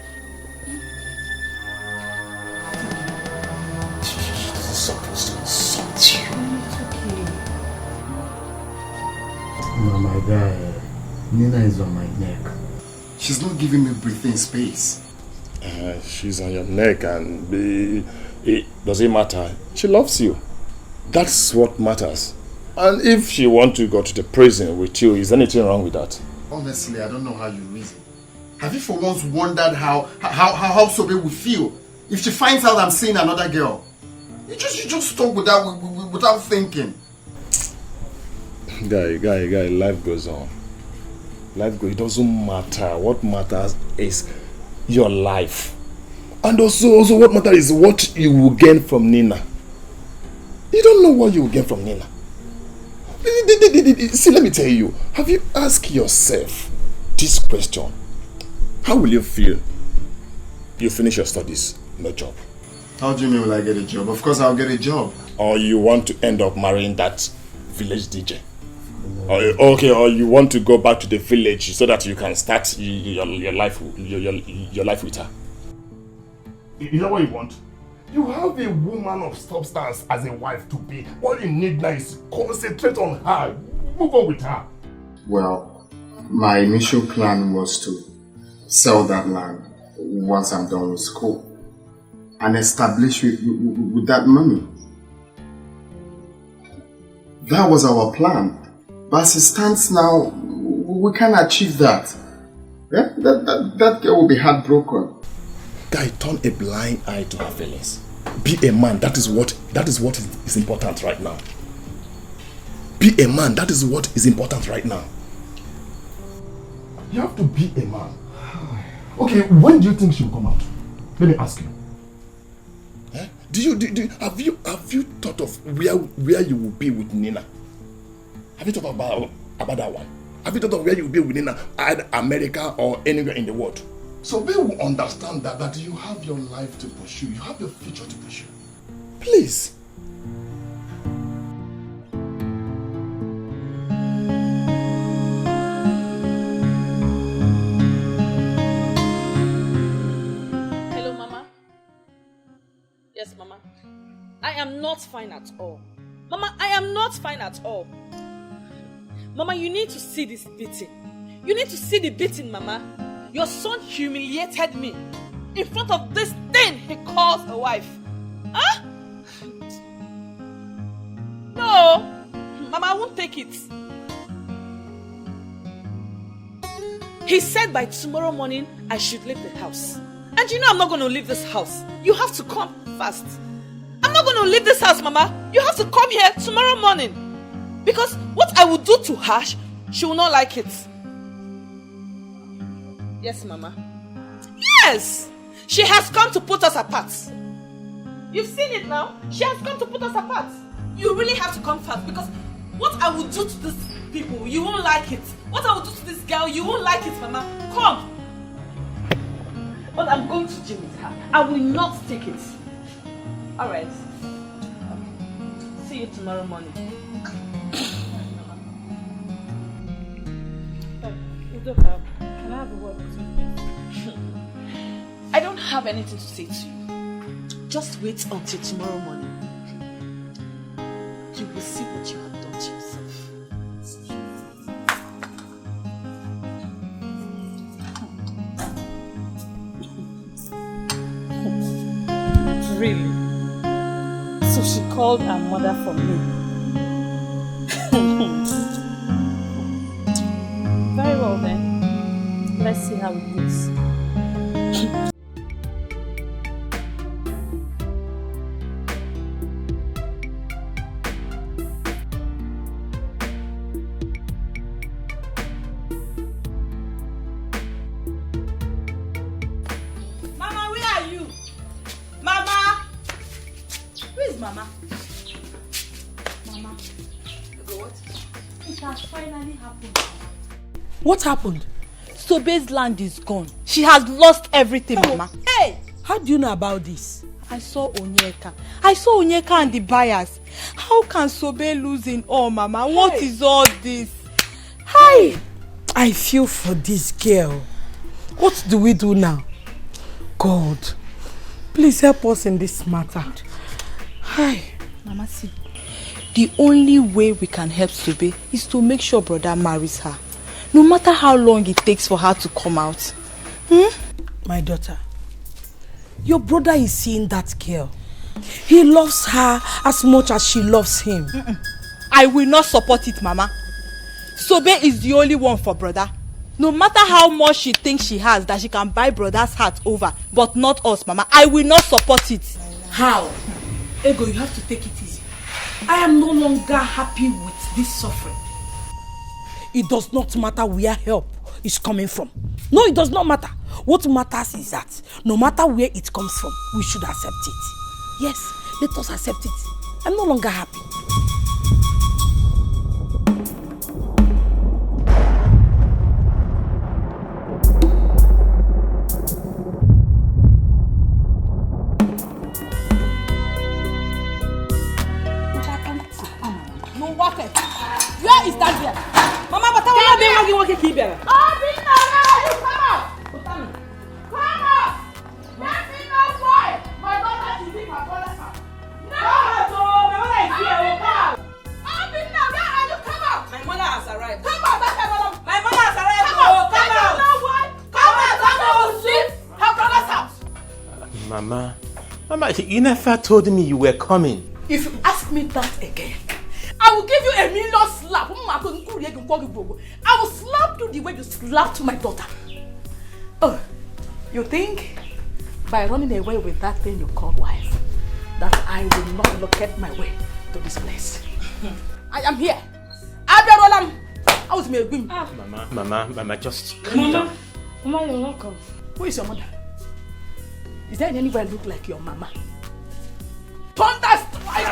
She's supposed to insult you. It's okay. No, my guy, Nina is on my neck. She's not giving me breathing space. She's on your neck and does it matter? She loves you. That's what matters. And if she wants to go to the prison with you, is anything wrong with that? Honestly, I don't know how you reason. Have you for once wondered how Sobe would feel if she finds out I'm seeing another girl? You just talk without thinking. Guy, life goes on. It doesn't matter. What matters is your life. And also what matters is what you will gain from Nina. You don't know what you will gain from Nina. See, let me tell you. Have you asked yourself this question? How will you feel? You finish your studies, no job. How do you mean will I get a job? Of course I'll get a job. Or you want to end up marrying that village DJ. Or you want to go back to the village so that you can start your life with her. Is that what you want? You have a woman of substance as a wife to be. All you need now is concentrate on her. Move on with her. Well, my initial plan was to sell that land once I'm done with school and establish with that money. That was our plan. But as it stands now, we can't achieve that. That girl will be heartbroken. Guy, turn a blind eye to her feelings. Be a man. That is what is important right now. Be a man. That is what is important right now. You have to be a man. Okay, when do you think she'll come out? Let me ask you. Have you thought of where you will be with Nina? Have you thought about that one? Have you thought of where you will be with Nina, either America or anywhere in the world? So they will understand that you have your life to pursue, you have your future to pursue. Please. Hello, Mama. Yes, Mama. I am not fine at all. Mama, I am not fine at all. Mama, you need to see this beating. You need to see the beating, Mama. Your son humiliated me in front of this thing he calls a wife. Huh? No, Mama, I won't take it. He said by tomorrow morning I should leave the house. And you know I'm not going to leave this house. You have to come fast. I'm not going to leave this house, Mama. You have to come here tomorrow morning. Because what I will do to her, she will not like it. Yes, Mama. Yes! She has come to put us apart. You've seen it now. She has come to put us apart. You really have to come fast because what I will do to these people, you won't like it. What I will do to this girl, you won't like it, Mama. Come. But I'm going to gym with her. I will not take it. Alright. See you tomorrow morning. Can I have a word with you? I don't have anything to say to you. Just wait until tomorrow morning. You will see what you have done to yourself. Really? So she called her mother for me. Very well then. Let's see how it goes. Mama, where are you? Mama! Where is Mama? Mama. What? It has finally happened. What happened? Sobe's land is gone. She has lost everything, Mama. Hey! How do you know about this? I saw Onyeka. And the buyers. How can Sobe lose in all, Mama? What is all this? Hi! I feel for this girl. What do we do now? God, please help us in this matter. Hi. Mama, see, the only way we can help Sobe is to make sure brother marries her. No matter how long it takes for her to come out. My daughter, your brother is seeing that girl. He loves her as much as she loves him. I will not support it, Mama. Sobe is the only one for brother. No matter how much she thinks she has that she can buy brother's heart over, but not us, Mama. I will not support it. How? Ego, you have to take it easy. I am no longer happy with this suffering. It does not matter where help is coming from. No, it does not matter. What matters is that no matter where it comes from, we should accept it. Yes, let us accept it. I'm no longer happy. No, what? Where is that girl? Mama, but I want to be working here. Oh, bring her out! Come on! Come on! Let me know why my daughter should leave my brother's house. No! My mother is here. Come on! Oh, bring her! Where are you? Come on! My mother has arrived. Come on, that's her mother. My mother has arrived. Come on! Come out! Come out! Come out! Come out! Her brother Mama, you never told me you were coming. If you ask me that again, I will give you a million slap. I will slap you the way you slapped my daughter. Oh, you think by running away with that thing you call wife, that I will not locate my way to this place? I am here. I was me. Mama, just calm down. Mama, you're welcome. Who is your mother? Is there anybody look like your mama? Thunder strike!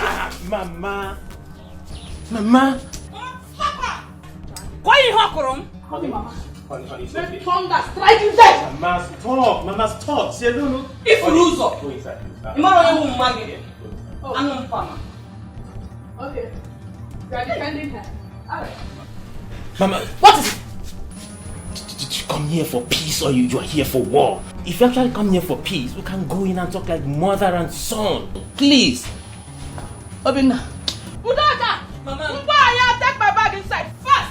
Mama. Why you hawking? Mama. Let thunder strike you dead! Mama, stop. See, no. If you lose up, go inside. Mama will mag it. I'm not farmer. Okay. You are defending her. Alright. Mama, what is it? Did you come here for peace or you are here for war? If you actually come here for peace, we can go in and talk like mother and son. Please. Obinna. Udaka! Mama. Why take my bag inside fast?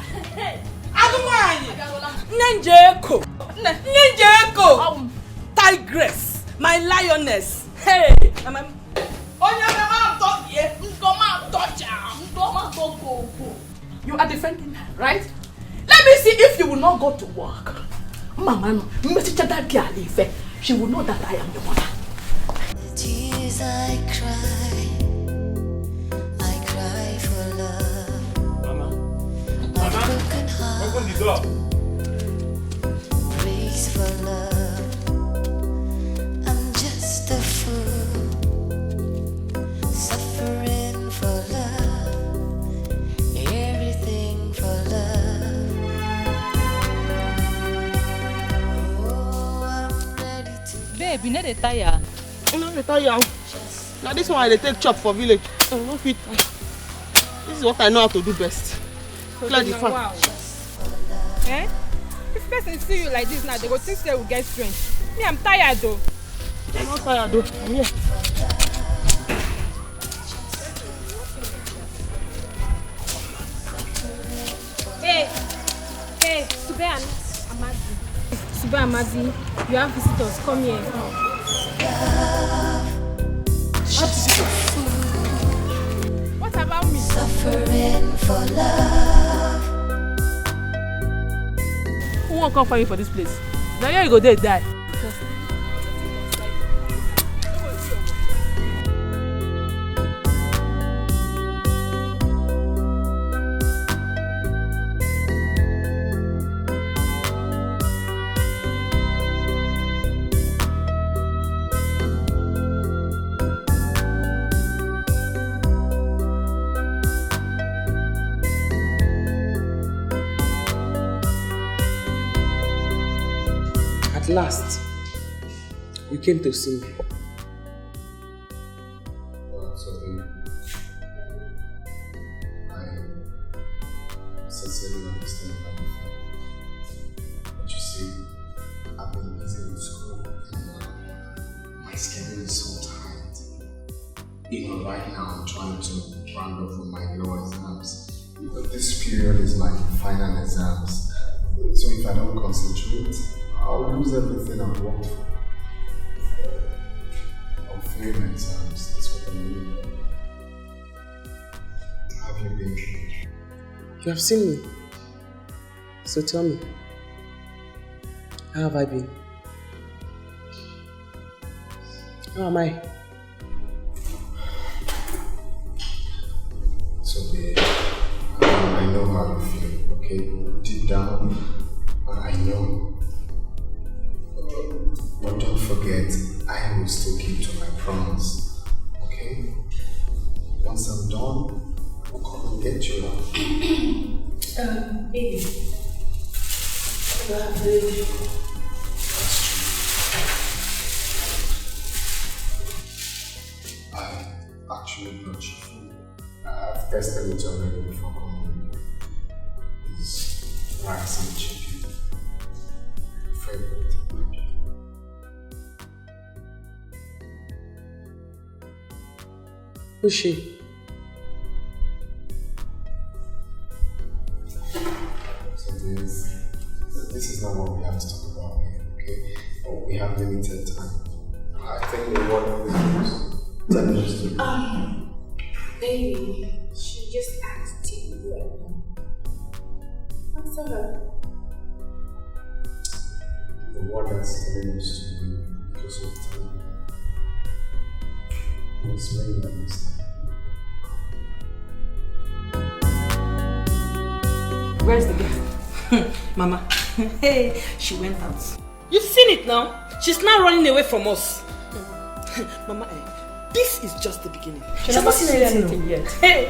Ninjeko! Tigress! My lioness! Hey! You are defending her, right? Let me see if you will not go to work. Mama, she will know that I am your mother. The tears I cry for love. Mama. My broken heart. Open the door. Praise for love. I'm just a fool, suffering for love, everything for love. Oh, I'm ready to. Babe, you know the tire. You know the tire. Now this one I take chop for village. No fit. This is what I know how to do best. Clear the fan. Wow. Eh? If person see you like this now, they go think they will get strength. Me, I'm tired though. I'm not tired though. I'm here. Hey, Sube and Amadi. Sube Amadi, you have visitors. Come here. What about me? Suffering for love. Who won't come for you for this place? Now here you go there die. At last, you came to see me. I sincerely understand how you feel. But you see, I've been busy with school and my schedule is so tight. Even right now, I'm trying to round up for my law exams. This period is like final exams. So if I don't concentrate, I'll lose everything I've worked for. I'll fail my exams, that's what I mean. How have you been? You have seen me. So tell me, how have I been? How am I? So babe, I know how you feel, okay? Deep down, I know. But don't forget, I will still keep to my promise, okay? Once I'm done, I'll come and get you out. Baby. I actually brought you food. I've tested it already before coming. It's rice and chicken. Favorite. Who's she? So this is not what we have to talk about here, okay? Oh, we have limited time. I I think they want to 10 minutes to Baby, she just asked you. Answer her. the warden's telling us to leave because of time. It's made that mistake. Where's the girl? Mama, hey, she went out. You've seen it now. She's now running away from us. Mama, this is just the beginning. She's not seen anything yet. Hey.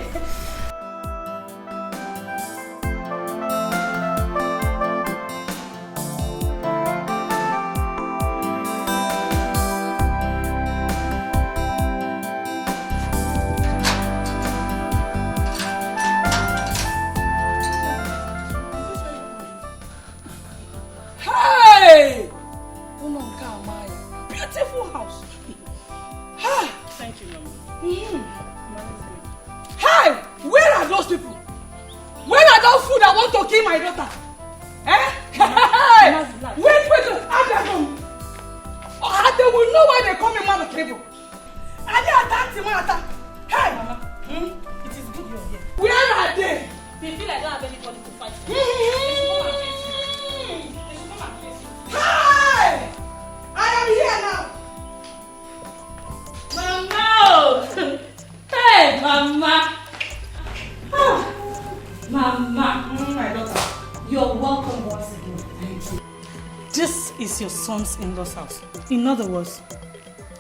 In-laws house. In other words,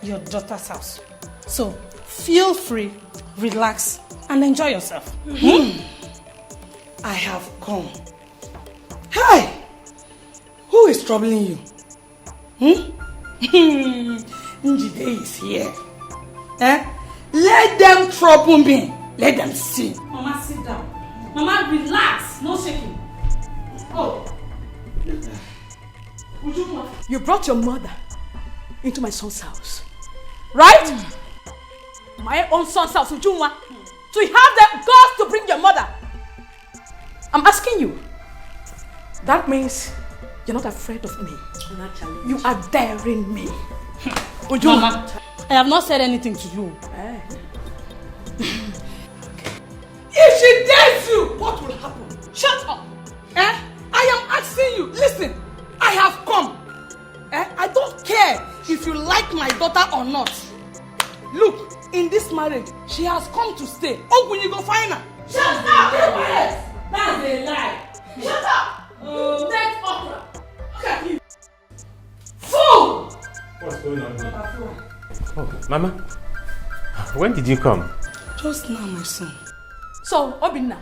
your daughter's house. So feel free, relax, and enjoy yourself. I have come. Hi! Who is troubling you? Njide is here. Let them trouble me. Let them see. Mama, sit down. Mama, relax. No shaking. Oh. You brought your mother into my son's house, right? My own son's house, Ujunwa. So you have the guts to bring your mother. I'm asking you. That means you're not afraid of me. You are daring me. Ujunwa. Mama, I have not said anything to you. If she dares you, what will happen? Shut up. I am asking you. Listen. I have come. I don't care if you like my daughter or not. Look, in this marriage, she has come to stay. Oh, when you go find her. Shut up! That's a lie. Shut up! Dead opera. Look at you. Fool! What's going on here? Oh, Mama, when did you come? Just now, my son. So, Obinna,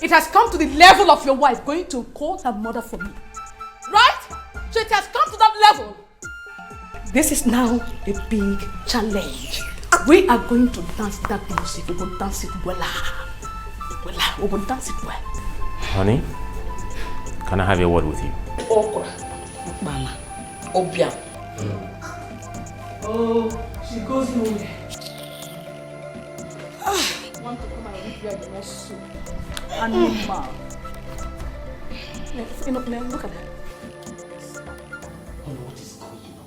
it has come to the level of your wife going to call her mother for me. Right? So it has come to that level. This is now a big challenge. We are going to dance that music. We will dance it well. We will dance it well. Honey, can I have a word with you? Okra. Mama. Obia. Oh, she goes nowhere. I want to come and read where the next soup. Animal. Look at that. What is going on?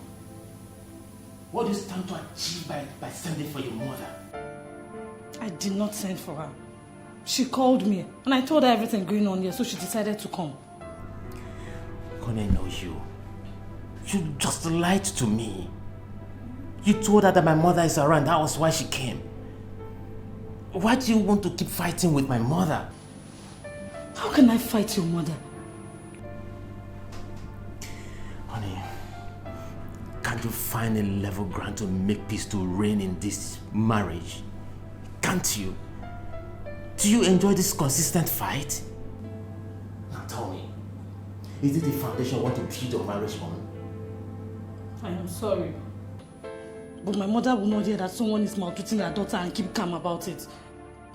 What is time to achieve by sending for your mother? I did not send for her. She called me and I told her everything going on here, so she decided to come. Connie knows you. You just lied to me. You told her that my mother is around. That was why she came. Why do you want to keep fighting with my mother? How can I fight your mother? Honey, can't you find a level ground to make peace to reign in this marriage? Can't you? Do you enjoy this consistent fight? Now tell me, is it the foundation you want to build your marriage on? I am sorry. But my mother will not hear that someone is maltreating her daughter and keep calm about it.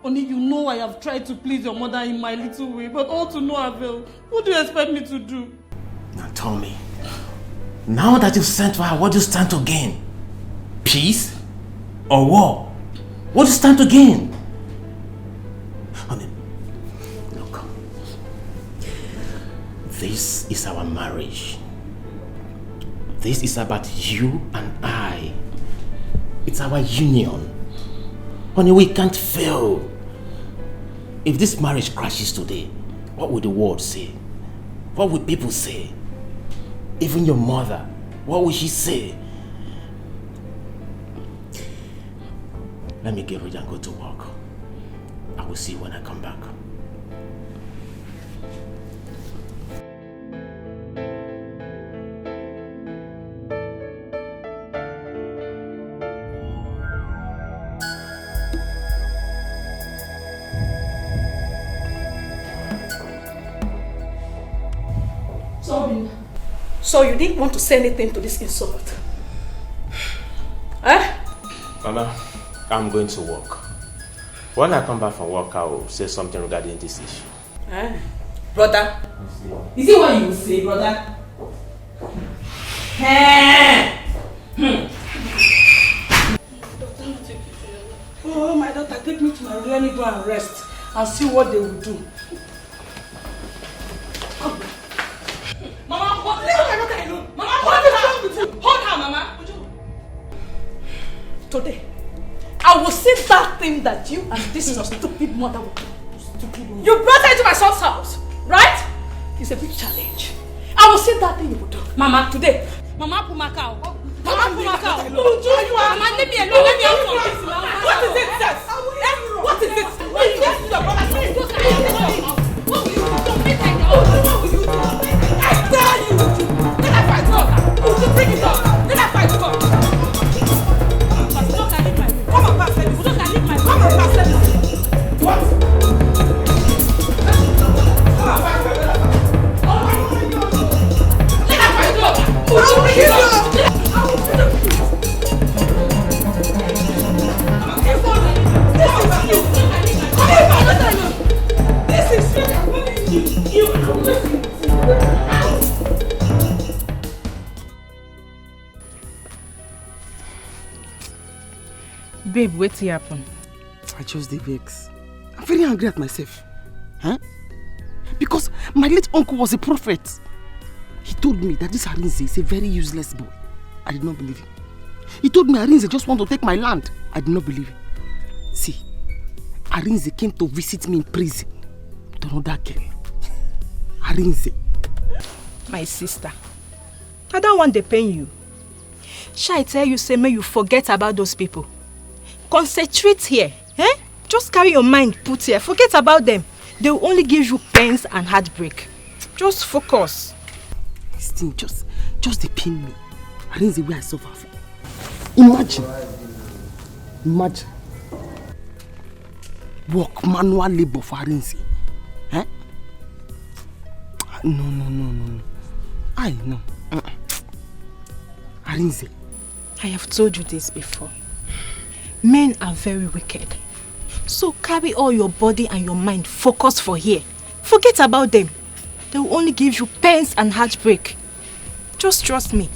Only you know I have tried to please your mother in my little way, but all to no avail. What do you expect me to do? Now tell me, now that you've sent for her, what do you stand to gain? Peace or war? What do you stand to gain? Honey, look. This is our marriage. This is about you and I. It's our union. Honey, we can't fail. If this marriage crashes today, what would the world say? What would people say? Even your mother, what would she say? Let me get ready and go to work. I will see you when I come back. So you didn't want to say anything to this insult? Eh? Mama, I'm going to work. When I come back from work, I will say something regarding this issue. Eh? Brother? Is it what you will say, brother? Oh, my daughter, take me to my room. Let me go and rest and see what they will do. Mama, what? Leave my daughter alone. Mama, what is wrong with you? Hold her, Mama. Today, I will see that thing that you and this your stupid mother will do. You brought her into my son's house, right? It's a big challenge. I will see that thing you will do. Mama, today. Mama, Pumakao. Mama, Pumakao. Mama, leave me alone. Let me out from this. What is it, sis? What is it? Yes, your brother. What will you do? Don't make her know. What will you do? I tell you. Let her fight God. Would you bring it up? Let her fight God. Come on, pass service. Come on, pass service. What? Let her fight God. Would you bring it up? Babe, what's happen? I just the vex. I'm very angry at myself. Huh? Because my late uncle was a prophet. He told me that this Arinze is a very useless boy. I did not believe him. He told me Arinze just want to take my land. I did not believe him. See, Arinze came to visit me in prison with another girl. Arinze. My sister, I don't want to pain you. Shall I tell you, say, may you forget about those people? Concentrate here. Eh? Just carry your mind put here. Forget about them. They will only give you pains and heartbreak. Just focus. This thing just they pain me. Arinze where I suffer for. Imagine. Work manual labor for Arinze. Eh? No. I know. Arinze. I have told you this before. Men are very wicked. So carry all your body and your mind focused for here. Forget about them. They will only give you pains and heartbreak. Just trust me.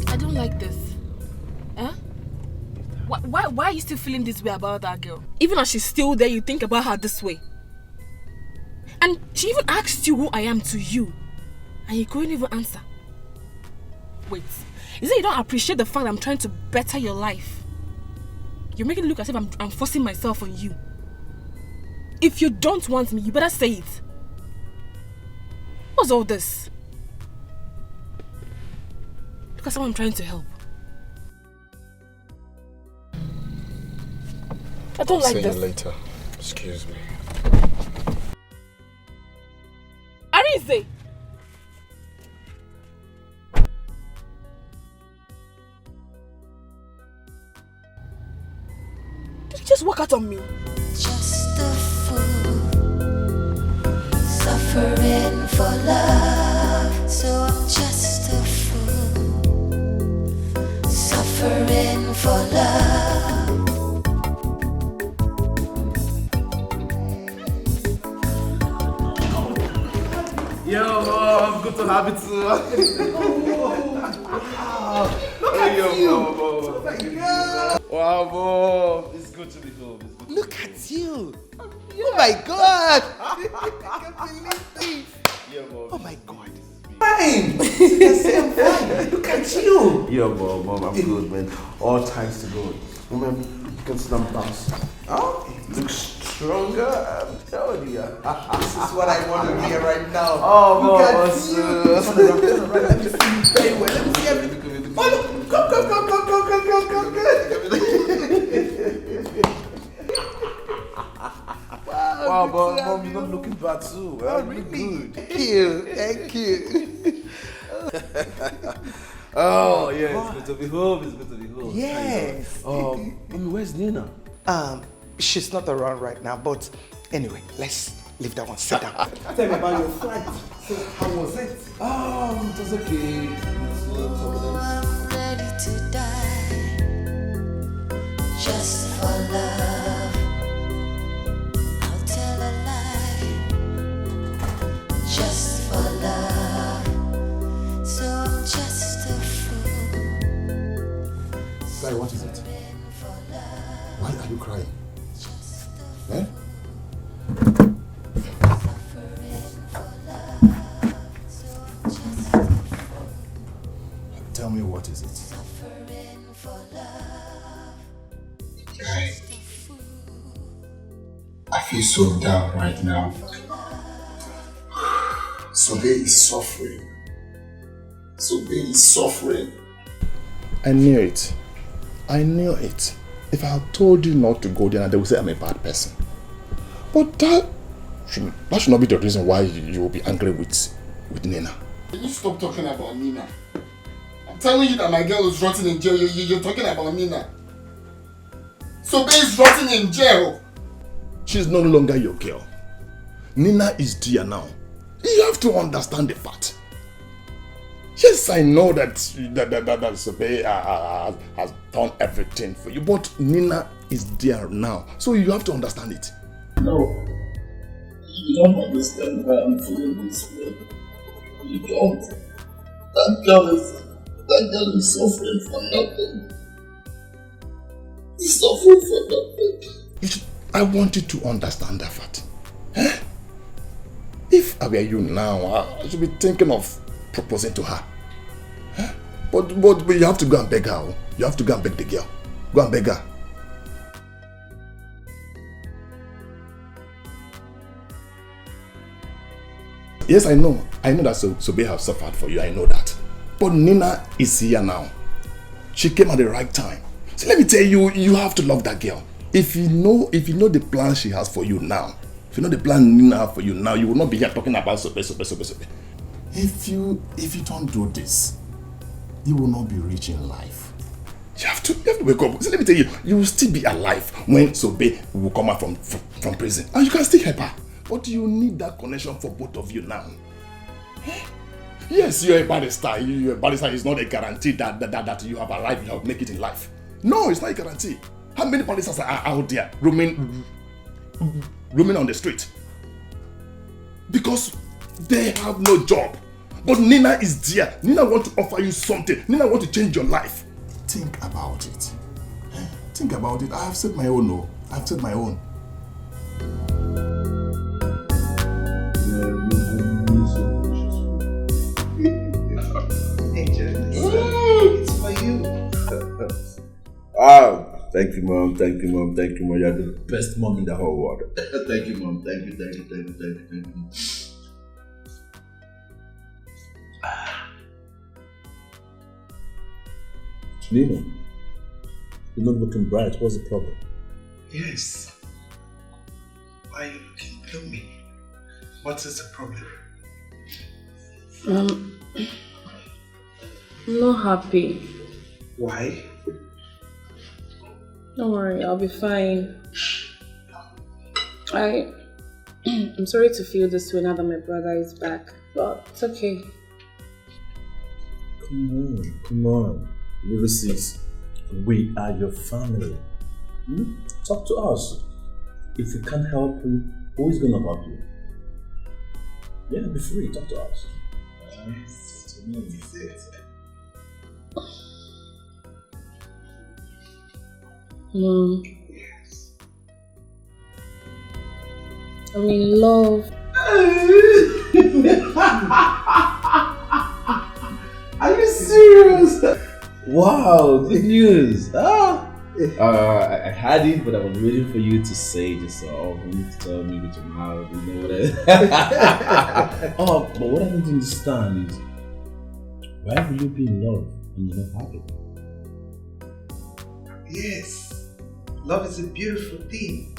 I don't like this. Huh? Why are you still feeling this way about that girl? Even as she's still there, you think about her this way. And she even asked you who I am to you. And you couldn't even answer. Wait, is it you don't appreciate the fact that I'm trying to better your life? You're making it look as if I'm forcing myself on you. If you don't want me, you better say it. What's all this? Look at someone I'm trying to help. I don't like this. I'll see you later. Excuse me. Arinze! Did you just walk out on me? Just a fool, suffering for love. So I'm just a fool, suffering for love. Yo, Mom, good to have you too. Look at you. Mom. Wow, Mom, it's good to be home. Look at you. Oh my God. I can't believe this. Oh my God. Fine. Look at you. Yeah, mom, I'm good, man. All thanks to God. Mom, you can see them bounce. Oh, you look stronger. I'm telling you. This is what I want to hear right now. Oh, look at awesome. you. Turn around. Let me see you very well. Let me see everything. Oh, look. Come. Wow, but mom, you're not looking bad too. Oh, really? Thank you. Oh, yeah, it's good to be home. Yes. Mommy, where's Nina? She's not around right now, but anyway, let's leave that one. Sit down. Tell me about your flight. So, how was it? It was okay. I'm ready to die just for love. I'll tell a lie just for love. So I'm just a fool. Guy, what is it? Why are you crying? Eh? Tell me, what is it? Guy, I feel so down right now. Sobe is suffering. I knew it. If I had told you not to go there, they would say I'm a bad person. But that should not be the reason why you will be angry with Nina. Can you stop talking about Nina? I'm telling you that my girl is rotting in jail. You're talking about Nina. Sobe is rotting in jail. She's no longer your girl. Nina is dear now. You have to understand the fact. Yes, I know that Sobe has done everything for you, but Nina is there now. So you have to understand it. No. You don't understand why I'm feeling this way. You don't. That girl is suffering for nothing. He's suffering for nothing. I want you to understand that fact. Eh? If I were you now, I should be thinking of proposing to her. Eh? But you have to go and beg her. You have to go and beg the girl. Go and beg her. Yes, I know that Sobe has suffered for you. I know that. But Nina is here now. She came at the right time. So let me tell you, you have to love that girl. If you know the plan she has for you now, if you know the plan Nina has for you now, you will not be here talking about Sobe. If you don't do this, you will not be rich in life. You have to wake up. So let me tell you, you will still be alive when Sobe will come out from prison. And you can still help her. But you need that connection for both of you now. Yes, you're a barrister. You're a barrister is not a guarantee that you have a life, you have make it in life. No, it's not a guarantee. How many barristers are out there roaming on the street? Because they have no job. But Nina is there. Nina wants to offer you something. Nina wants to change your life. Think about it. Think about it. I have said my own. No, I have said my own. It's for you. Thank you, mom. You're the best mom in the whole world. Thank you, mom. Thank you. Nino, you're not looking bright. What's the problem? Yes. Why are you looking gloomy? What is the problem? I'm not happy. Why? Don't worry, I'll be fine. I'm sorry to feel this way now that my brother is back, but it's okay. Come on. Ulysses, we are your family. Talk to us. If we can't help you, who is going to help you? Yeah, be free. Talk to us. Mom, I'm in love. Are you serious? Wow, good news. I had it, but I was waiting for you to say it yourself. You need to tell me with your mouth, you know what but what I don't understand is, why will you be in love when you're not happy? Yes, love is a beautiful thing.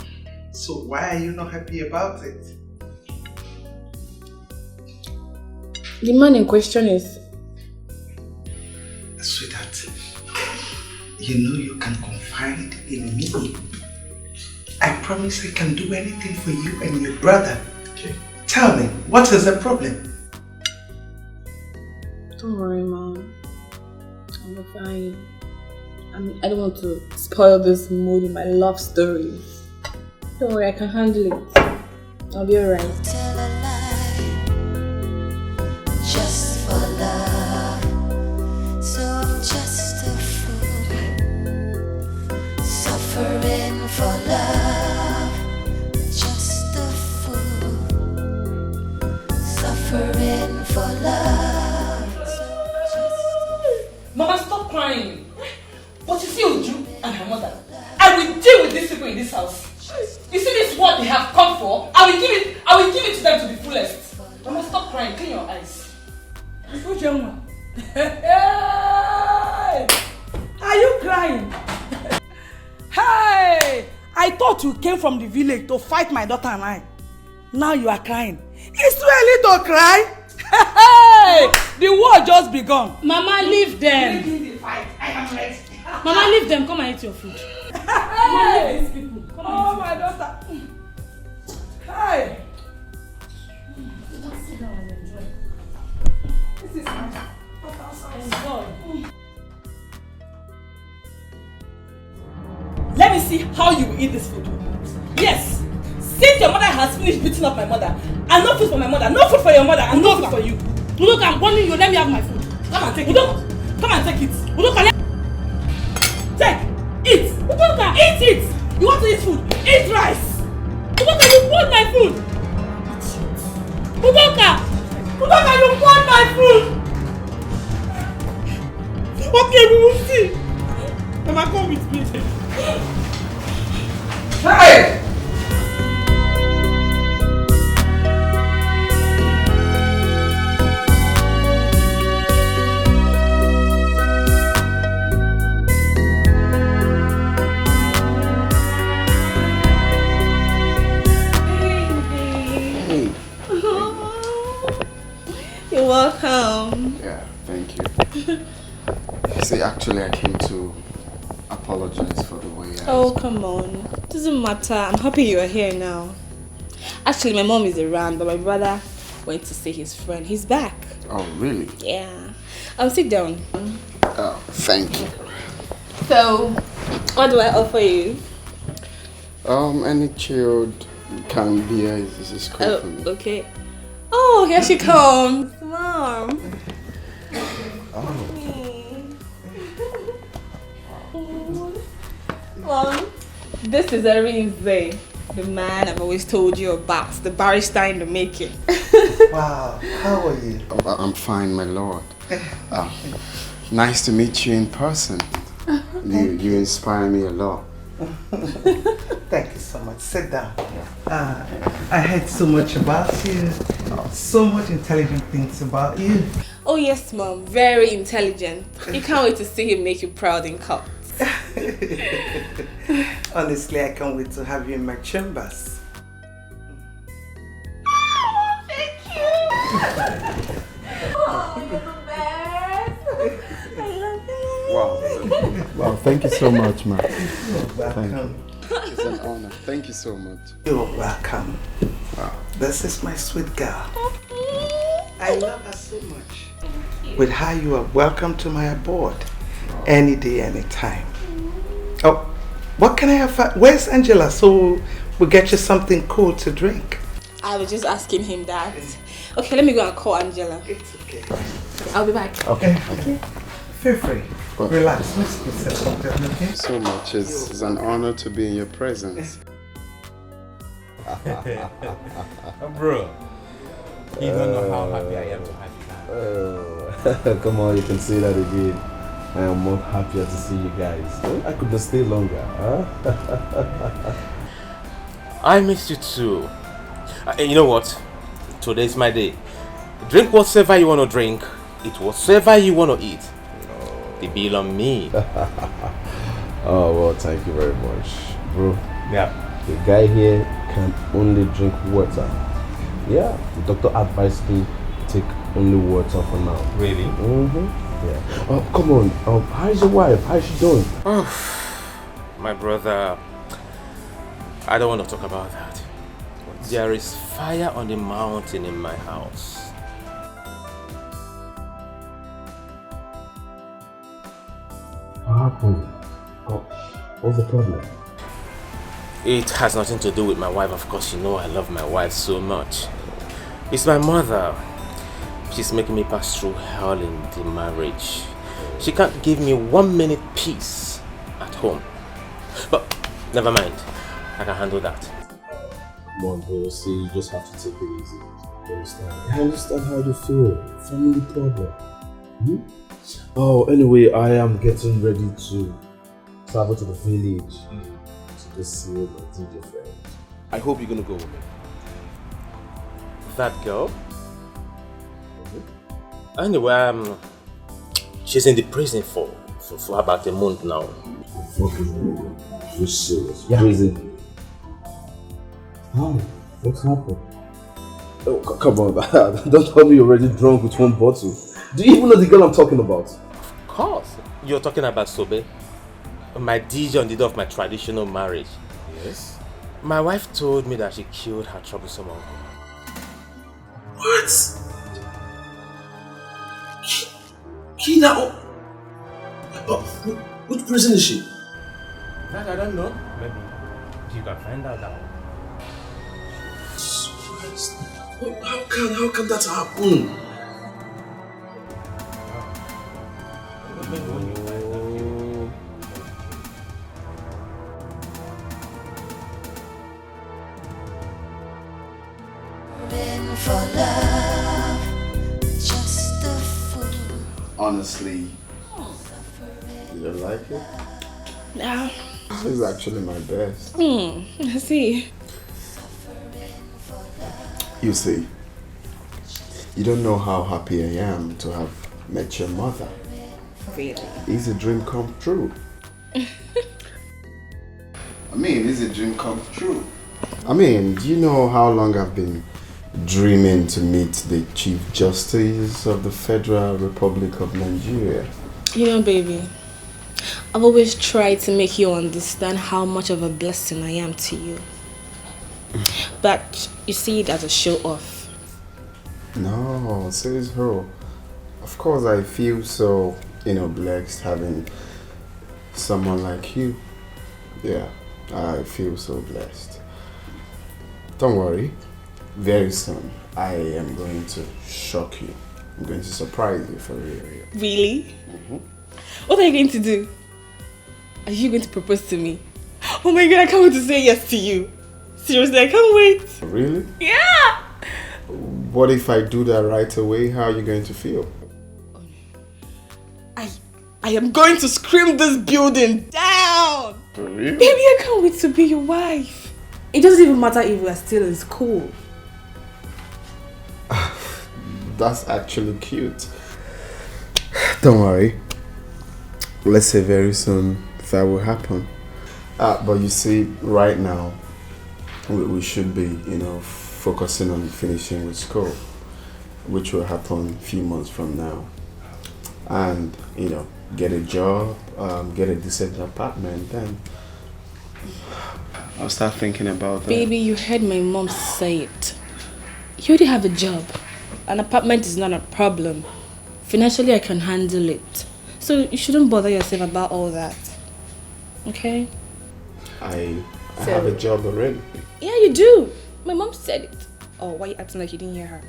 So why are you not happy about it? The man in question is... Sweetheart, you know you can confide in me. I promise I can do anything for you and your brother. Okay. Tell me, what is the problem? Don't worry, Mom. I'm fine. I don't want to spoil this mood in my love story. Don't worry, I can handle it. I'll be alright. Tell a lie, just for love. So I'm just a fool, suffering for love. Just a fool, suffering for love. Mama, stop crying. But you see Uju and her mother, I will deal with these people in this house. You see this is what they have come for? I will give it to them to the fullest. Mama, stop crying. Clean your eyes. Uju, are you crying? Hey! I thought you came from the village to fight my daughter and I. Now you are crying. It's too early to cry. Hey! The war just begun. Mama, leave them. Begin the fight. I am ready. Mama, leave them. Come and eat your food. Hey! These people. Oh, my daughter. Hey! Sit down and enjoy. This is my daughter's house. Enjoy. Let me see how you will eat this food. Yes! Since your mother has finished beating up my mother, and no food for my mother, no food for your mother, and no food for you. Look, I'm warning you. Let me have my food. Come and take it. Come and take it. Take! Eat! Udoka, eat it! You want to eat food? Eat rice! Udoka, you want my food! Udoka! Udoka, you want my food! Okay, we will see. Mama, come with me. Hey! You're welcome. Yeah, thank you. See, actually, I came to apologize for the way I... Oh, come on. Doesn't matter. I'm happy you are here now. Actually, my mom is around, but my brother went to see his friend. He's back. Oh, really? Yeah. Sit down. Oh, thank you. So, what do I offer you? Any chilled canned beer is cool for me. Okay. Oh, here she comes. Mom. Mom, this is Arinze, the man I've always told you about, the barrister in the making. Wow, how are you? Oh, I'm fine, my lord. Nice to meet you in person. You inspire me a lot. Thank you so much. Sit down. I heard so much about you. So much intelligent things about you. Oh yes, Mom. Very intelligent. You can't wait to see him make you proud in court. Honestly, I can't wait to have you in my chambers. Oh, thank you. Oh, you're the best. I love you. Wow, thank you so much, man. You're welcome. It's an honor. Thank you so much. You're welcome. Wow. This is my sweet girl. I love her so much. With her, you are welcome to my abode. Any day, any time. Oh, what can I have? Where's Angela? So we'll get you something cool to drink. I was just asking him that. Okay, let me go and call Angela. It's okay. I'll be back. Okay. Feel free. Relax. Let's get settled down, okay? So much. It's an honor to be in your presence. Bro, you don't know how happy I am to have you now. Come on, you can say that again. I am more happier to see you guys. I could not stay longer, huh? I miss you too. You know what? Today's my day. Drink whatever you want to drink. Eat whatever you want to eat. The bill on me. Oh, well, thank you very much. Bro, yeah. The guy here can only drink water. Yeah, the doctor advised me to take only water for now. Really? Mm-hmm. Yeah. Oh, come on. How's your wife? How's she doing? Oh, my brother. I don't want to talk about that. There is fire on the mountain in my house. What happened? What's the problem? It has nothing to do with my wife. Of course, you know I love my wife so much. It's my mother. She's making me pass through hell in the marriage. She can't give me 1 minute peace at home. But never mind. I can handle that. Come on, bro. See, you just have to take it easy. You understand? I understand how you feel. Family problem. Oh, anyway, I am getting ready to travel to the village to just see my DJ friend. I hope you're gonna go with me. That girl? Anyway, she's in the prison for about a month now. You're serious? Yeah. Prison? How? What's happened? Oh, come on, don't tell me you're already drunk with one bottle. Do you even know the girl I'm talking about? Of course. You're talking about Sobe, my DJ on the day of my traditional marriage. Yes. My wife told me that she killed her troublesome uncle. What? Kida? Which prison is she? That I don't know. Maybe you can find out that one. How can that happen? For love, just a fool. Honestly, you don't like it? No. This is actually my best. I see. You see, you don't know how happy I am to have met your mother. Really? It's a dream come true. I mean, it's a dream come true. I mean, do you know how long I've been dreaming to meet the Chief Justice of the Federal Republic of Nigeria? You know, baby, I've always tried to make you understand how much of a blessing I am to you. But you see it as a show off. No, says her. Of course, I feel so, blessed having someone like you. Yeah, I feel so blessed. Don't worry. Very soon, I am going to shock you. I'm going to surprise you for real. Really? What are you going to do? Are you going to propose to me? Oh my god, I can't wait to say yes to you. Seriously, I can't wait. Really? Yeah! What if I do that right away? How are you going to feel? I am going to scream this building down! Really? Baby, I can't wait to be your wife. It doesn't even matter if we are still in school. That's actually cute. Don't worry. Let's say very soon that will happen. But you see, right now, we should be, focusing on finishing with school, which will happen a few months from now. And, get a job, get a decent apartment, then I'll start thinking about that. Baby, you heard my mom say it. You already have a job. An apartment is not a problem. Financially, I can handle it. So you shouldn't bother yourself about all that. Okay? I have a job already. Yeah, you do. My mom said it. Oh, why are you acting like you didn't hear her?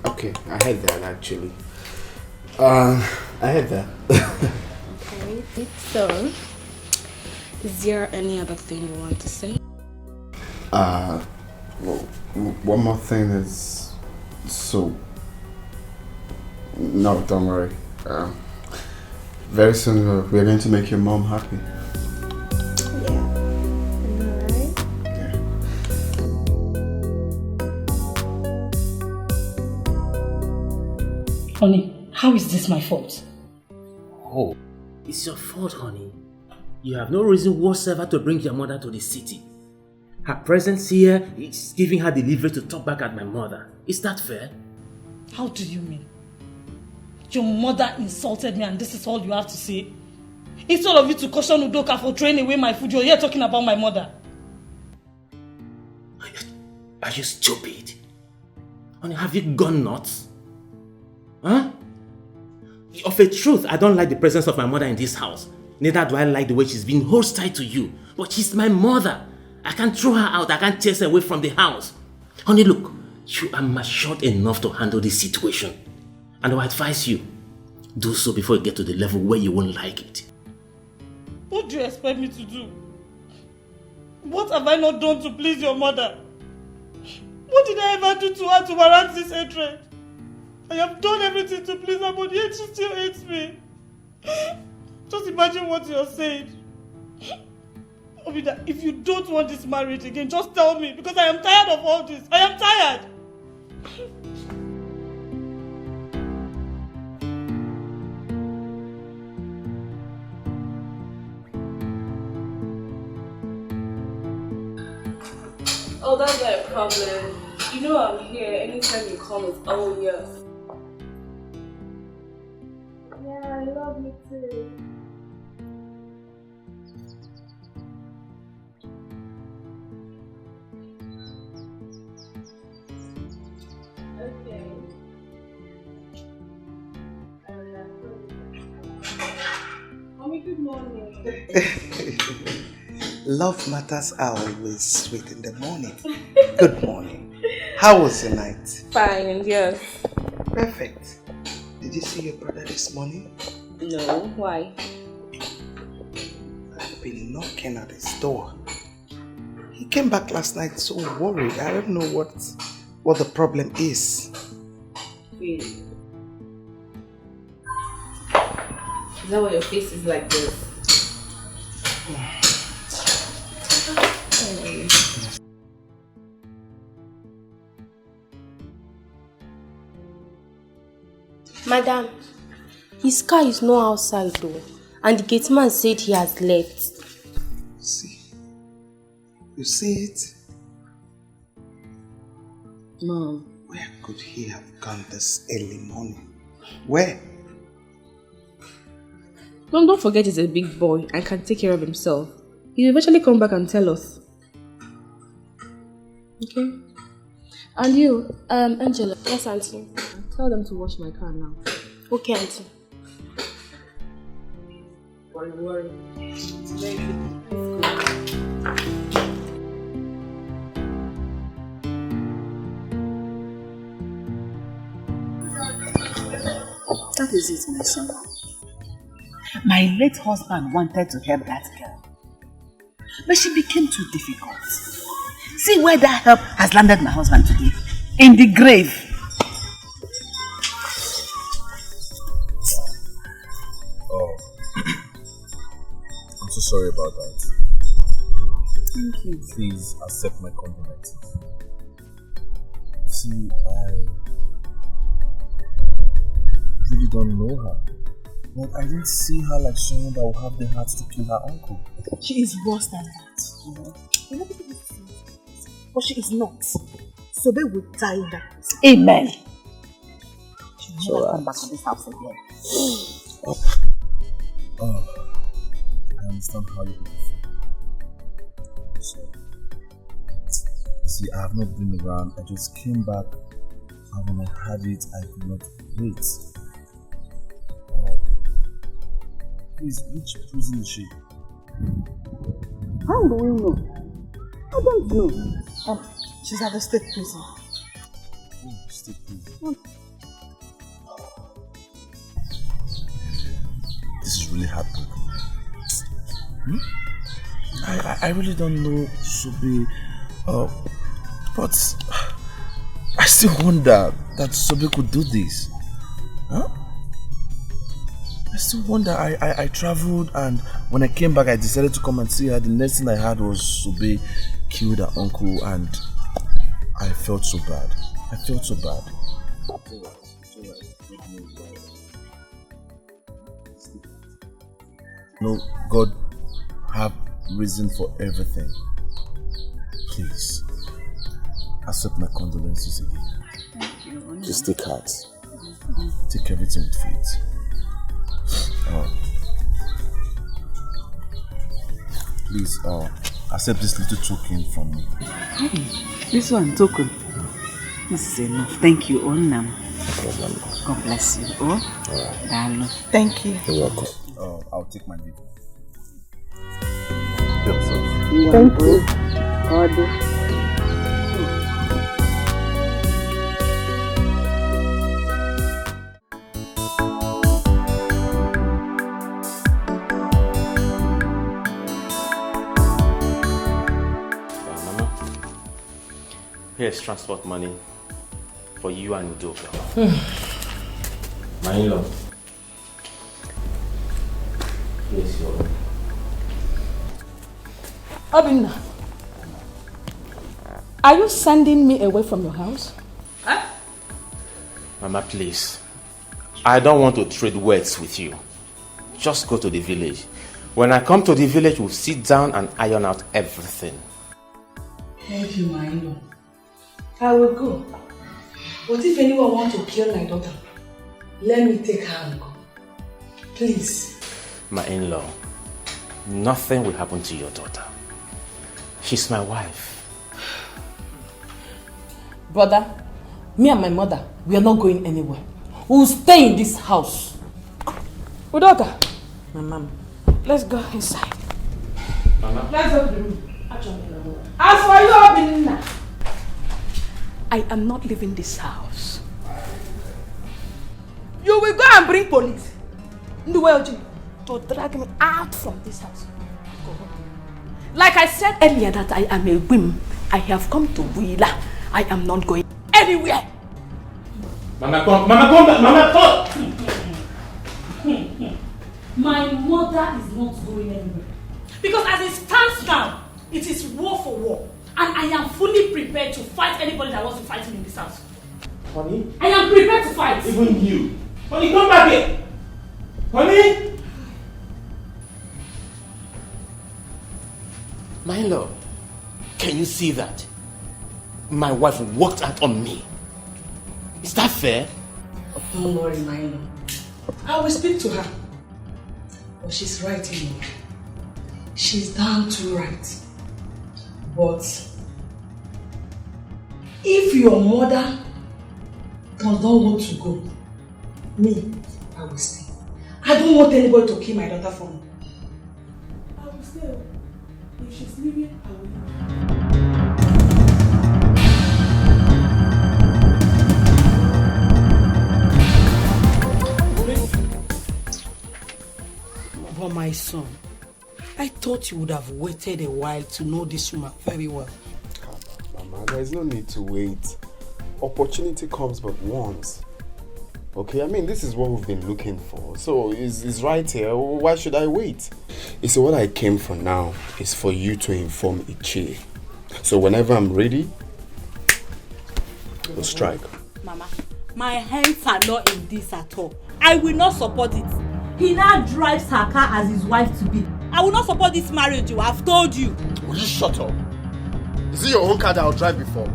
Okay, I heard that actually. I heard that. Okay, so is there any other thing you want to say? Well, one more thing is, so, no, don't worry. Very soon we're going to make your mom happy. Honey, how is this my fault? Oh, it's your fault, honey. You have no reason whatsoever to bring your mother to the city. Her presence here is giving her the leverage to talk back at my mother. Is that fair? How do you mean? Your mother insulted me and this is all you have to say? Instead of you to caution Udoka for throwing away my food, you're here talking about my mother. Are you stupid? Honey, have you gone nuts? Huh? Of a truth, I don't like the presence of my mother in this house. Neither do I like the way she's been hostile to you. But she's my mother. I can't throw her out. I can't chase her away from the house. Honey, look, you are matured enough to handle this situation. And I advise you, do so before you get to the level where you won't like it. What do you expect me to do? What have I not done to please your mother? What did I ever do to her to warrant this hatred? I have done everything to please her, but yet she still hates me. Just imagine what you're saying. Obida, if you don't want this marriage again, just tell me, because I am tired of all this. I am tired. Oh, that's not a problem. You know I'm here. Anytime you come, it's all yours. Yeah, I love you too. Okay. Mommy, good morning. Love matters are always sweet in the morning. Good morning. How was your night? Fine, yes. Perfect. Did you see your brother this morning? No, why? I've been knocking at his door. He came back last night so worried. I don't know what the problem is. Really? Is that why your face is like this? Madam, his car is not outside though, and the gate man said he has left. See? You see it? Mom. Where could he have gone this early morning? Where? Mom, don't forget he's a big boy and can take care of himself. He'll eventually come back and tell us. Okay? And you, Angela. Yes, auntie. Tell them to wash my car now. Okay, auntie. Worry. It's very good. That is it, my son. My late husband wanted to help that girl, but she became too difficult. See where that help has landed my husband today. In the grave. Oh, I'm so sorry about that. Thank you. Please accept my condolences. See, I really don't know her, but I didn't see her like someone that will have the heart to kill her uncle. She is worse than that, you know. You know, people say it, but she is not. So they will die in that place. Amen. She will never come back to this house again. Oh, I understand how you feel. So, see, I have not been around. I just came back, and when I had it, I could not wait. Please, which prison is she? How do you know? I don't know. She's at the state prison. Oh, state prison. This is really heartbreaking. I really don't know, Sobe. But I still wonder that Sobe could do this. Huh? I still wonder. I traveled, and when I came back I decided to come and see her. The next thing I heard was Sobe killed her uncle, and I felt so bad. I felt so bad. No, God have reason for everything. Please, accept my condolences again. Thank you. Just take heart. Take everything with faith. Please, accept this little token from me. This one, token. This is enough. Thank you, Onam. God bless you. Oh, thank you. You're welcome. I'll take my leave. Thank you. Here's transport money for you and Udo. My in-law. Here's your... Obinna, are you sending me away from your house? Huh? Mama, please. I don't want to trade words with you. Just go to the village. When I come to the village, we'll sit down and iron out everything. Thank you, my in-law. I will go. But if anyone wants to kill my daughter, let me take her and go. Please. My in-law, nothing will happen to your daughter. She's my wife. Brother, me and my mother, we are not going anywhere. We will stay in this house. Oh, daughter. My mom. Let's go inside. Mama. Let's go to the room. As for you, Obinna, I am not leaving this house. You will go and bring police to drag me out from this house. Like I said earlier that I am a whim. I have come to Wheeler. I am not going anywhere. Mama, come back. Mama, come. My mother is not going anywhere. Because as it stands now, it is war for war. And I am fully prepared to fight anybody that wants to fight me in this house. Honey? I am prepared to fight. Even you. Honey, come back here. Honey? My in-law, can you see that? My wife walked out on me. Is that fair? Don't worry, my in-law. I will speak to her. But she's right, you know. She's damn too right. But if your mother does not want to go, me, I will stay. I don't want anybody to kill my daughter for me. I will stay. If she's leaving, I will leave. But my son, I thought you would have waited a while to know this woman very well. Mama, there is no need to wait. Opportunity comes but once. Okay, I mean, this is what we've been looking for. So, it's right here. Why should I wait? You see, what I came for now is for you to inform Ichie. So, whenever I'm ready, we'll strike. Mama, my hands are not in this at all. I will not support it. He now drives her car as his wife to be. I will not support this marriage, I've told you. Will you shut up? Is it your own car that I'll drive before?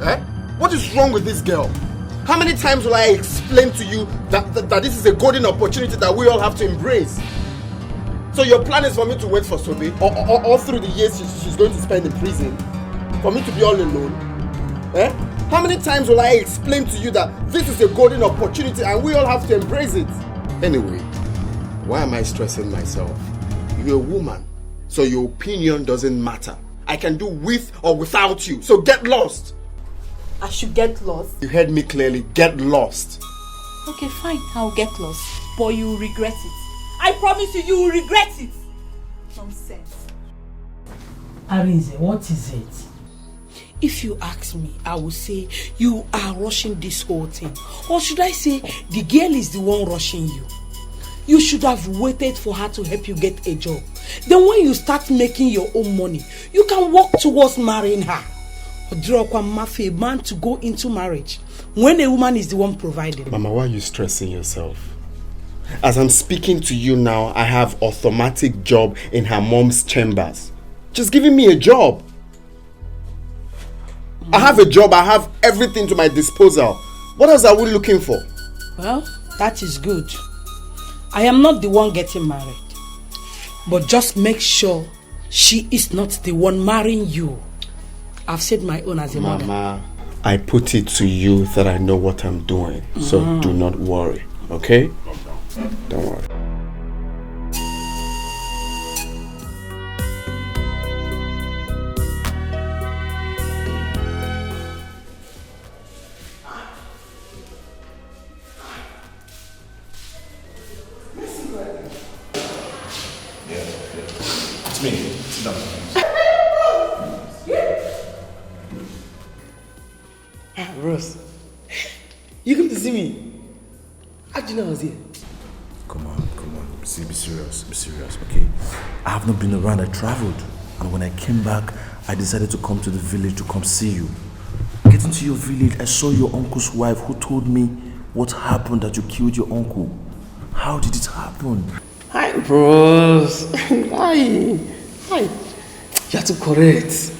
Eh? What is wrong with this girl? How many times will I explain to you that this is a golden opportunity that we all have to embrace? So your plan is for me to wait for Sobe all through the years she's going to spend in prison? For me to be all alone? Eh? How many times will I explain to you that this is a golden opportunity and we all have to embrace it? Anyway, why am I stressing myself? You're a woman, so your opinion doesn't matter. I can do with or without you, so get lost. I should get lost? You heard me clearly, get lost. Okay, fine, I'll get lost. But you will regret it. I promise you, you will regret it. Nonsense. Arinze, what is it? If you ask me, I would say you are rushing this whole thing. Or should I say the girl is the one rushing you? You should have waited for her to help you get a job. Then when you start making your own money, you can work towards marrying her. A man to go into marriage when a woman is the one providing. Mama, why are you stressing yourself? As I'm speaking to you now, I have automatic job in her mom's chambers. Just giving me a job. I have a job, I have everything to my disposal. What else are we looking for? Well, that is good. I am not the one getting married. But just make sure she is not the one marrying you. I've said my own as a mother. Mama, I put it to you that I know what I'm doing. So do not worry, okay? Don't worry. It's me. Sit down. Rose, you come to see me? How do you know I was here? Come on. See, be serious, okay? I have not been around, I traveled. And when I came back, I decided to come to the village to come see you. Getting to your village, I saw your uncle's wife who told me what happened that you killed your uncle. How did it happen? Hi, bros. Hi. You have to correct.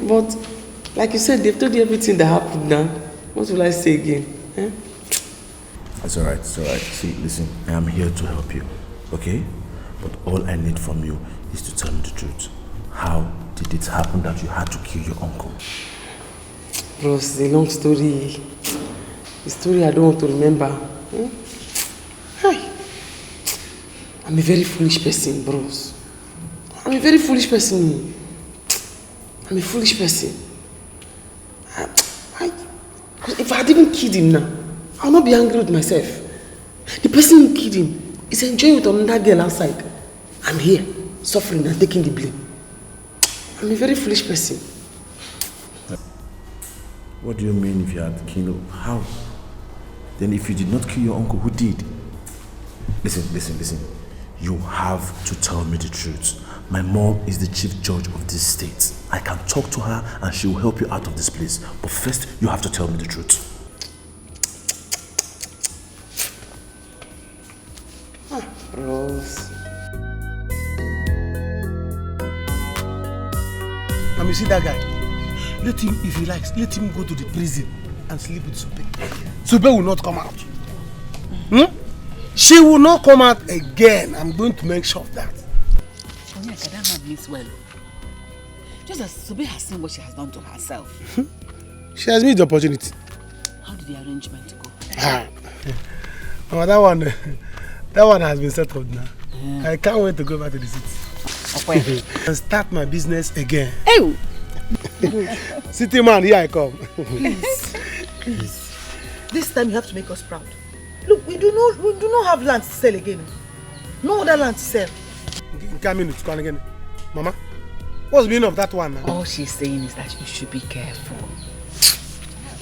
But, like you said, they've told you everything that happened now. What will I say again? It's alright. See, listen, I am here to help you, okay? But all I need from you is to tell me the truth. How did it happen that you had to kill your uncle? Bros, it's a long story. A story I don't want to remember. Hi. I'm a very foolish person, bros. I'm a very foolish person. I'm a foolish person. If I had even killed him now, I'll not be angry with myself. The person who killed him is enjoying with another girl outside. I'm here, suffering and taking the blame. I'm a very foolish person. What do you mean if you had killed? How? Then if you did not kill your uncle, who did? Listen. You have to tell me the truth. My mom is the chief judge of this state. I can talk to her and she will help you out of this place. But first, you have to tell me the truth. Bros. And you see that guy? Let him, if he likes, let him go to the prison and sleep with Sobe. Sobe will not come out. She will not come out again. I'm going to make sure of that. That man means well. Just as Sobe has seen what she has done to herself. She has made the opportunity. How did the arrangement go? Oh, that one has been settled now. Yeah. I can't wait to go back to the city. And start my business again. Hey! City man, here I come. Please. This time you have to make us proud. Look, we do not have land to sell again. No other land to sell. Mama, what's the meaning of that one now? All she's saying is that you should be careful.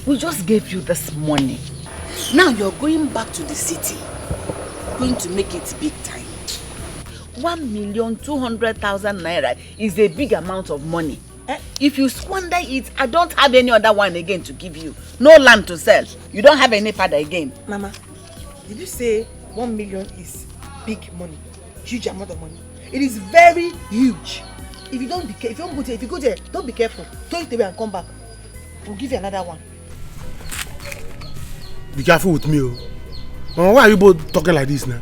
We just gave you this money. Now you're going back to the city. Going to make it big time. 1,200,000 naira is a big amount of money. If you squander it, I don't have any other one again to give you. No land to sell. You don't have any father again. Mama, did you say 1 million is big money? Huge amount of money. It is very huge. If you don't be careful, if you go there, don't be careful. Throw it away and come back. We'll give you another one. Be careful with me, oh. Mama, why are you both talking like this now?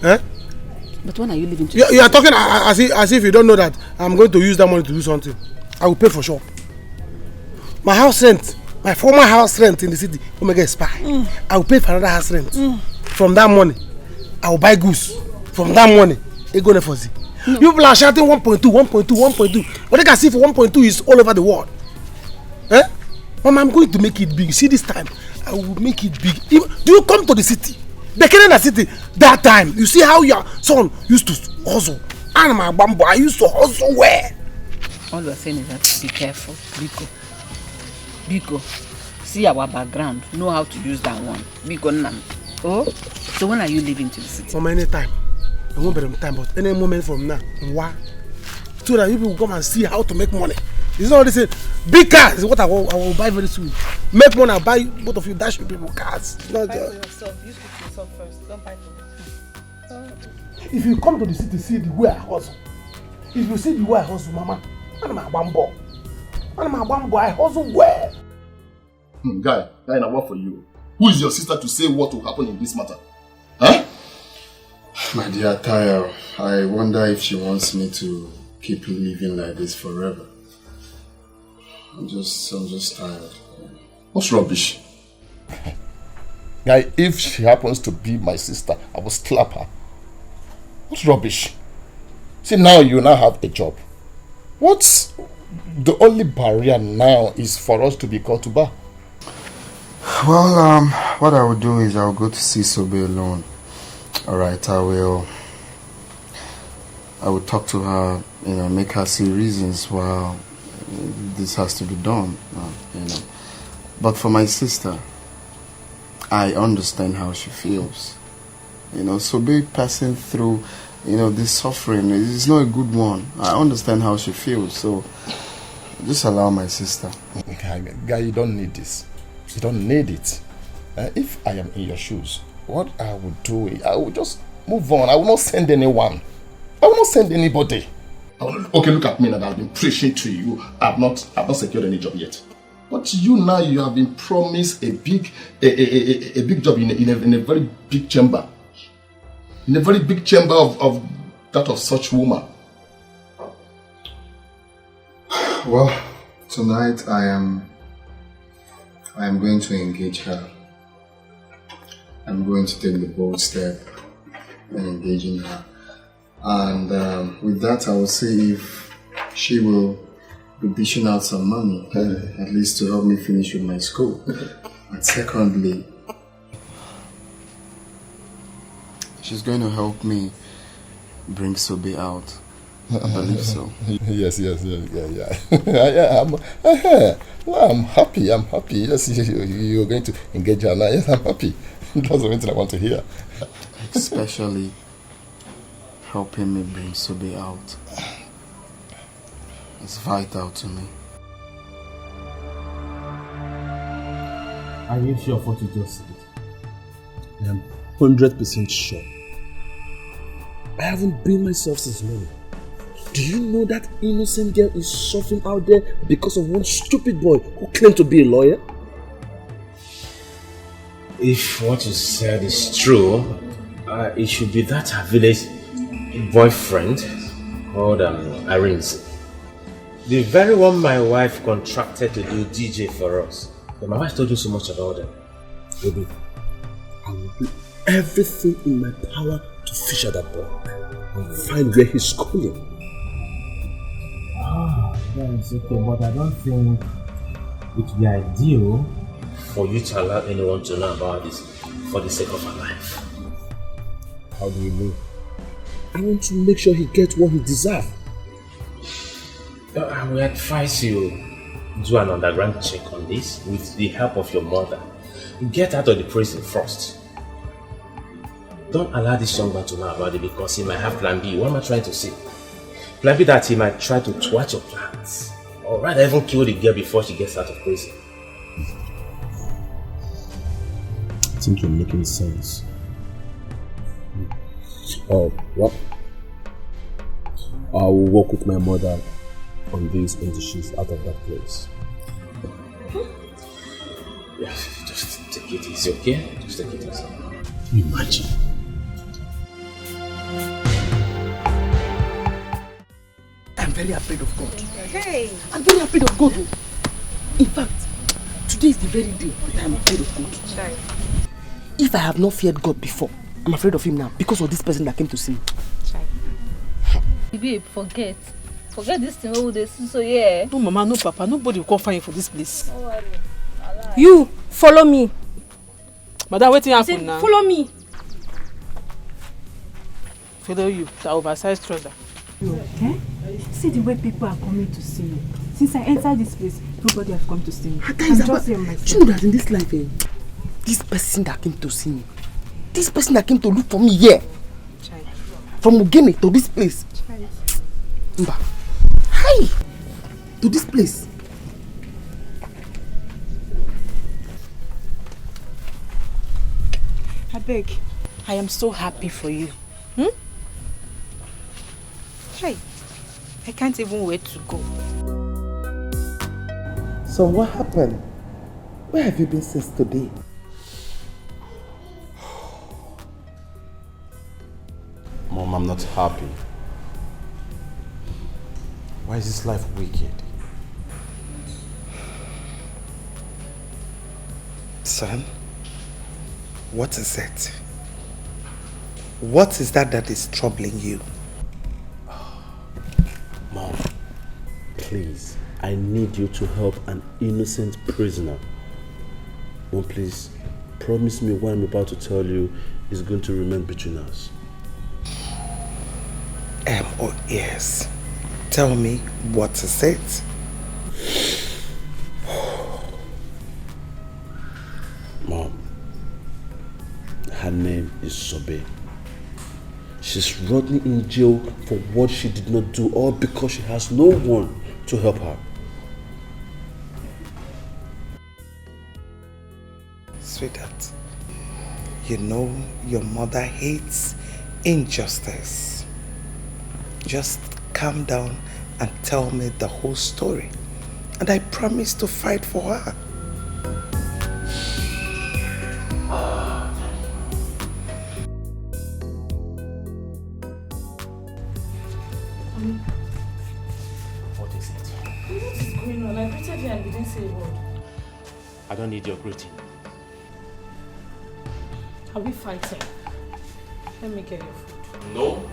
But when are you leaving to? You are talking as if you don't know that I'm going to use that money to do something. I will pay for sure. My house rent, my former house rent in the city, Omega expire. I will pay for another house rent. From that money, I will buy goods. From that money, it go there for Z. People are shouting 1.2. But they can see for 1.2 is all over the world. Mama, I'm going to make it big. See, this time, I will make it big. Do you come to the city? The Canada city, that time, you see how your son used to hustle. And my bamboo, I used to hustle where? All you are saying is that be careful, Rico. Biko, see our background, know how to use that one. Biko Nam. Oh, so when are you leaving to the city? For any time. I won't be on time, but any moment from now. Why? So that people will come and see how to make money. It's not this big cars is what I will buy very soon. Make money, I'll buy both of you, dash you people cars. Not buy for yourself. You speak to yourself first. Don't buy for me. If you come to the city, see the way I hustle. If you see the way I hustle, Mama, I'm a bambo. I hustle well. Guy, I work for you. Who is your sister to say what will happen in this matter? Huh? My dear Tayo, I wonder if she wants me to keep living like this forever. I'm just tired. What's rubbish? Guy, if she happens to be my sister, I will slap her. What's rubbish? See, now you now have a job. What's the only barrier now is for us to be called to bar? Well, what I will do is I will go to see Sobe alone. Alright, I will talk to her, make her see reasons why this has to be done, But for my sister, I understand how she feels. Sobe passing through, this suffering is not a good one. I understand how she feels, so just allow my sister. Guy, you don't need this. You don't need it. If I am in your shoes, what I would do is I will just move on. I will not send anyone. I will not send anybody. Okay, look at me now. I've been preaching to you. I've not secured any job yet. But you now, you have been promised a big job in a very big chamber. In a very big chamber of that of such woman. Well, tonight I am going to engage her. I'm going to take the bold step in engaging her. And with that, I will see if she will be dishing out some money, at least to help me finish with my school. And secondly, she's going to help me bring Sobe out. I believe so. Yes. I'm happy. Yes, you're going to engage her now. Yes, I'm happy. That's the only thing I want to hear. Especially helping me bring Sobe out. It's vital to me. Are you sure of what you just said? I am 100% sure. I haven't been myself since morning. Do you know that innocent girl is suffering out there because of one stupid boy who claimed to be a lawyer? If what you said is true, it should be that her village boyfriend called Irene. The very one my wife contracted to do DJ for us. But my wife told you so much about them. Baby, I will do everything in my power to fish out that boy and find where he's schooling. That's okay, but I don't think it would be ideal for you to allow anyone to know about this for the sake of her life. How do you know? I want to make sure he gets what he deserves. I will advise you do an underground check on this with the help of your mother. Get out of the prison first. Don't allow this young man to know about it because he might have plan B. What am I trying to say? Plan B that he might try to thwart your plans. Or rather even kill the girl before she gets out of prison. I think you're making sense. Oh, what? I will work with my mother on this until she's out of that place. Yeah, just take it easy, okay? Just take it easy. Imagine. I'm very afraid of God. Hey! I'm very afraid of God. In fact, today is the very day that I'm afraid of God. Sorry. If I have not feared God before, I'm afraid of him now because of this person that came to see me. Babe, forget this thing all this. So yeah. No mama, no papa, nobody will come find you for this place. Don't worry. You follow me. Madam, waiting happen now. Follow me. Follow you, the oversized trouser. You okay? See the way people are coming to see you. Since I entered this place, nobody has come to see me. I'm just here myself. Do you know that in this life, this person that came to see me, this person that came to look for me here, from Ugene to this place, Mba, hi, to this place. I beg. I am so happy for you. Hey, I can't even wait to go. So what happened? Where have you been since today? Mom, I'm not happy. Why is this life wicked? Son, what is it? What is that is troubling you? Mom, please, I need you to help an innocent prisoner. Mom, please, promise me what I'm about to tell you is going to remain between us. Oh yes. Tell me, what is it? Mom, her name is Sobe. She's rotting in jail for what she did not do, all because she has no one to help her. Sweetheart, you know your mother hates injustice. Just calm down and tell me the whole story, and I promise to fight for her. What is it? What is going on? I greeted you and you didn't say a word. I don't need your greeting. Are we fighting? Let me get your food. No,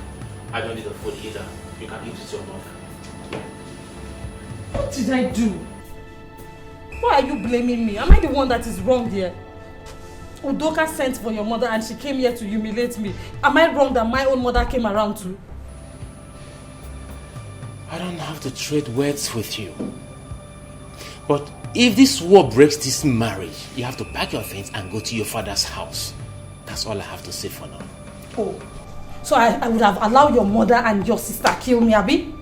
I don't need the food either. You can eat it yourself. What did I do? Why are you blaming me? Am I the one that is wrong here? Udoka sent for your mother and she came here to humiliate me. Am I wrong that my own mother came around too? I don't have to trade words with you. But if this war breaks this marriage, you have to pack your things and go to your father's house. That's all I have to say for now. Oh, so I would have allowed your mother and your sister kill me, Abi?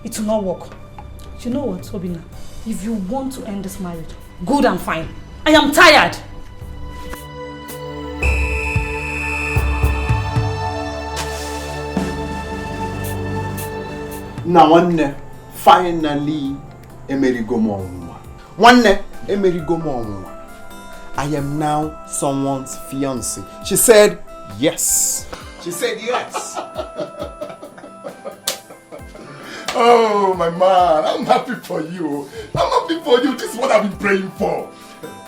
It will not work. You know what, Obina? If you want to end this marriage, good and fine. I am tired. Now one finally emerigo mo onwa. One emerigo mo onwa. I am now someone's fiancé. She said yes. She said yes. Oh, my man, I'm happy for you. I'm happy for you. This is what I've been praying for.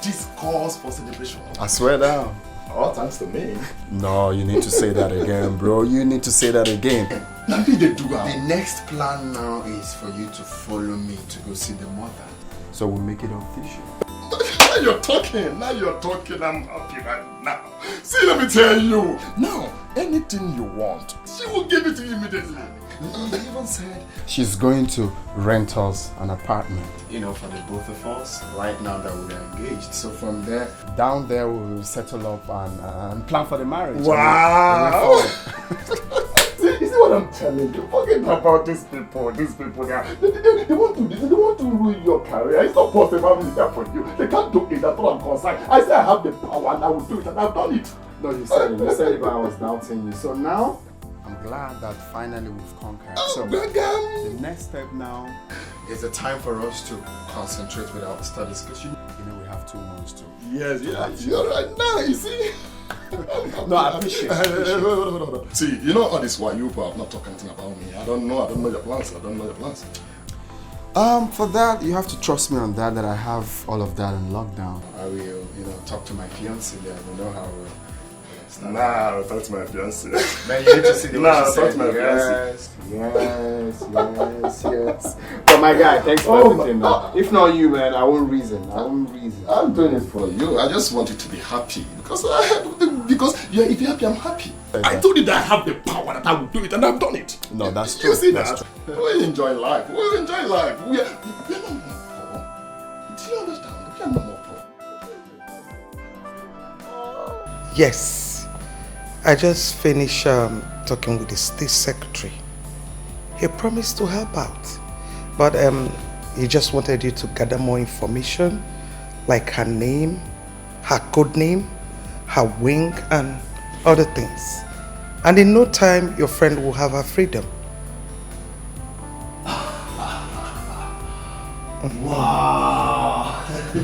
This calls for celebration. I swear down. All thanks to me. No, you need to say that again, bro. You need to say that again. The next plan now is for you to follow me to go see the mother. So we'll make it official. Now you're talking. I'm happy right now. See, let me tell you. Now, anything you want, she will give it to you immediately. He even said she's going to rent us an apartment. You know, for the both of us, right now that we're engaged. So from there, down there we'll settle up and plan for the marriage. Wow! You see what I'm telling you? Forget about these people. They want to ruin your career. It's not possible having it there for you. They can't do it. That's what I'm concerned. I say I have the power and I will do it, and I've done it. No, you said it, but I was doubting you. So now I'm glad that finally we've conquered. So the next step now is the time for us to concentrate with our studies, because you know we have 2 months to. Yes, you're right now. You see. No, I appreciate it. See, you know all this why you have not talking anything about me. I don't know your plans. For that you have to trust me on that I have all of that in lockdown. I will, talk to my fiancé there. We know how Nah, talk to my fiancé. Man, you need to see the talk to my fiancé. Yes. But my guy, thanks for everything. If not you, man, I won't reason. I'm doing it for you. I just want you to be happy because if you're happy, I'm happy. I told you that I have the power that I will do it, and I've done it. No, that's true. You see that? We enjoy life. We are not Yes. I just finished talking with the state secretary. He promised to help out. But he just wanted you to gather more information, like her name, her code name, her wing, and other things. And in no time, your friend will have her freedom. Wow! You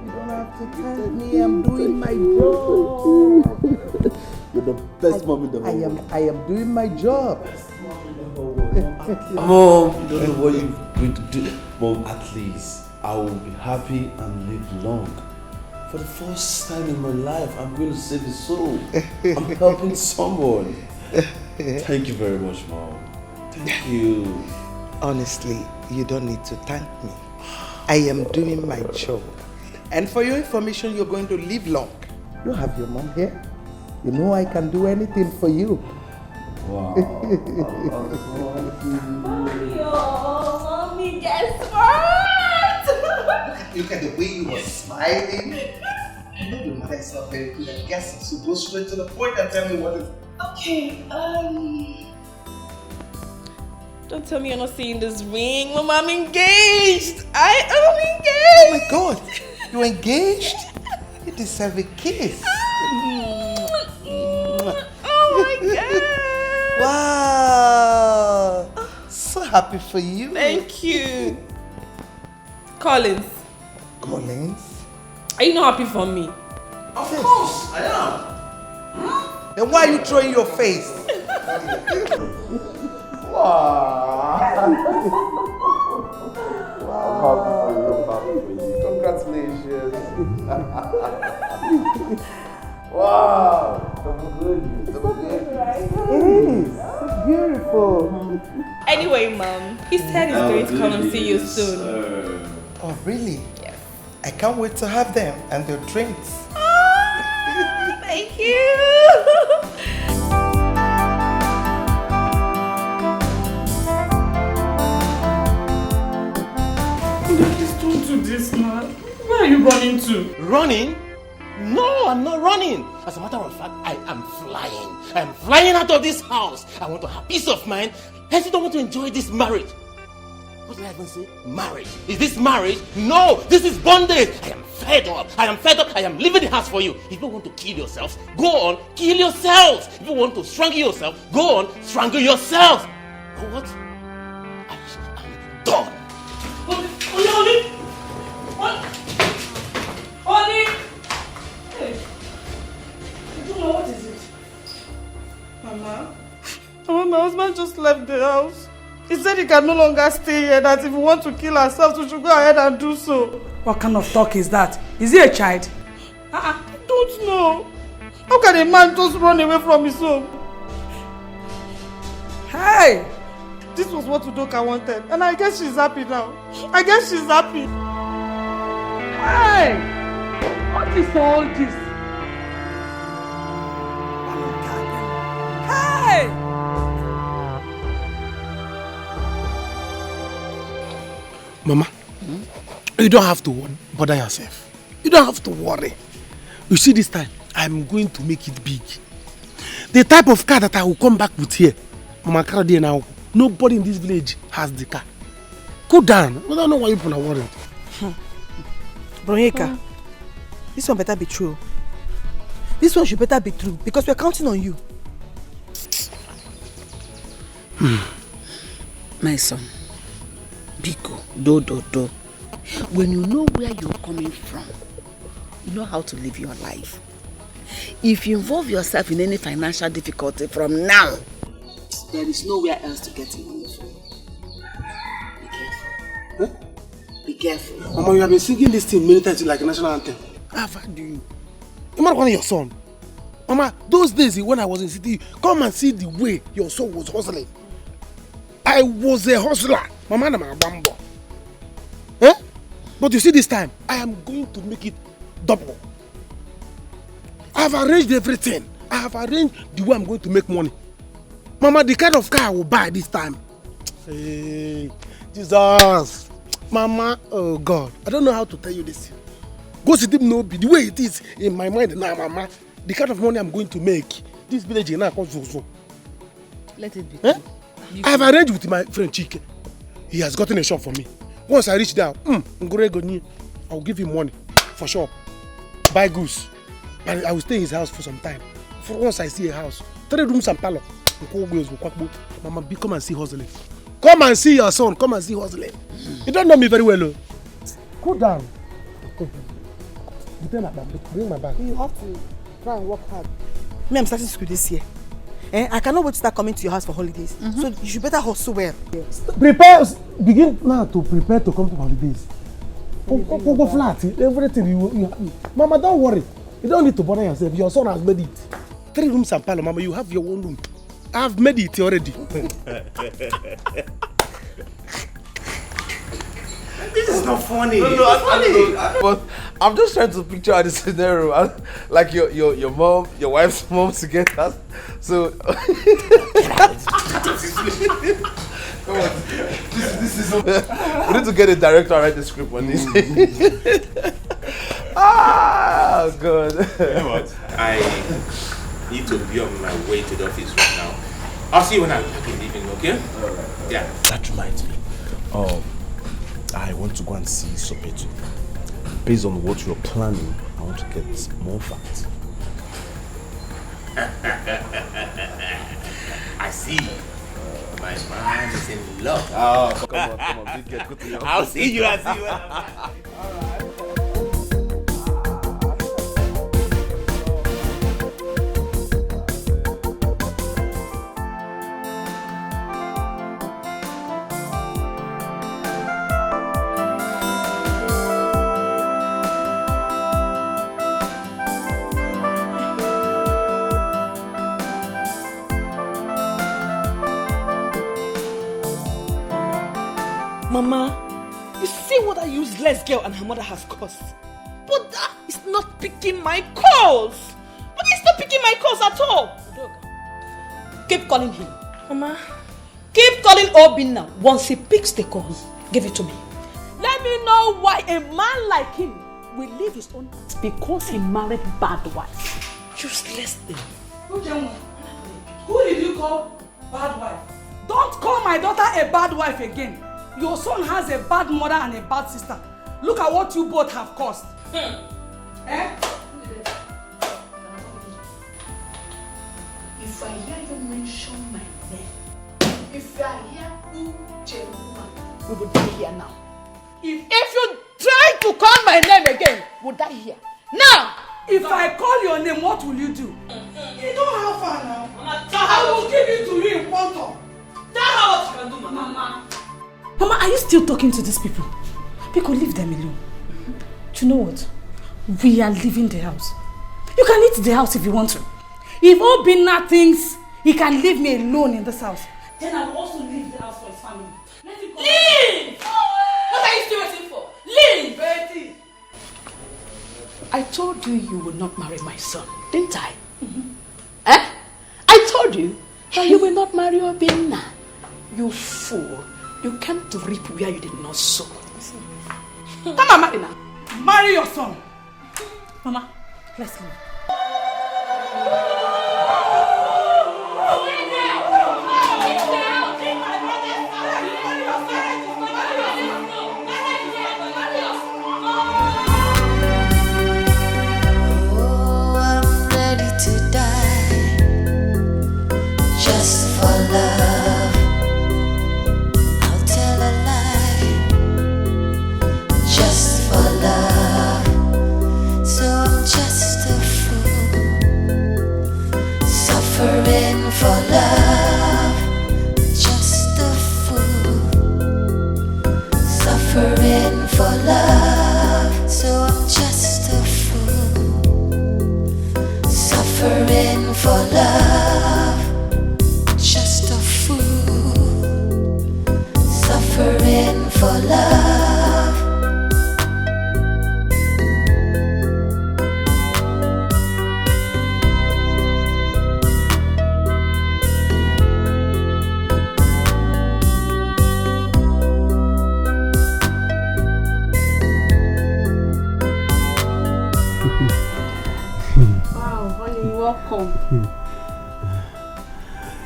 don't have to tell me, I'm doing my job. You're the best mom in the world. I am doing my job. Mom, you don't know what you're going to do. Mom, at least I will be happy and live long. For the first time in my life, I'm going to save a soul. I'm helping someone. Thank you very much, Mom. Thank you. Honestly, you don't need to thank me. I am doing my job. And for your information, you're going to live long. You have your mom here. You know I can do anything for you. Wow. Mommy, guess what? Look at the way you were smiling. I know your mother is not very good at guessing, so go straight to the point and tell me what is. Okay, don't tell me you're not seeing this ring. Mama, I'm engaged. I am engaged. Oh my God, you're engaged? You deserve a kiss. Oh my God. Wow. So happy for you. Thank you. Collins. Collins? Are you not happy for me? Of course, I am. Then why are you throwing your face? Congratulations. Wow. It is. So beautiful. Anyway, Mom, he said he's going to come and see you soon. Oh, really? Yes. I can't wait to have them and their drinks. Thank you. Please don't do this, man. Where are you running to? Running? No, I'm not running. As a matter of fact, I am flying. I am flying out of this house. I want to have peace of mind. I still don't want to enjoy this marriage. What did I even say? Marriage. Is this marriage? No, this is bondage. I am fed up. I am fed up. I am leaving the house for you. If you want to kill yourselves, go on, kill yourselves. If you want to strangle yourself, go on, strangle yourselves. But what? I am done. Oli! What? Oli! Hey. I don't know, what is it? Mama? Mama, my husband just left the house. He said he can no longer stay here, that if we want to kill ourselves, we should go ahead and do so. What kind of talk is that? Is he a child? I don't know. How can a man just run away from his home? Hey! This was what Udoka wanted, and I guess she's happy now. I guess she's happy. Hey! What is all this? Hey! Mama, you don't have to bother yourself. You don't have to worry. You see, this time, I'm going to make it big. The type of car that I will come back with here, Mama Karadi now, nobody in this village has the car. Go down. I don't know why people are worried. Bronyeka, this one better be true. This one should better be true because we're counting on you. My son, Biko, do. When you know where you're coming from, you know how to live your life. If you involve yourself in any financial difficulty from now, there is nowhere else to get money from. Be careful. Huh? Be careful. Mama, you have been singing this thing many times like a national anthem. I've heard you. You might want your son. Mama, those days when I was in city, come and see the way your son was hustling. I was a hustler. Mama, I'm a bambo. Eh? But you see, this time, I am going to make it double. I have arranged everything. I have arranged the way I'm going to make money. Mama, the kind of car I will buy this time. Hey, Jesus. Mama, oh God. I don't know how to tell you this. Go see them no be the way it is in my mind now, Mama. the kind of money I'm going to make, this village is not so. Let it be. Eh? I have arranged with my friend Chike. He has gotten a shop for me. Once I reach there, I'll give him money for sure. Buy goose. But I will stay in his house for some time. For once I see a house, 3 rooms and parlor. Mama, come and see hustling. Come and see your son. Come and see hustling. You don't know me very well. Oh. Cool down. Bring my bag. You have to try and work hard. Me, I'm starting school this year. I cannot wait to start coming to your house for holidays. So you should better hustle well. Begin now to prepare to come to holidays. Go flat. Everything you Mama, don't worry. You don't need to bother yourself. Your son has made it. 3 rooms and parlor, Mama. You have your own room. I have made it already. This is not funny. No, It's funny. but I'm just trying to picture out the scenario. Like your mom, your wife's mom together. So come on. This is we need to get a director and write the script on this. God. You know what? I need to be on my way to the office right now. I'll see you when I'm back in the evening, okay? Yeah. That reminds me. I want to go and see Sopetu. Based on what you're planning, I want to get more facts. I see. My man is in love. Oh, come on. Get good to your I'll see you. Alright. Mama, you see what a useless girl and her mother has caused. But that is not picking my calls. But it's not picking my calls at all. Keep calling him. Mama. Keep calling Obin now. Once he picks the call, give it to me. Let me know why a man like him will leave his own house because he married bad wife. Useless thing. Who did you call bad wife? Don't call my daughter a bad wife again. Your son has a bad mother and a bad sister. Look at what you both have caused. Eh? If I hear you mention my name, if I hear Uche woman, we will die here now. If you try to call my name again, we'll die here. Now, if I call your name, what will you do? You don't have fun now. Mama, I will give it to you in quantum. That's how what you can do, Mama. Mama, are you still talking to these people? Because leave them alone. Do you know what? We are leaving the house. You can leave the house if you want to. If Obinna thinks he can leave me alone in this house, then I will also leave the house for his family. Leave! What are you still waiting for? Leave! Betty! I told you you will not marry my son, didn't I? Eh? I told you that you will not marry Obinna. You fool. You came to reap where you did not sow. Come on, marry now. Marry your son. Mama, let's leave. Oh, I'm ready to die just for love. I'll tell a lie just for love. So I'm just a fool suffering for love. Just a fool suffering for love. So I'm just a fool suffering for love. Just a fool suffering for love. Wow. Wow, honey, welcome.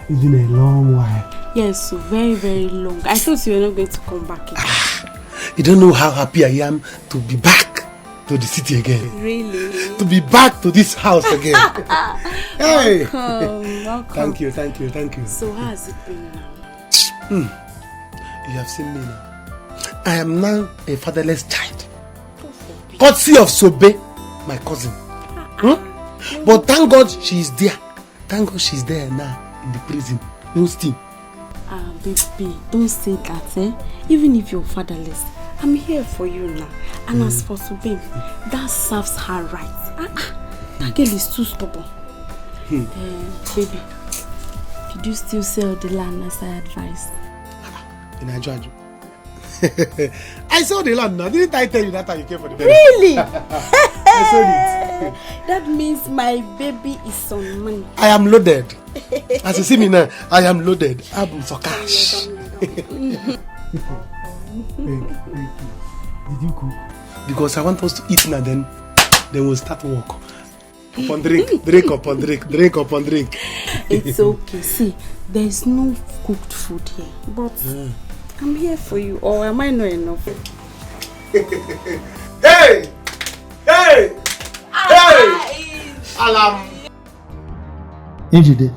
It's been a long while. Yes, so very, very long. I thought you were not going to come back again. You don't know how happy I am to be back to the city again. Really? To be back to this house again. Hey! Welcome. Thank you. So how has it been now? You have seen me now. I am now a fatherless child. Courtesy of Sobe, my cousin. But thank God she is there. Thank God she's there now in the prison. No steam. Baby, don't say that, eh? Even if you're fatherless, I'm here for you now. And as for Sobe, that serves her right. That girl is too stubborn. Baby, did you still sell the land as I advised? In Ajaju. I saw the land now. Didn't I tell you that time you came for the baby? Really? I sold it. That means my baby is on money. I am loaded. As you see me now, I am loaded. I'm for cash. Did you cook? Because I want us to eat now, then we'll start work. Upon drink, drink upon drink, drink upon drink. It's okay. See, there's no cooked food here, but I'm here for you. Or am I not enough? Hey! Hey! Hey! Alam! Ejide,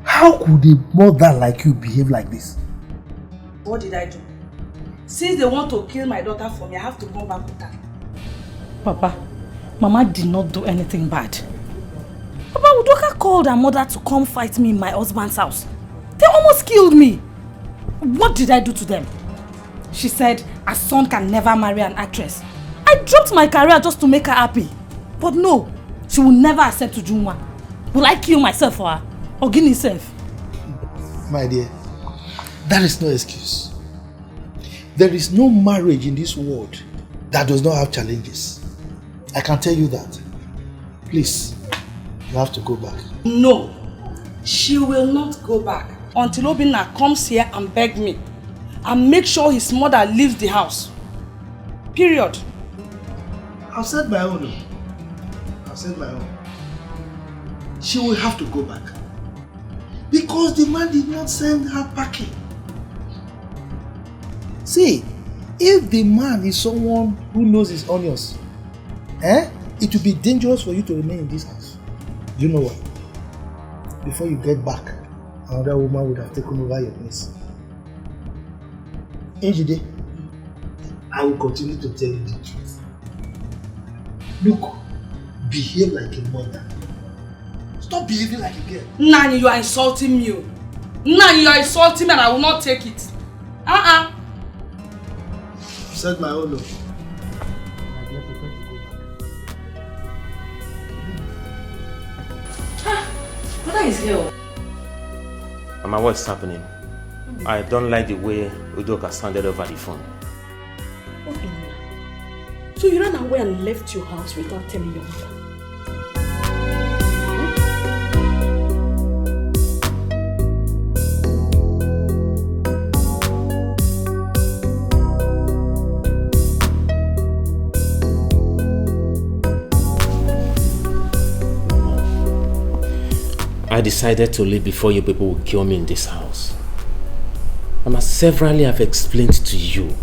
how could a mother like you behave like this? What did I do? Since they want to kill my daughter for me, I have to go back with her. Papa, Mama did not do anything bad. Papa, Udoka called her mother to come fight me in my husband's house. They almost killed me. What did I do to them? She said her son can never marry an actress. I dropped my career just to make her happy. But no, she will never accept Ujunwa. Will I kill myself for her? Or give myself? My dear, that is no excuse. There is no marriage in this world that does not have challenges. I can tell you that. Please, you have to go back. No, she will not go back until Obinna comes here and beg me and make sure his mother leaves the house. Period. I've said my own. She will have to go back. Because the man did not send her packing. See, if the man is someone who knows his onions, it will be dangerous for you to remain in this house. Do you know why? Before you get back, another woman would have taken over your place. Ejide, I will continue to tell you the truth. Look, behave like a mother. Stop behaving like a girl. Nani, you are insulting me. Nani, you are insulting me and I will not take it. You said my own no. What is here? Mama, what's happening? I don't like the way Udoka sounded over the phone. Okay. So you ran away and left your house without telling your mother? I decided to leave before you people would kill me in this house. Mama, severally I've explained to you.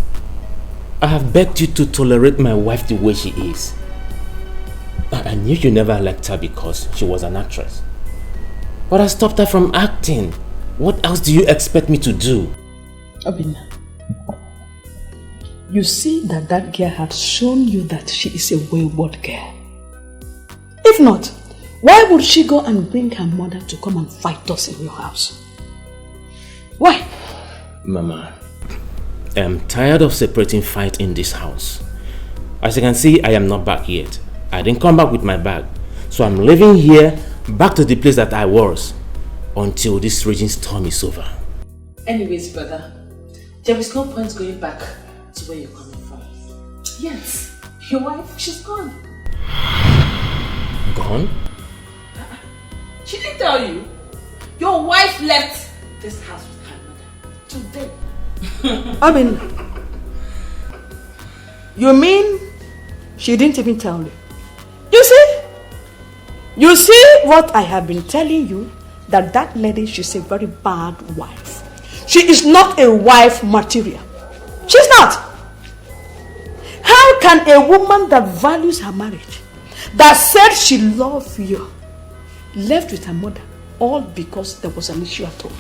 I have begged you to tolerate my wife the way she is. I knew you never liked her because she was an actress. But I stopped her from acting. What else do you expect me to do? Obinna, you see that girl has shown you that she is a wayward girl. If not, why would she go and bring her mother to come and fight us in your house? Why? Mama, I am tired of separating fight in this house. As you can see, I am not back yet. I didn't come back with my bag. So I'm living here, back to the place that I was, until this raging storm is over. Anyways, brother, there is no point going back to where you're coming from. Yes, your wife, she's gone. Gone? She didn't tell you. Your wife left this house with her mother today. I mean, you mean she didn't even tell you? You see? You see what I have been telling you? That lady, she's a very bad wife. She is not a wife material. She's not. How can a woman that values her marriage, that said she loves you, left with her mother, all because there was an issue at home?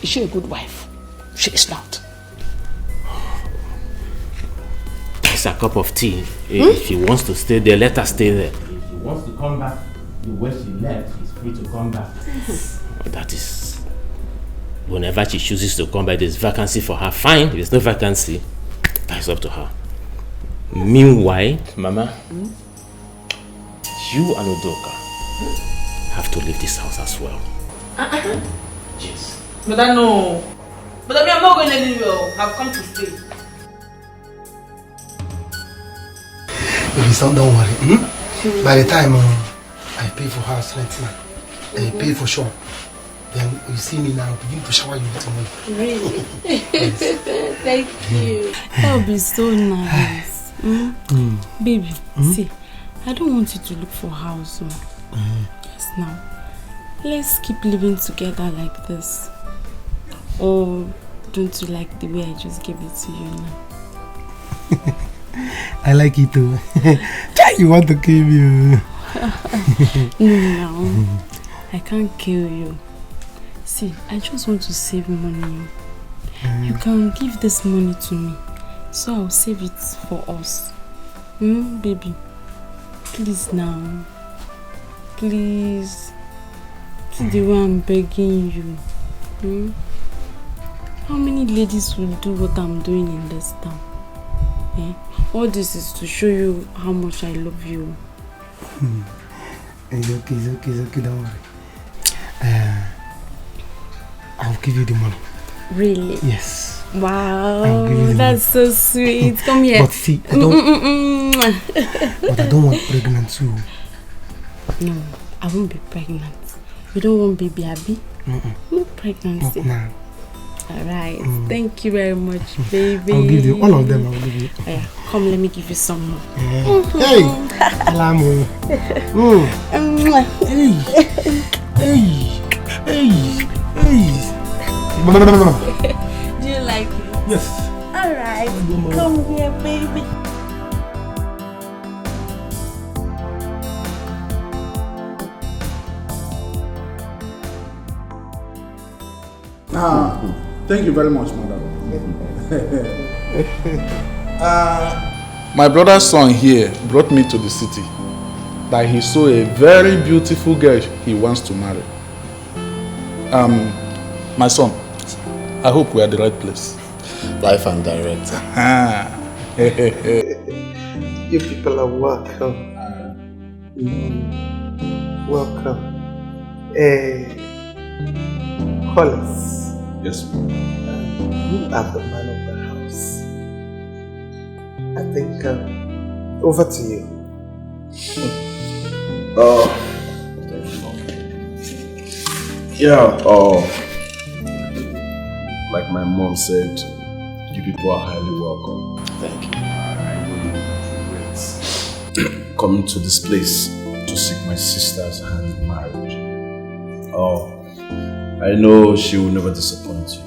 Is she a good wife? She is not. It's a cup of tea. If she wants to stay there, let her stay there. If she wants to come back the way she left, she's free to come back. That is, whenever she chooses to come back, there's vacancy for her. Fine. If there's no vacancy, that's up to her. Meanwhile, Mama, you and Udoka have to leave this house as well. Yes. But I know. But I mean, I'm not going anywhere. I've come to stay. Baby, son, don't worry. By the time I pay for house rent now, I pay for sure. Then you see me now, begin to shower you with money. Really? Yes. Thank you. That would be so nice. Baby, see, I don't want you to look for a house. Yes, now. Let's keep living together like this. Or don't you like the way I just gave it to you now? I like it too. You want to kill me? No, I can't kill you. See, I just want to save money. You can give this money to me, so I'll save it for us. Baby, please now. Please. See the way I'm begging you. How many ladies will do what I'm doing in this town? All this is to show you how much I love you. It's okay, don't worry. I'll give you the money. Really? Yes. Wow, that's so sweet. Come here. But see, I don't. But I don't want pregnant too. No, I won't be pregnant. You don't want baby, Abby? No pregnancy. No. Alright, thank you very much, baby. I'll give you all of them. I'll give you. Oh, yeah. Come, let me give you some more. Hey, Lamu. Hey. Do you like it? Yes. Alright, come here, baby. Thank you very much, madam. My brother's son here brought me to the city that he saw a very beautiful girl he wants to marry. My son, I hope we are at the right place. Life and direct. You people are welcome. Welcome. Hollis. Yes. You are the man of the house. I think over to you. Yeah, like my mom said, you people are highly welcome. Thank you. I really regret coming to this place to seek my sister's hand in marriage. I know she will never disappoint you.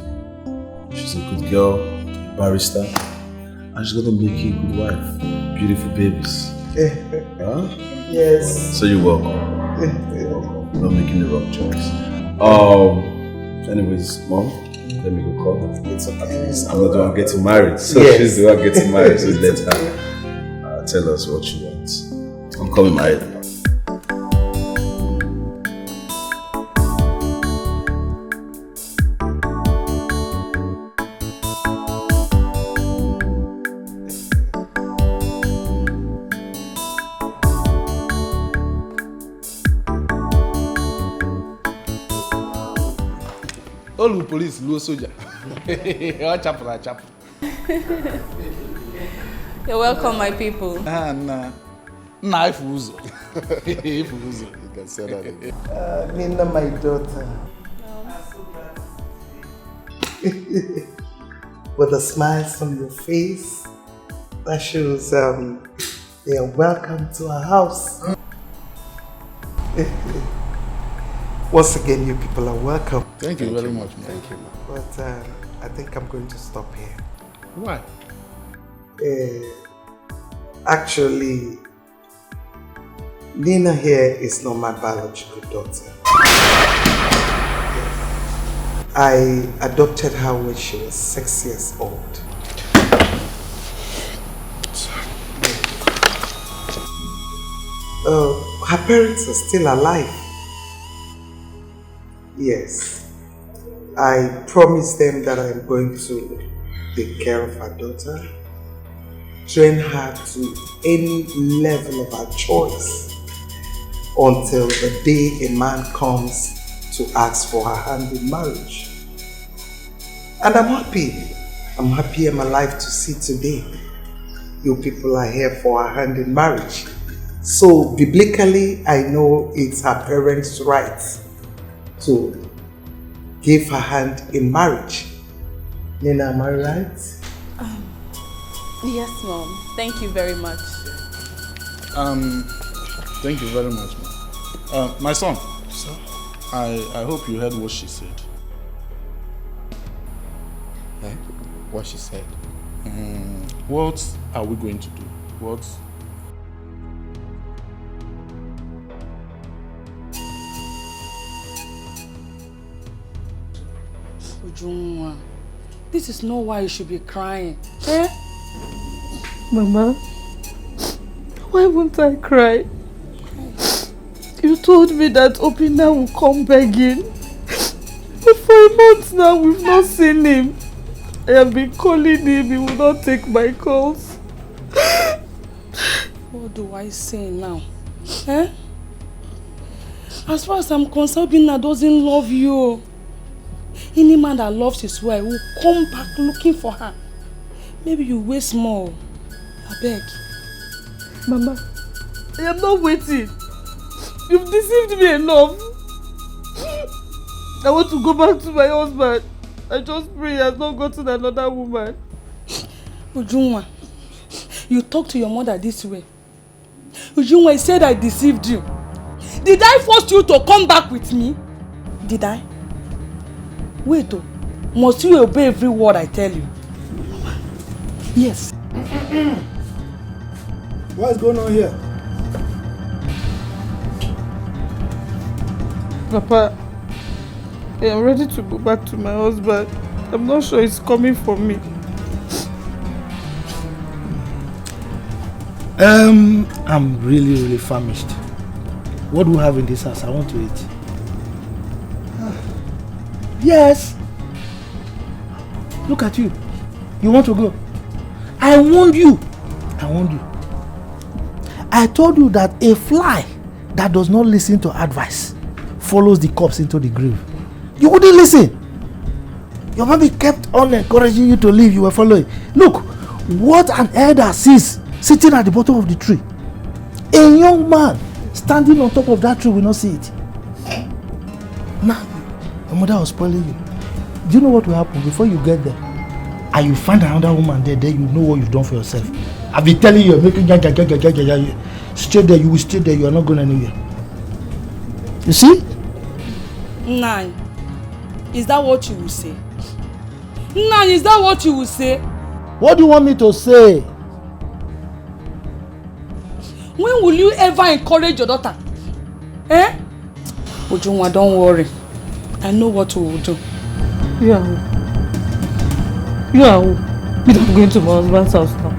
She's a good girl, a barrister, and she's gonna make you a good wife. Beautiful babies. Huh? Yes. So you're welcome. Not making the wrong choice. Anyways, Mom, let me go call her. It's okay. I'm not the one getting married, so yes. She's the one getting married. So let her tell us what she wants. I'm coming married. All the police, low soldier. Chapel. You're welcome, my people. If you can say that again. Nina, my daughter. With a smile on your face, that shows you're welcome to our house. Once again, you people are welcome. Thank you very much, man. Thank you, man. But I think I'm going to stop here. Why? Actually, Nina here is not my biological daughter. I adopted her when she was 6 years old. Her parents are still alive. Yes. I promised them that I'm going to take care of her daughter, train her to any level of her choice until the day a man comes to ask for her hand in marriage. And I'm happy. I'm happy I'm alive to see today. You people are here for her hand in marriage. So biblically, I know it's her parents' right to give her hand in marriage. Nina, am I right? Yes, Mom. Thank you very much. Thank you very much, man. My son. Sir? I hope you heard what she said. What she said? What are we going to do? What? Ujunwa, this is not why you should be crying. Eh? Mama, why won't I cry? You told me that Opina will come begging. But for a month now, we've not seen him. I have been calling him, he will not take my calls. What do I say now? Eh? As far as I'm concerned, Opina doesn't love you. Any man that loves his wife will come back looking for her. Maybe you wait small. I beg. Mama, I am not waiting. You've deceived me enough. I want to go back to my husband. I just pray he has not gotten another woman. Ujunwa, you talk to your mother this way. Ujunwa, I said I deceived you. Did I force you to come back with me? Did I? Wait, oh, must you obey every word I tell you? Yes. What's going on here? Papa, I am ready to go back to my husband. I'm not sure he's coming for me. I'm really famished. What do we have in this house? I want to eat. Yes. Look at you. You want to go? I warned you. I told you that a fly that does not listen to advice follows the corpse into the grave. You wouldn't listen. Your mommy kept on encouraging you to leave. You were following. Look, what an elder sees sitting at the bottom of the tree. A young man standing on top of that tree will not see it. Now, your mother was spoiling you. Do you know what will happen before you get there? And you find another woman there, then you know what you've done for yourself. I've been telling you, you're making stay there, you will stay there, you are not going anywhere. You see? Nine. Is that what you will say? Nine, is that what you will say? What do you want me to say? When will you ever encourage your daughter? Eh? Ujunwa, don't worry. I know what we will do. You are who? I'm going to my husband's house now.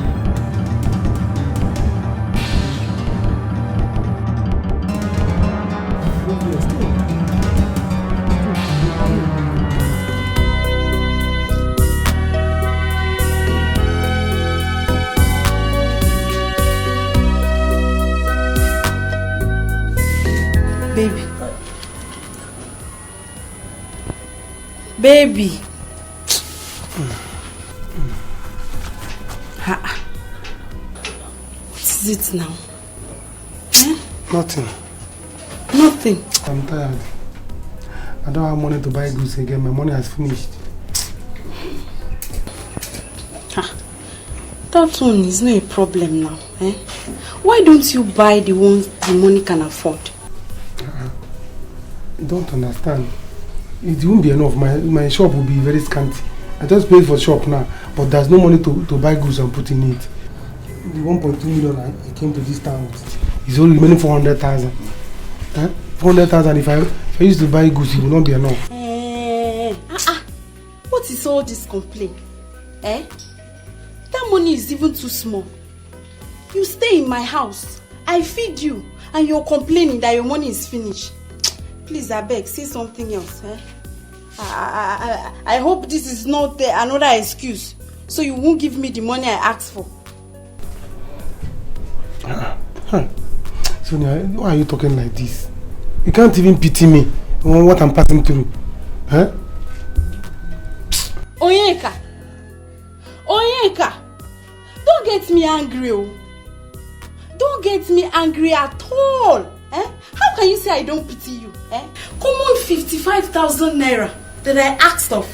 Baby. What is it now? Eh? Nothing. Nothing. I'm tired. I don't have money to buy goods again. My money has finished. That one is not a problem now. Eh? Why don't you buy the ones the money can afford? You don't understand. It won't be enough. My shop will be very scanty. I just paid for shop now, but there's no money to buy goods and put in it. The 1.2 million I came to this town with is only remaining 400,000. 400,000. If I used to buy goods, it will not be enough. What is all this complaint? That money is even too small. You stay in my house, I feed you, and you're complaining that your money is finished. Please, I beg, say something else. I hope this is not another excuse, so you won't give me the money I asked for. Sonia, why are you talking like this? You can't even pity me on what I'm passing through. Onyeka, don't get me angry, oh. Don't get me angry at all. How can you say I don't pity you? Common 55,000 naira that I asked of.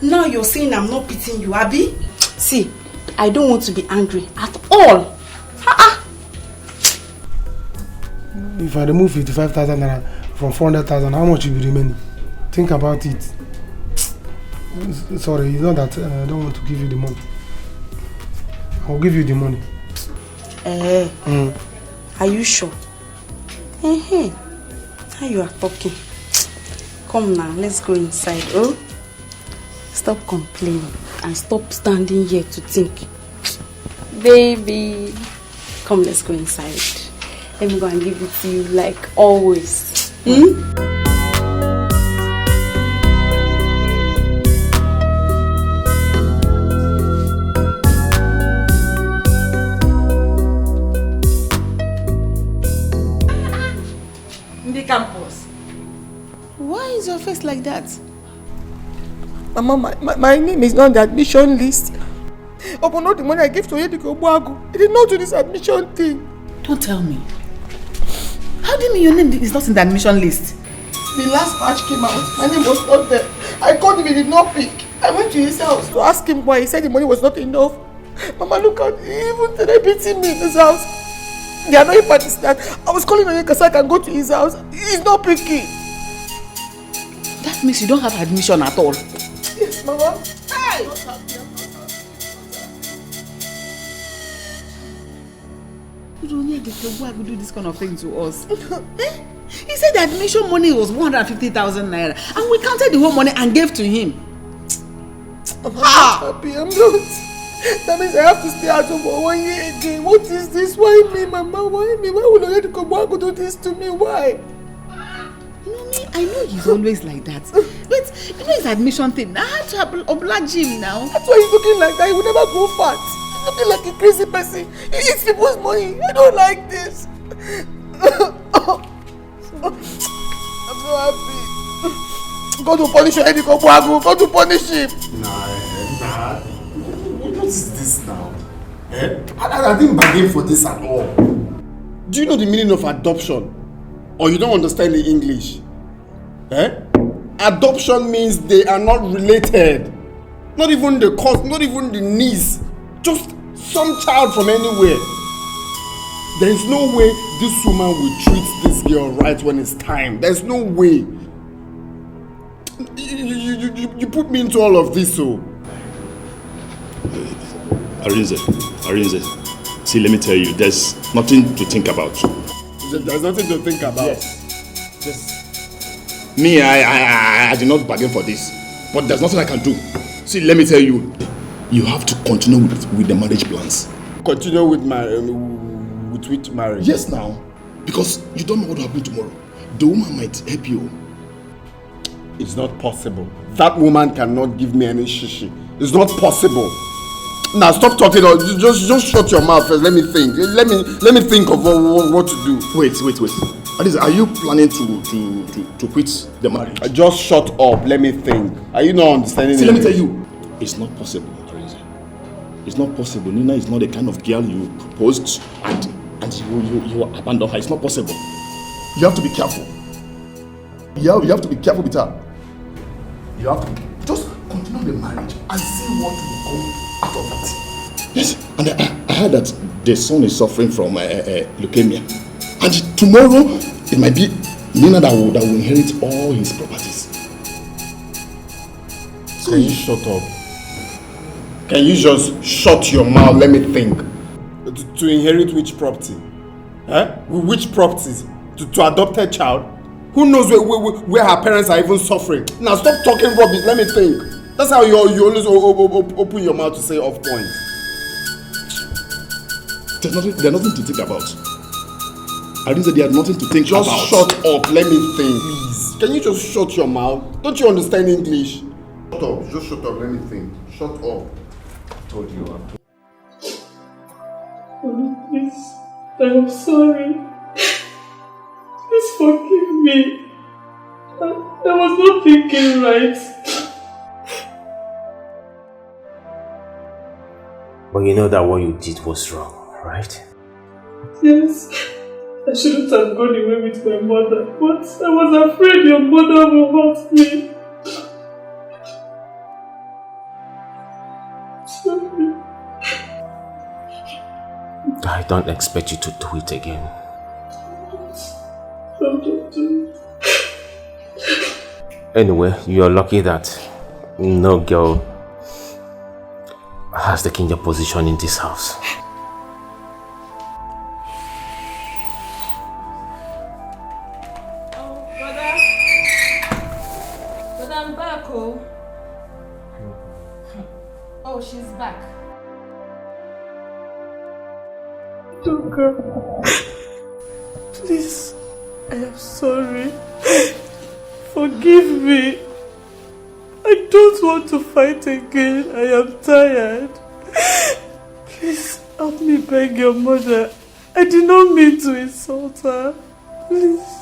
Now you're saying I'm not pitying you, Abi? See, I don't want to be angry at all. If I remove 55,000 naira from 400,000, how much will be remaining? Think about it. Sorry, it's not that I don't want to give you the money. I'll give you the money. Are you sure? How you are talking? Come now, let's go inside. Oh, stop complaining and stop standing here to think. Baby, come, let's go inside. Let me go and give it to you like always. Campus. Why is your face like that? Mama, my name is not on the admission list. Upon all the money I gave to Dikeh, I did not do this admission thing. Don't tell me. How do you mean your name is not in the admission list? The last batch came out. My name was not there. I called him, he did not pick. I went to his house to ask him why. He said the money was not enough. Mama, look at even today beating me in his house. They are not parties that I was calling Onyeka so I can go to his house. He's not picking. That means you don't have admission at all. Yes, Mama. Hey! Why would do this kind of thing to us? He said the admission money was 150,000 naira and we counted the whole money and gave to him. I'm not happy. I'm not. That means I have to stay at home for 1 year again. What is this? Why me, Mama? Why me? Why would Onyeka do this to me? Why? I know he's always like that. But you know his admission thing. I had to oblige him now. That's why he's looking like that. He will never grow fat. He's looking like a crazy person. He eats people's money. I don't like this. I'm so happy. Go to punish Onyeka. Go to punish him. Nah. What is this now? I didn't bargain for this at all. Do you know the meaning of adoption? Or you don't understand the English? Adoption means they are not related. Not even the cause, not even the niece. Just some child from anywhere. There is no way this woman will treat this girl right when it's time. There's no way. You put me into all of this, so. Arinze, see, let me tell you, there's nothing to think about. There's nothing to think about. Yes. Me, I did not bargain for this, but there's nothing I can do. See, let me tell you, you have to continue with the marriage plans. Continue with which marriage? Yes, now, because you don't know what will happen tomorrow. The woman might help you. It's not possible. That woman cannot give me any shishi. It's not possible. Now stop talking. Just shut your mouth first. Let me think. Let me think of what to do. Wait. Arinze, are you planning to quit the marriage? Just shut up. Let me think. Are you not understanding? See, let me tell you, it's not possible, Arinze. It's not possible. Nina is not the kind of girl you proposed and you abandoned her. It's not possible. You have to be careful. You have to be careful with her. You have to just continue the marriage and see what will come out of it. Yes, and I heard that the son is suffering from leukemia. And tomorrow, it might be Nina that will inherit all his properties. Can you shut up? Can you just shut your mouth? Let me think. To inherit which property? Which properties? To adopt a child? Who knows where her parents are even suffering? Now stop talking rubbish. Let me think. That's how you always open your mouth to say off point. There's nothing to think about. I didn't say they had nothing to think about. Just shut up. Let me think. Please. Can you just shut your mouth? Don't you understand English? Shut up. Just shut up. Let me think. Shut up. I told you. Please, I'm sorry. Please forgive me. I was not thinking right. But you know that what you did was wrong, right? Yes. I shouldn't have gone away with my mother, but I was afraid your mother will hurt me. Sorry. I don't expect you to do it again. Don't do it. Anyway, you're lucky that no girl has taken your position in this house. Oh, she's back. Dikeh, please, I am sorry. Forgive me. I don't want to fight again. I am tired. Please, help me beg your mother. I did not mean to insult her. Please.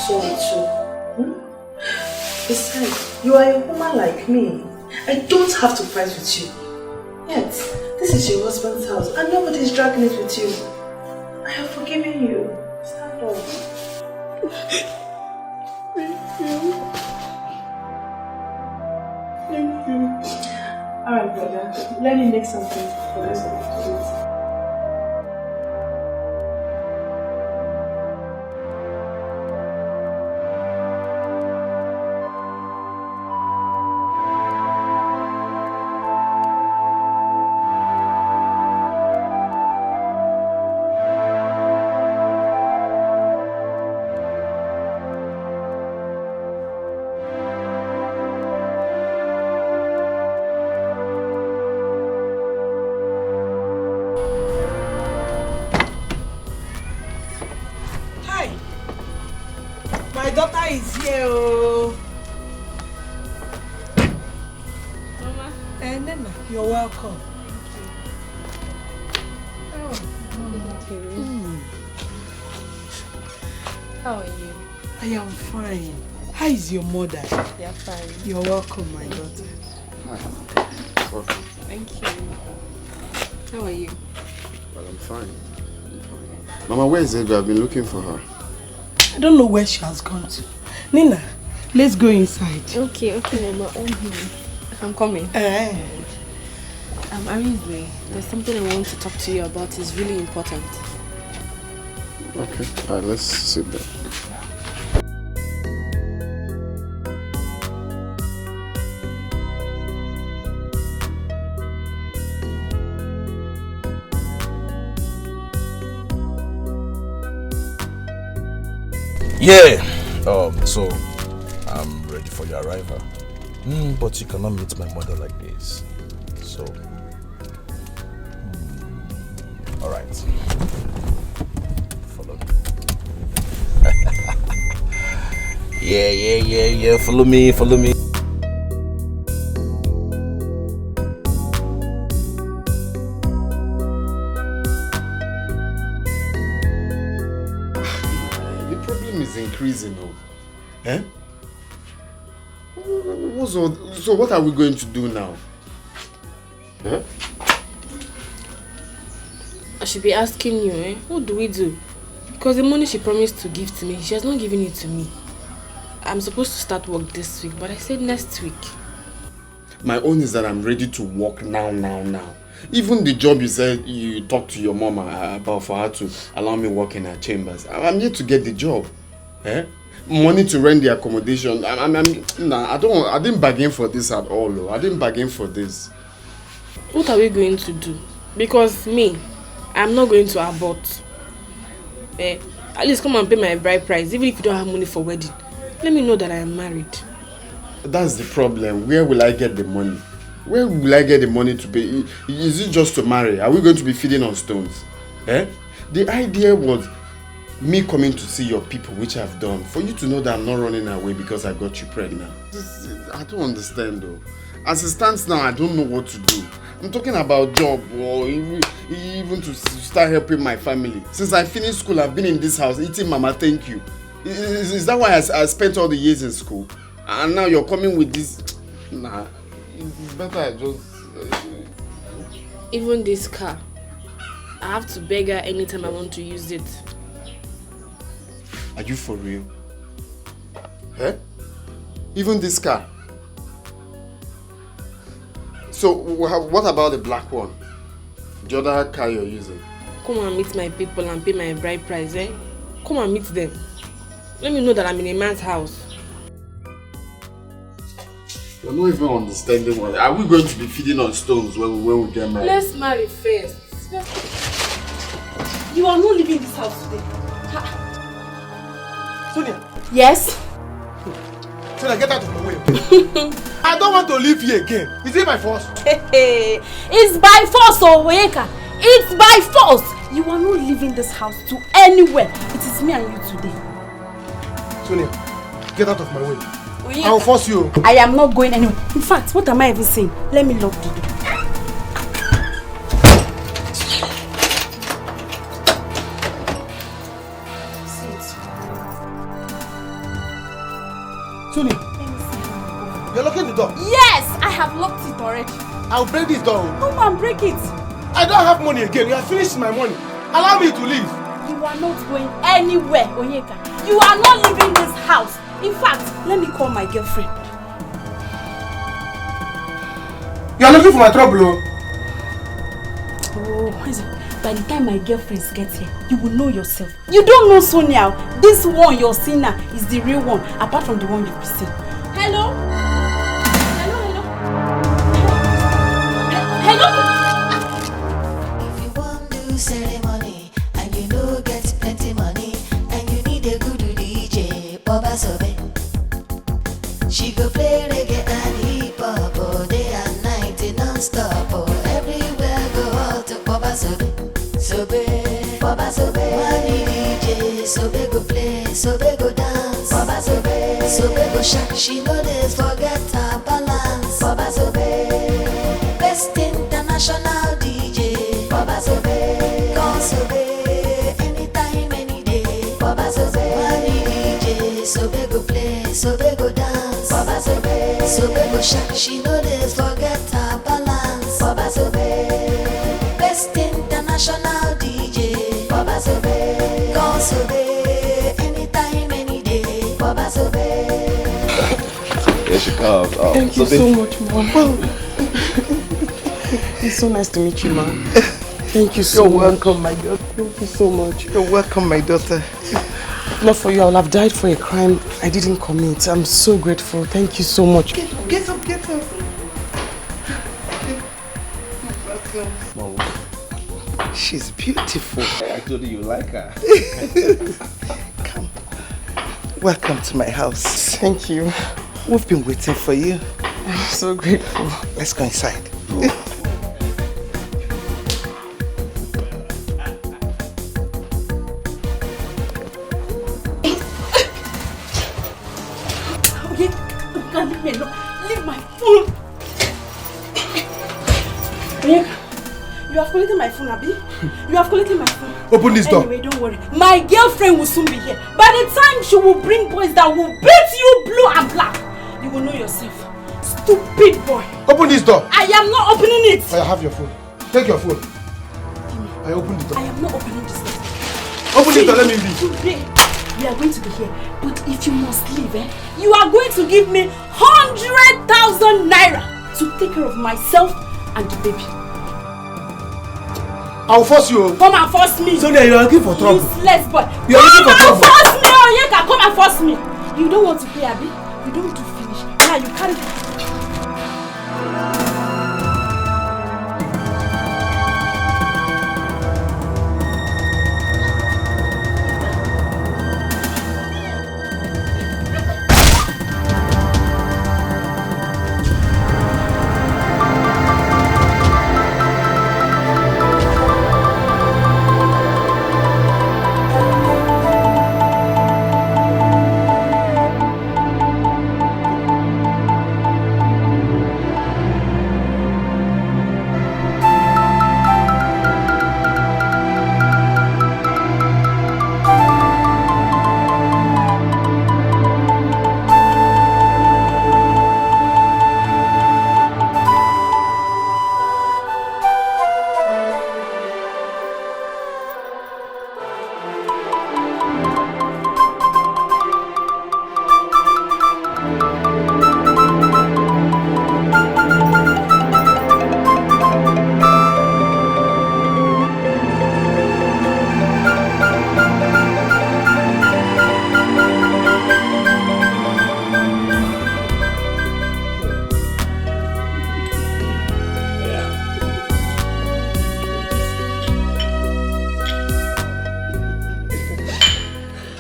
Sorry too. Besides, you are a woman like me. I don't have to fight with you. Yet, this is your husband's house and nobody is dragging it with you. I have forgiven you. Stand up. Thank you. Thank you. Alright, brother. Let me make something for the rest of the kids. is here, oh. Mama. Nana, you're welcome. Thank you. How are you? I am fine. How is your mother? They are fine. You're welcome, my daughter. Hi. Welcome. Thank you. How are you? Well, I'm fine. Mama, where is Edo? I've been looking for her. I don't know where she has gone to. Nina, let's go inside. Okay, Mama. I'm coming. Arizwe, there's something I want to talk to you about. It's really important. Okay, alright, let's sit there. Yeah, so I'm ready for your arrival. But you cannot meet my mother like this. So, alright. Follow me. Yeah. Follow me. Increasing, eh? So what are we going to do now? Eh? I should be asking you, eh? What do we do? Because the money she promised to give to me, she has not given it to me. I'm supposed to start work this week, but I said next week. My own is that I'm ready to work now. Even the job you said you talked to your mama about for her to allow me work in her chambers. I'm here to get the job. Money to rent the accommodation. Nah, I didn't bargain for this at all. Though. I didn't bargain for this. What are we going to do? Because me, I'm not going to abort. At least come and pay my bride price, even if you don't have money for wedding. Let me know that I am married. That's the problem. Where will I get the money? Where will I get the money to pay? Is it just to marry? Are we going to be feeding on stones? The idea was me coming to see your people, which I've done, for you to know that I'm not running away because I got you pregnant. I don't understand though. As it stands now, I don't know what to do. I'm talking about job or even to start helping my family. Since I finished school, I've been in this house eating mama thank you. Is that why I spent all the years in school? And now you're coming with this? Nah, it's better I just... Even this car, I have to beg her anytime I want to use it. Are you for real? Even this car? So, what about the black one? The other car you're using? Come and meet my people and pay my bride price, Come and meet them. Let me know that I'm in a man's house. You're not even understanding what... Are we going to be feeding on stones when we get married? Let's marry first. You are not leaving this house today. Sonia. Yes? Sonia, get out of my way. I don't want to live here again. Is it by force? It's by force, Oweka. It's by force. You are not leaving this house to anywhere. It is me and you today. Sonia, get out of my way. I will force you. I am not going anywhere. In fact, what am I even saying? Let me lock the door. Sonia, you're locking the door? Yes, I have locked it already. I'll break this door. Come on, break it. I don't have money again. You have finished my money. Allow me to leave. You are not going anywhere, Onyeka. You are not leaving this house. In fact, let me call my girlfriend. You are looking for my trouble, Oh, by the time my girlfriends get here, you will know yourself. You don't know Sonia. This one you're seeing now is the real one, apart from the one you've seen. Hello? Hello? If you want to ceremony and you know get plenty money and you need a good DJ, Baba Sobe. She go play reggae and hip hop all day and night non-stop. Oh, everywhere go out to Baba Sobe. Sobe, Baba Sobe. Money DJ, Sobe go play, Sobe go dance. Baba Sobe, Sobe go shake. She know this forget her balance. Baba Sobe, best international DJ. Baba Sobe, call Sobe, anytime, any day. Baba Sobe, money DJ, Sobe go play, Sobe go dance. Baba Sobe, Sobe go shake. She know this forget her balance. Baba Sobe, best international DJ. Baba Sobe, call Sobe, anytime, any day. Baba Sobe. Here she comes. Oh, Thank you so much, Mom. It's so nice to meet you, Mom. Thank you so much. You're welcome, my daughter. Thank you so much. You're welcome, my daughter. Not for you, I would have died for a crime I didn't commit. I'm so grateful. Thank you so much. Get up, get up. Mom. She's beautiful. I told you like her. Come. Welcome to my house. Thank you. We've been waiting for you. I'm so grateful. Let's go inside. Leave my phone. You have collected my phone, Abi? You have collected my phone. Open this door. Anyway, don't worry. My girlfriend will soon be here. By the time she will bring boys that will beat you blue and black, you will know yourself. Stupid boy. Open this door. I am not opening it. I have your phone. Take your phone. I opened the door. I am not opening this door. Open this door, let me leave. Today, we are going to be here. But if you must leave, you are going to give me 100,000 naira. to take care of myself and the baby. I'll force you. Come and force me. So then you are looking for trouble. Useless boy. You are looking for trouble. Come and force me, Onyeka. Come and force me. You don't want to pay, Abi? You don't want to finish. Now you carry.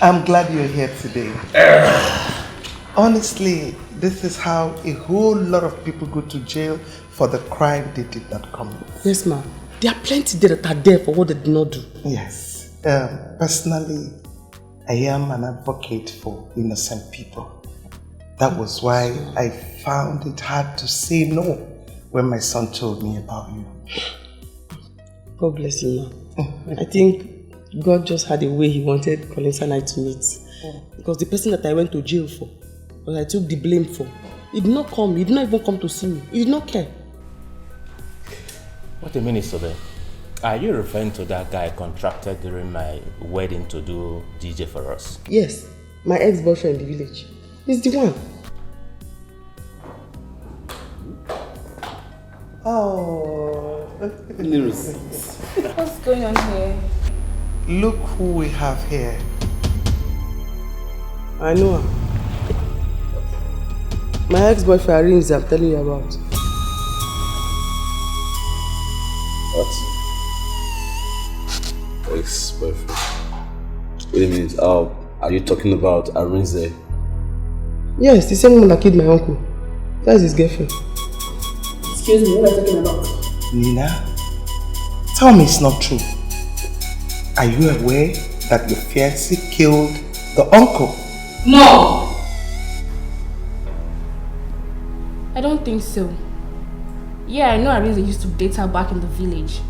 I'm glad you're here today. Honestly, this is how a whole lot of people go to jail for the crime they did not commit. Yes, ma'am. There are plenty there that are there for what they did not do. Yes. Personally, I am an advocate for innocent people. That was why I found it hard to say no when my son told me about you. God bless you, ma'am. I think God just had a way he wanted Collins and I to meet. Because the person that I went to jail for, that I took the blame for, he did not come, he did not even come to see me. He did not care. What a minute, Sobe. Are you referring to that guy contracted during my wedding to do DJ for us? Yes, my ex-boyfriend in the village. He's the one. Oh. What's going on here? Look who we have here. I know her. My ex-boyfriend Rings, I'm telling you about. What? Ex-boyfriend? Wait a minute, are you talking about Arinze? Yes, the same one that killed my uncle. That's his girlfriend. Excuse me, what are you talking about? Nina, tell me it's not true. Are you aware that your fiancé killed the uncle? No! I don't think so. Yeah, I know Arinze used to date her back in the village.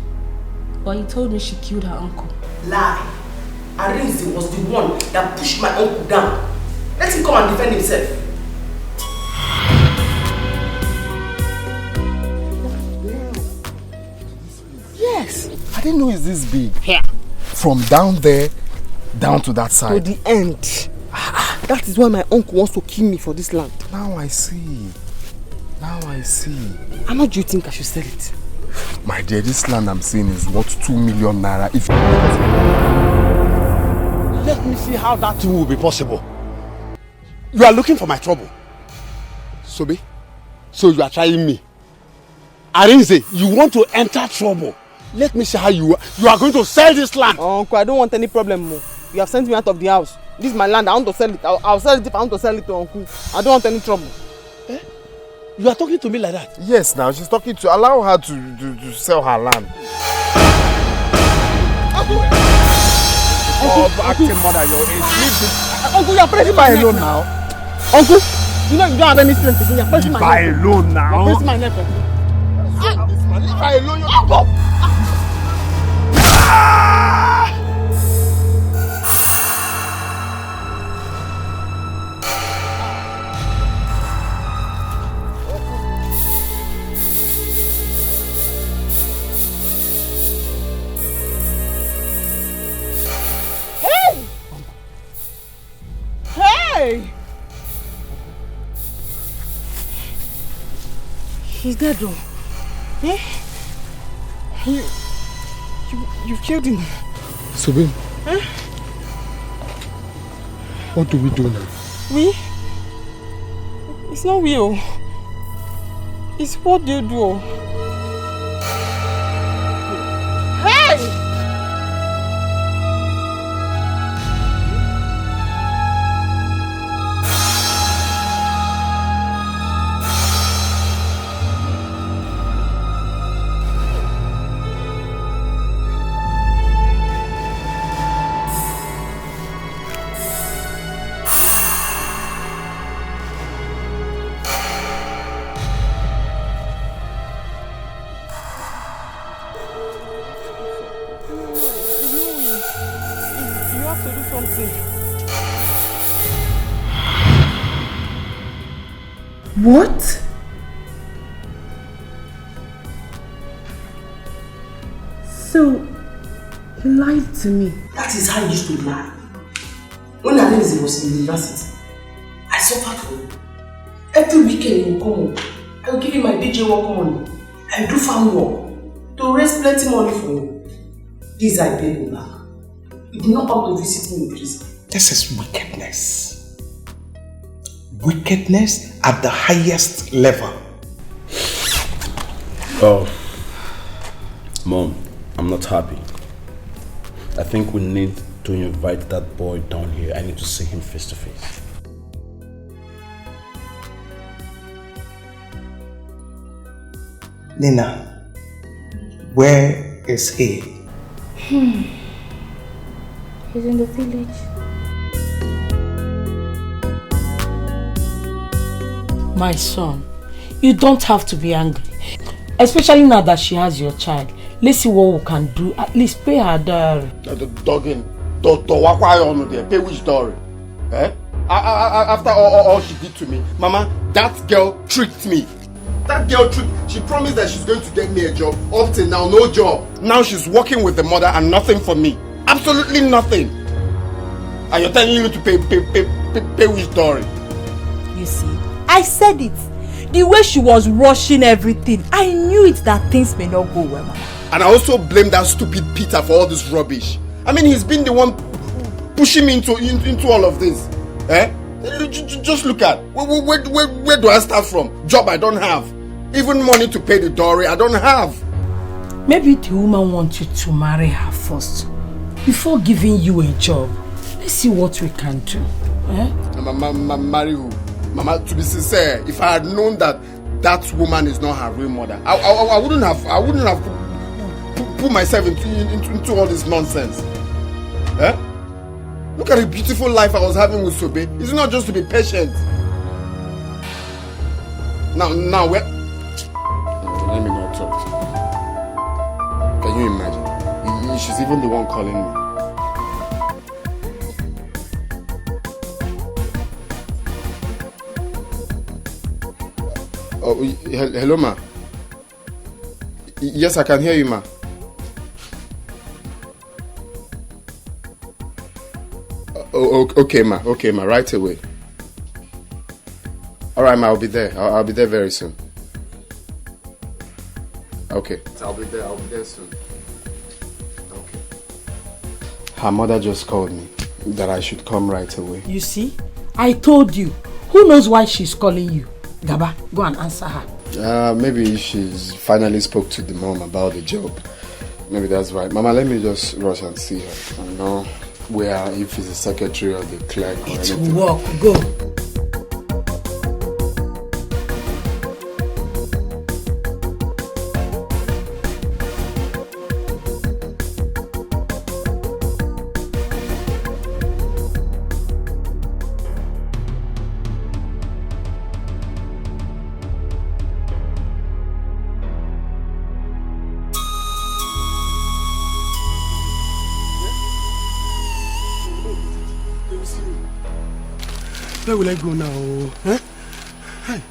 But he told me she killed her uncle. Lie! Arinze was the one that pushed my uncle down. Let him come and defend himself. Yes! I didn't know it's this big. Here. From down there, down to that side. To the end. That is why my uncle wants to kill me for this land. Now I see. Now I see. How much do you think I should sell it? My dear, this land I'm seeing is worth 2 million naira. If let me see how that will be possible. You are looking for my trouble. Sobe, so you are trying me. Arinze, you want to enter trouble. Let me see how you are going to sell this land. Uncle, I don't want any problem more. You have sent me out of the house. This is my land. I want to sell it. I'll sell it if I want to sell it to Uncle. I don't want any trouble. Eh? You are talking to me like that? Yes, now she's talking to allow her to sell her land. Acting mother, your age. Uncle, you are pressing my neck alone now. Uncle, you know you don't have any strength again. You are pressing my neck. Leave her alone now. You are pressing my neck. Leave her alone. You Uncle. He's He's dead though. Eh? You've killed him. Sobe, Eh? what do we do now? We? It's not we. It's what do you do? Hey! What? So, he lied to me. That is how he used to lie. When Adenise was in university, I suffered for him. Every weekend he would come home. I would give him my DJ work money. I do farm work to raise plenty money for him. This I paid him back. He did not come to visit me in prison. This is wickedness. Wickedness at the highest level. Oh, Mom, I'm not happy. I think we need to invite that boy down here. I need to see him face to face. Nina, where is he? He's in the village. My son, you don't have to be angry. Especially now that she has your child. Let's see what we can do. At least pay her dowry. The dogging. Pay which dowry? Eh? After all she did to me, Mama, that girl tricked me. That girl tricked. She promised that she's going to get me a job. Up till now, no job. Now she's working with the mother and nothing for me. Absolutely nothing. And you're telling me to pay which dowry? You see, I said it. The way she was rushing everything, I knew it that things may not go well, Mama. And I also blame that stupid Peter for all this rubbish. I mean, he's been the one pushing me into all of this. Eh? Just look at, where do I start from? Job I don't have. Even money to pay the dowry I don't have. Maybe the woman wants you to marry her first before giving you a job. Let's see what we can do. Eh? Marry who? Mama, to be sincere, if I had known that that woman is not her real mother, I wouldn't have put myself into all this nonsense. Eh? Look at the beautiful life I was having with Sobe. It's not just to be patient. Now where? Let me not talk. Can you imagine? She's even the one calling me. Oh, hello, ma. Yes, I can hear you, ma. Okay, ma. Okay, ma. Right away. All right, ma. I'll be there. I'll be there very soon. Okay. I'll be there. I'll be there soon. Okay. Her mother just called me that I should come right away. You see, I told you. Who knows why she's calling you? Gaba, go and answer her. Maybe she's finally spoke to the mom about the job. Maybe that's right. Mama, let me just rush and see her. I know where, if it's the secretary or the clerk or anything. It will work. Go. Where will I go now? Huh? Hi.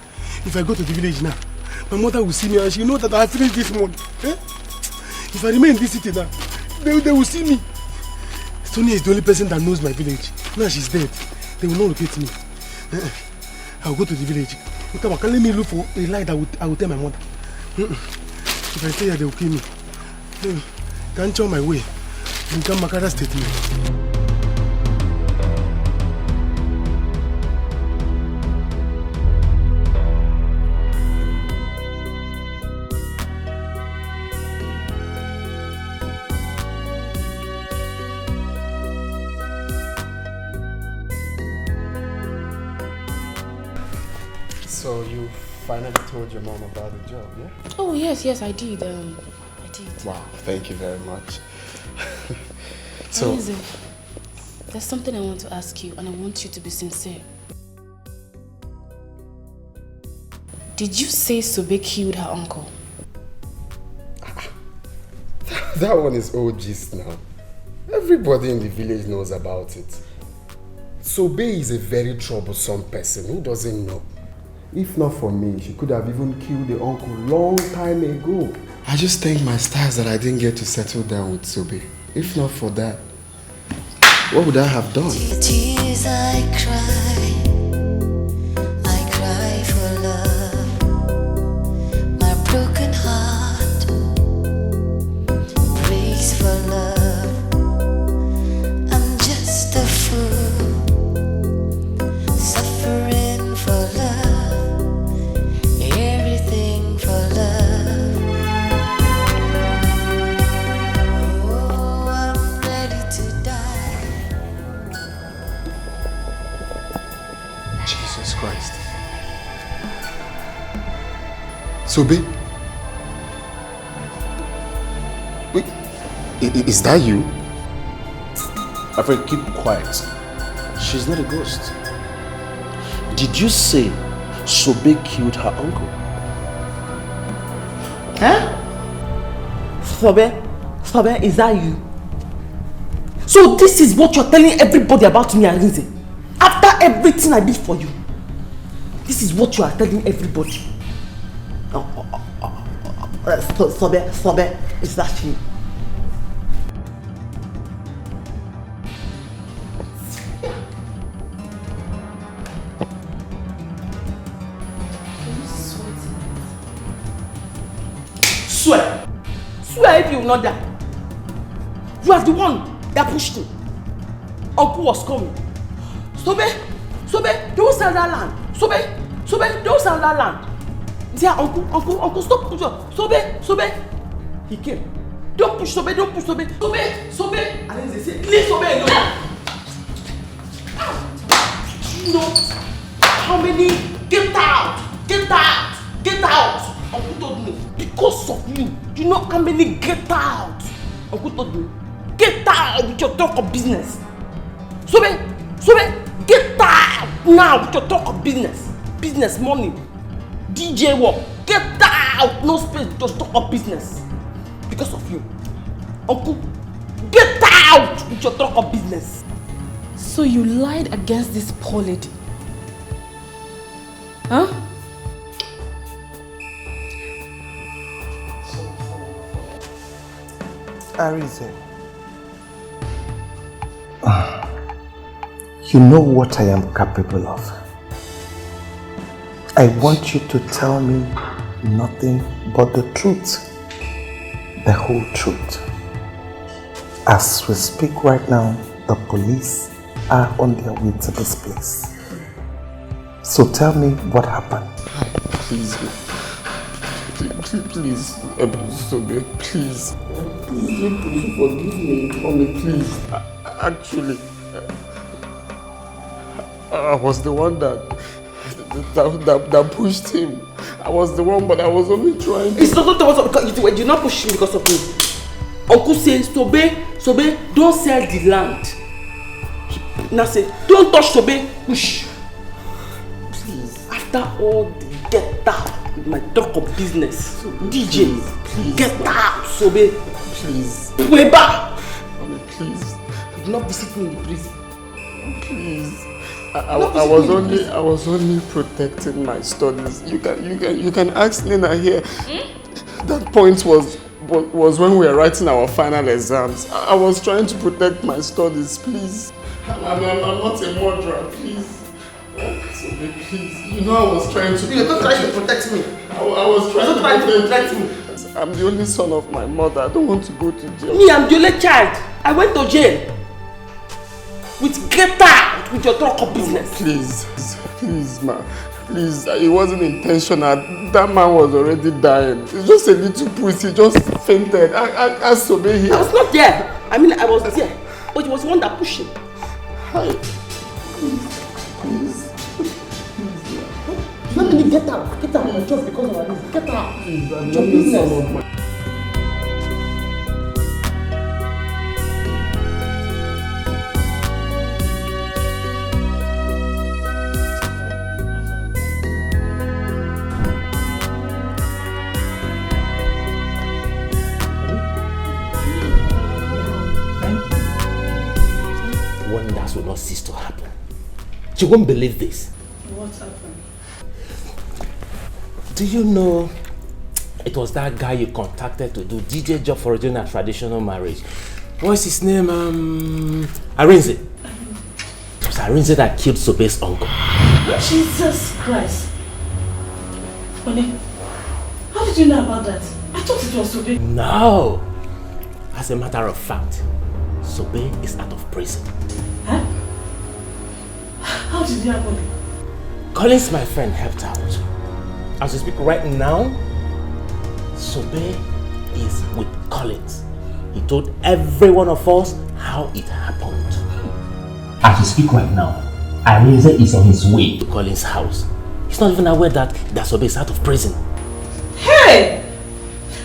If I go to the village now, my mother will see me and she know that I finished this money. Huh? If I remain in this city now, they will see me. Sonia is the only person that knows my village. Now she's dead. They will not locate me. I will go to the village. Let me look for a lie that I will tell my mother. If I stay here, they will kill me. Can't show my way. And come back at that statement. So you finally told your mom about the job, yeah? Oh yes, I did. I did. Wow, thank you very much. So, there's something I want to ask you, and I want you to be sincere. Did you say Sobe killed her uncle? That one is old gist now. Everybody in the village knows about it. Sobe is a very troublesome person. Who doesn't know? If not for me, she could have even killed the uncle long time ago. I just thank my stars that I didn't get to settle down with Sobe. If not for that, what would I have done? Tears I cry for love. My broken heart breaks for love. I'm just a fool, suffering for love, everything for love. Oh, I'm ready to die. Jesus Christ. Sobe? Wait, is that you? My friend, keep quiet. She's not a ghost. Did you say Sobe killed her uncle? Huh? Sobe, is that you? So this is what you're telling everybody about me, Arinze? After everything I did for you, this is what you are telling everybody. Sobe, is that you? Swear if you will not die. You are the one that pushed him. Uncle was coming. Sobe, don't sell that land. Sobe, don't sell that land. Yeah, uncle, stop pushing. Sobe, he came. Don't push Sobe. Sobe. And then they say, leave Sobe alone. You know how many? Get out. Uncle told me, because of you. You know how many get out? Uncle told me, get out with your talk of business. Sobe, get out now with your talk of business. Business, money, DJ work. Get out, no space to talk of business. Because of you. Uncle, get out with your talk of business. So you lied against this poor lady? Huh? Arinze, you know what I am capable of. I want you to tell me nothing but the truth, the whole truth. As we speak right now, the police are on their way to this place. So tell me what happened. Please, Sobe, please. Please forgive me, mommy, please. Actually, I was the one that pushed him. I was the one, but I was only trying to... It's not because you did not push him because of me. Uncle says, Sobe, don't sell the land. Now say, don't touch Sobe, push. Please. After all the get out with my talk of business, DJ, please, get out, Sobe. Please. Way back. Mommy, please. Do not visit me in the prison. Please. I was only protecting my studies. You can ask Nina here. That point was when we were writing our final exams. I was trying to protect my studies, please. I'm not a murderer, please. Please. You know I was trying to... You're not trying to protect me. I I was trying to protect me. I'm the only son of my mother. I don't want to go to jail. Me, I'm the only child. I went to jail. With get out with your talk of business. Please, ma. Please, it wasn't intentional. That man was already dying. It's just a little pussy. He just fainted. I Sobe here. I was not there. I mean, I was there. But it was the one that pushed him. Hi. Please. Let me get out. Get out of my job because of this. Get out. Please, I'm your not business. the son of my... Wonders will not cease to happen. You won't believe this. What's happened? Do you know it was that guy you contacted to do DJ job for doing a traditional marriage? What's his name? Arinze. It was Arinze that killed Sobe's uncle. Jesus Christ. Honey, how did you know about that? I thought it was Sobe. No. As a matter of fact, Sobe is out of prison. Huh? How did it happen? Collins, my friend, helped out. As we speak right now, Sobe is with Collins. He told every one of us how it happened. As we speak right now, Arinze is on his way to Collins' house. He's not even aware that Sobe is out of prison. Hey!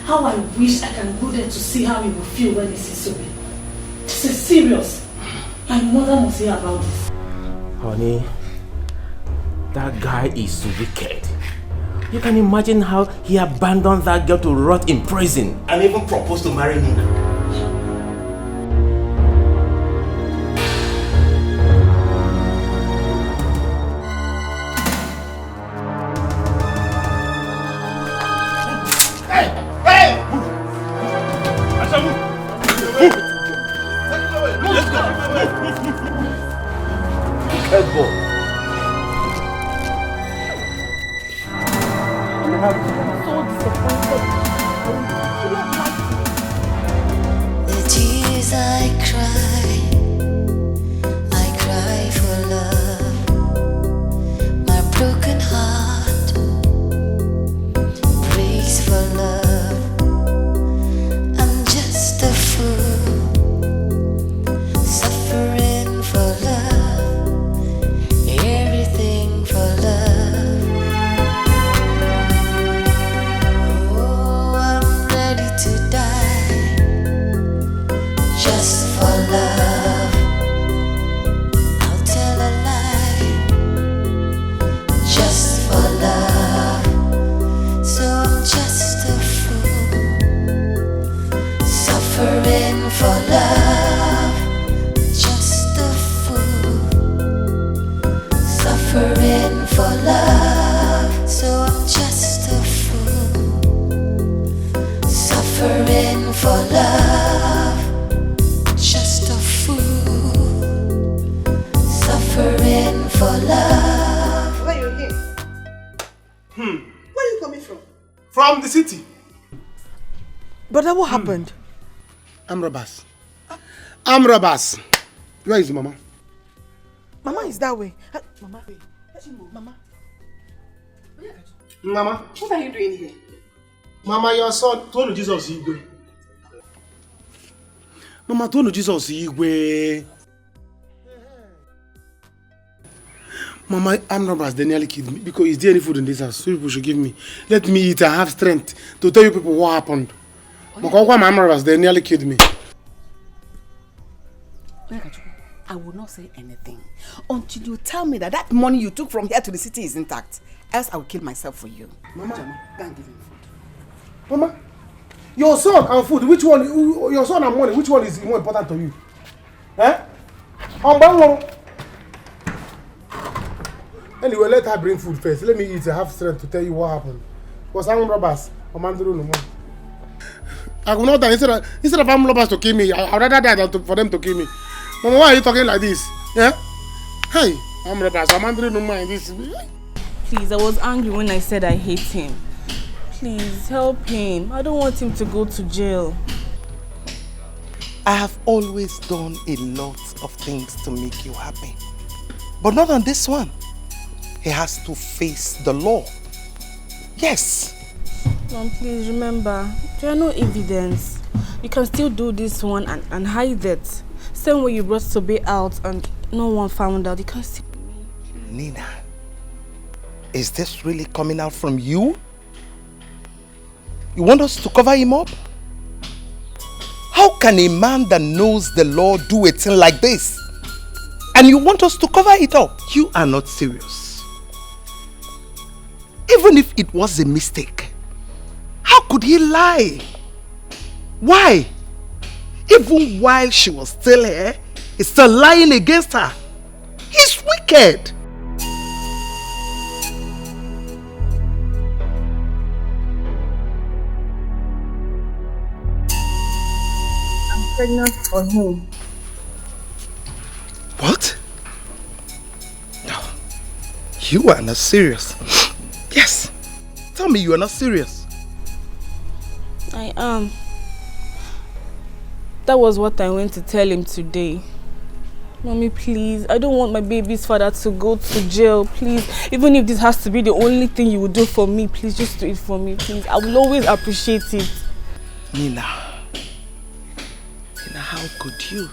How I wish I can go there to see how he will feel when he sees Sobe. This is serious. My mother must hear about this. Honey, that guy is wicked. You can imagine how he abandoned that girl to rot in prison and even proposed to marry Nina. The tears I cry for love. My broken heart breaks for love. I'm just a fool, suffering for love, everything for love. Oh, I'm ready to die just for love. I'll tell a lie just for love. So I'm just a fool, suffering for love. Just a fool, suffering for love. So I'm just a fool, suffering for love. Just a fool, suffering for love. Where you here? Where are you coming from? From the city. Brother, what happened? I'm robbers. I'm robbers. Where is Mama? Mama is that way. Mama, wait. Mama. Mama. What are you doing here? Mama, your son told Jesus Igwe. Mama told Jesus Igwe. Mama, I'm robbers. They nearly killed me because is there any food in this house? So people should give me. Let me eat. I have strength to tell you people what happened. Because I'm robbers. They nearly killed me. I will not say anything until you tell me that that money you took from here to the city is intact. Else I will kill myself for you. Mama, go and give him food. Mama, your son and food, which one? Your son and money, which one is more important to you? Eh? Anyway, let her bring food first. Let me eat. I have strength to tell you what happened. Because I'm robbers. I will not die. Instead of armed robbers to kill me, I'd rather die than for them to kill me. Mama, why are you talking like this? Yeah? Hey, I'm robbers. I'm under no mind this. Please, I was angry when I said I hate him. Please help him. I don't want him to go to jail. I have always done a lot of things to make you happy. But not on this one. He has to face the law. Yes. Mom, please remember, there are no evidence. You can still do this one and hide it. Same way you brought Sobe out and no one found out. You can still... Nina, is this really coming out from you? You want us to cover him up? How can a man that knows the law do a thing like this? And you want us to cover it up? You are not serious. Even if it was a mistake, how could he lie? Why? Even while she was still here, he's still lying against her. He's wicked. I'm pregnant for him. What? No. You are not serious. Yes. Tell me you are not serious. I am. That was what I went to tell him today. Mommy, please. I don't want my baby's father to go to jail. Please. Even if this has to be the only thing you will do for me, please just do it for me, please. I will always appreciate it. Nina, how could you?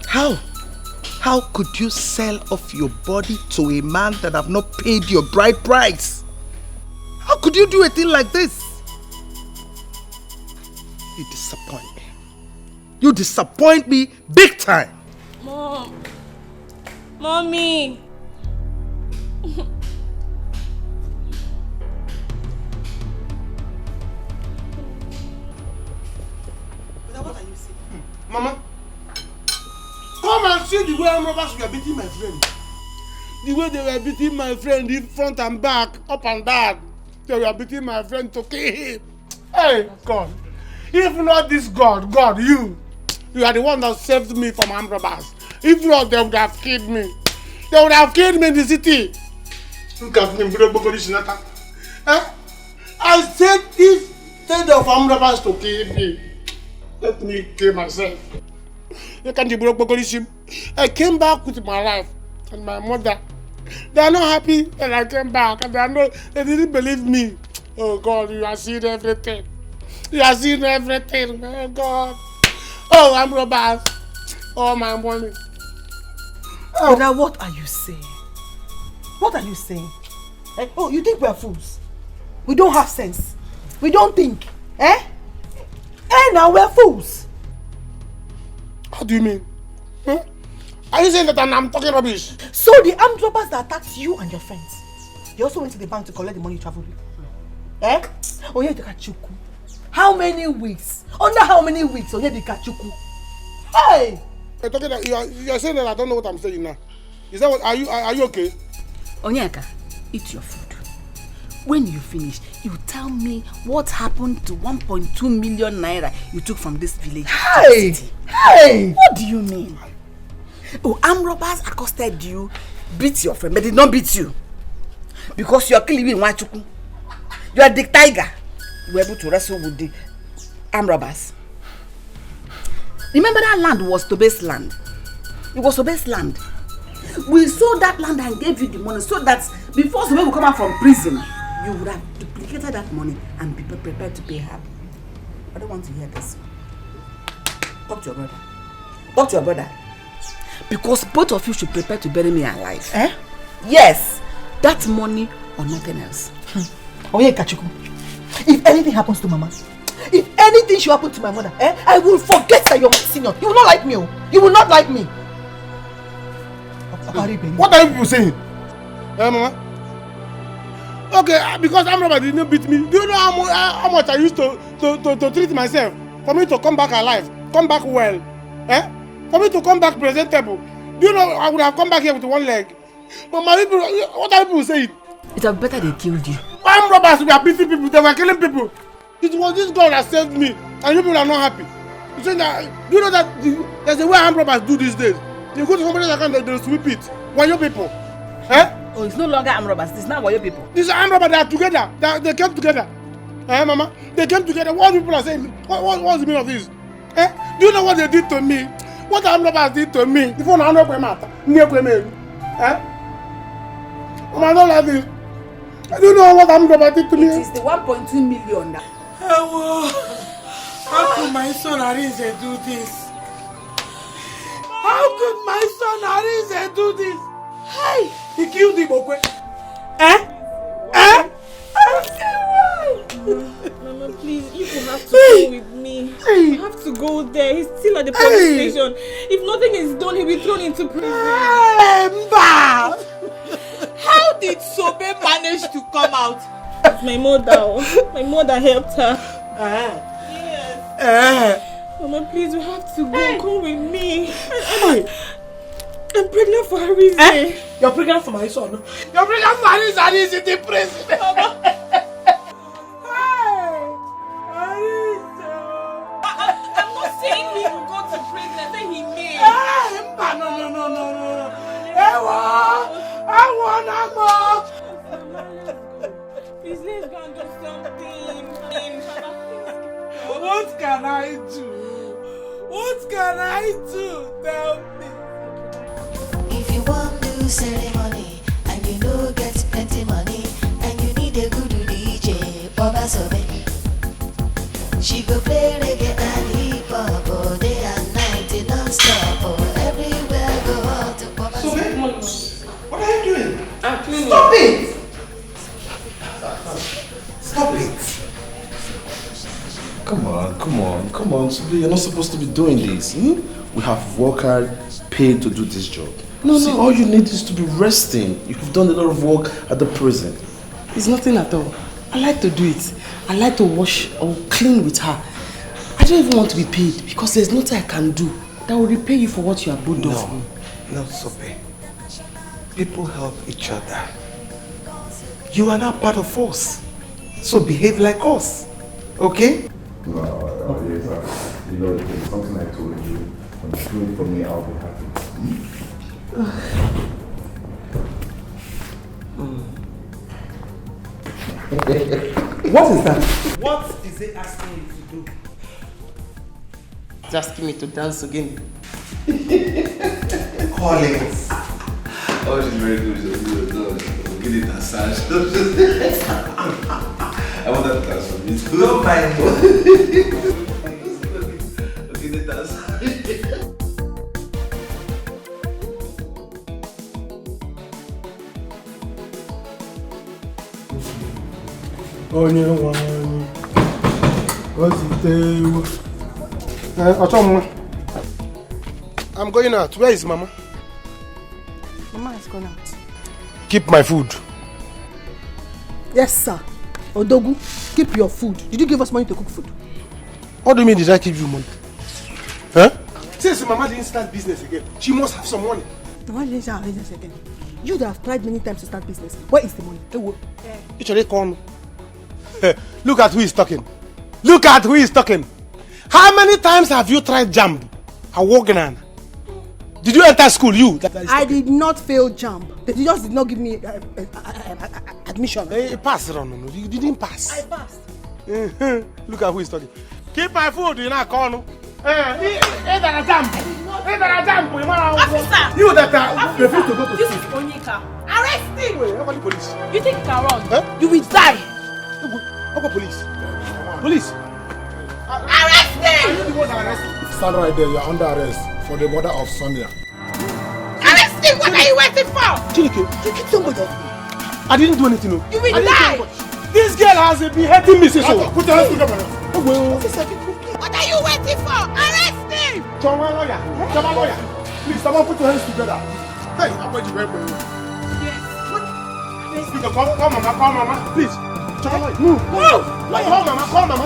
How could you sell off your body to a man that have not paid your bride price? How could you do a thing like this? You disappoint me. You disappoint me big time. Mom. Mommy. What are you saying? Mama, come and see the way robbers were beating my friend. The way they were beating my friend in front and back, up and down. They were beating my friend to kill him. Hey, God. If not this God, you are the one that saved me from armed robbers. If not, they would have killed me. They would have killed me in the city. I said instead of armed robbers to kill me, let me kill myself. I came back with my life and my mother. They are not happy that I came back and they didn't believe me. Oh God, you are seeing everything. You are seeing everything, oh God. Oh, I'm robbers. Oh, my money. Oh, now what are you saying? What are you saying? Eh? Oh, you think we're fools? We don't have sense. We don't think. Eh? Eh, now we're fools. How do you mean? Huh? Are you saying that I'm talking rubbish? So the armed robbers that attacked you and your friends, you also went to the bank to collect the money you traveled with? Eh? Oh, yeah, the Kachuku. How many weeks? Under how many weeks? Oh, yeah, the Kachuku. Hey! You're talking that you are saying that I don't know what I'm saying now. Is that what? Are you okay? Onyeka, eat your food. When you finish, you tell me what happened to 1.2 million naira you took from this village. Hey! Hey! What do you mean? Oh, armed robbers accosted you, beat your friend, but did not beat you. Because you are killing in Wachuku. You are the tiger. You were able to wrestle with the armed robbers. Remember that land was Tobe's land. It was Tobe's land. We sold that land and gave you the money so that before Tobe will come out from prison, you would have duplicated that money and be prepared to pay her. I don't want to hear this. Talk to your brother. Talk to your brother. Because both of you should prepare to bury me alive. Eh? Yes. That money or nothing else. Oh yeah, Kachuku. If anything happens to Mama, if anything should happen to my mother, eh, I will forget that you're my senior. You will not like me. You will not like me. What are you people saying? Mama? Okay, because armed robbers didn't beat me. Do you know how much I used to treat myself? For me to come back alive, come back well. Eh? For me to come back presentable. Do you know I would have come back here with one leg? But my people, what are people saying? It would be better they killed you. Armed robbers were beating people, they were killing people. It was this God that saved me, and people are not happy. You saying that? Do you know that there's a way armed robbers do these days? You go to somebody's account, they'll sweep it. Why you people? Eh? Oh, it's no longer armed robbers. It's now Wayo people. These are armed robbers. They are together. They came together. Mama? They came together. What people are saying? What's the meaning of this? Do you know what they did to me? What the armed robbers did to me? If you don't I don't like this. I don't know what armed robbers did to me. It is the 1.2 million now. How could my son Arise do this? How could my son Arise do this? Hey! He killed him, okay? Mama, please, you will have to go with me. You have to go there. He's still at the police station. If nothing is done, he'll be thrown into prison. How did Sobe manage to come out? It's my mother. My mother helped her. Yes. Mama, please, we have to go. Come with me. I'm pregnant for a reason. You're pregnant for my son. You're pregnant for Arise and he's in the prison. Mama. I'm not saying he will go to prison. I said he may. No. I want Please, let's go and do something. What can I do? What can I do? Tell me. If you want to do ceremony and you know get plenty money and you need a good DJ, Baba Sobe. She go play reggae and hip hop all day and night non-stop. Everywhere go out to Baba Sobe. What are you doing? I'm cleaning. Stop it! Stop it! Come on, Subi, you're not supposed to be doing this. We have workers paid to do this job. No. All you need is to be resting. You've done a lot of work at the prison. It's nothing at all. I like to do it. I like to wash or clean with her. I don't even want to be paid because there's nothing I can do that will repay you for what you have done for me. No, Sobe. People help each other. You are not part of us. So behave like us. Okay? No, yes, sir. You know, it's something I told you. When you do it for me, I'll be happy. What is that? What is it asking you to do? It's asking me to dance again. Collins. Oh, she's very good. She's get it massage. I want that to dance for me. Don't mind me. Okay, the dance. Onye nwanyị. Ozitewo. Ochomma. I'm going out. Where is Mama? Mama has gone out. Keep my food. Yes, sir. Odogu, keep your food. Did you give us money to cook food? What do you mean did I give you money? Huh? Since Mama didn't start business again, she must have some money. Why didn't you start business again? You that have tried many times to start business. Where is the money? Look at who is talking. Look at who is talking. How many times have you tried JAMB? Did you enter school, you? I did not fail JAMB. They just did not give me admission. Pass, no. You didn't pass. I passed. Look at who is talking. Keep my food in a corner. Officer! You that refuse to go to This school. is Onyeka. Arrest him! Wait, how about the police? You think you can run? Huh? You will die! How about police? Police! Arrest him! Are you the one that arrested? Stand right there, you're under arrest for the murder of Sonia. Arrest him! What are you waiting for? Chineke, You kicked somebody. I didn't do anything. You will die! This girl has been hurting me since. Put your hands together. What are you waiting for? Arrest him! Choma lawyer. Please, someone put your hands together. Hey, I'm going to break for you. Yes. Call mama, please. Choma lawyer. Move. Call mama.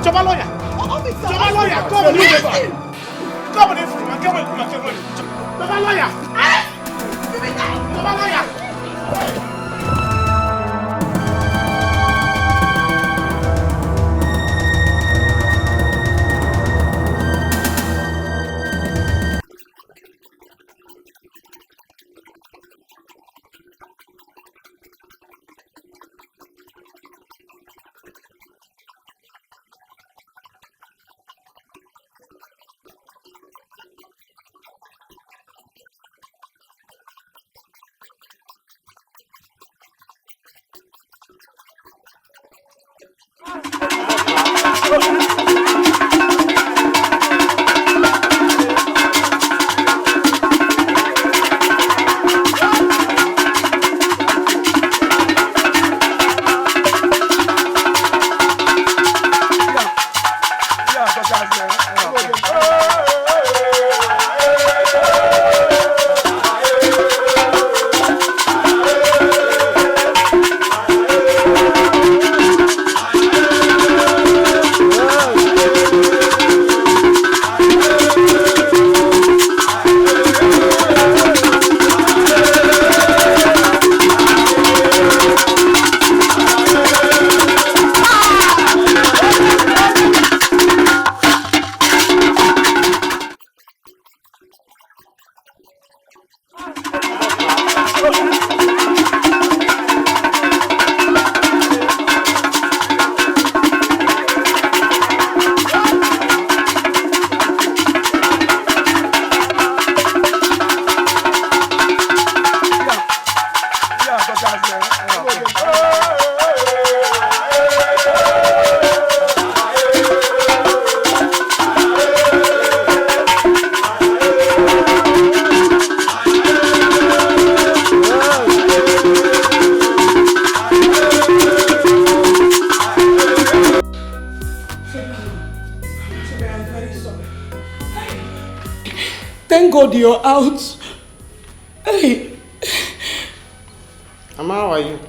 Choma lawyer. Officer! Choma lawyer. Come on, Arrest him! Come on, Choma lawyer. Arrest! You will die! Choma lawyer. Thank God you're out. Hey. Mama, how are you?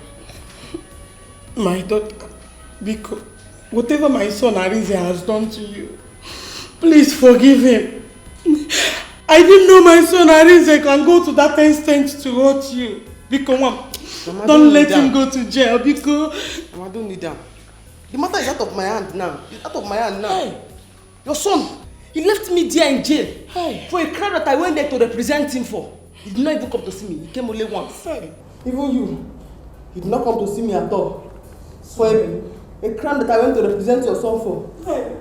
My daughter, because whatever my son Arinze has done to you, please forgive him. I didn't know my son Arinze can go to that extent to hurt you. Because Mama, don't let him go to jail. Because Mama, don't need that. The matter is out of my hand now. It's out of my hand now. Hey. Your son, he left me there in jail for a crime that I went there to represent him for. He did not even come to see me. He came only once. Hey. Even you, he did not come to see me at all. For a crime that I went to represent your son for. Hey.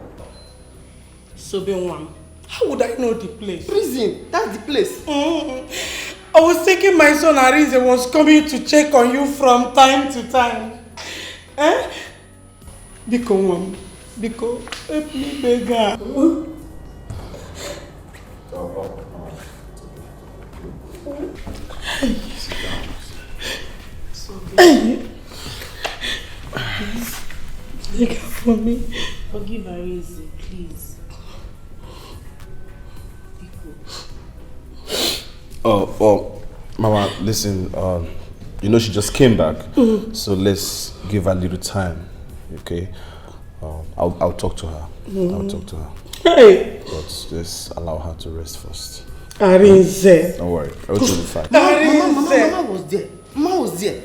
So then one, how would I know the place? Prison, that's the place. I was thinking my son Arinze was coming to check on you from time to time. Eh? Because help me, beggar. Look out for me. Forgive Arinze, please. Oh, Mama, listen, you know she just came back, so let's give her a little time, okay? I'll talk to her. I'll talk to her. Hey! But just allow her to rest first. Arinze. Don't worry, everything will be fine. Mama was there. Mama was there.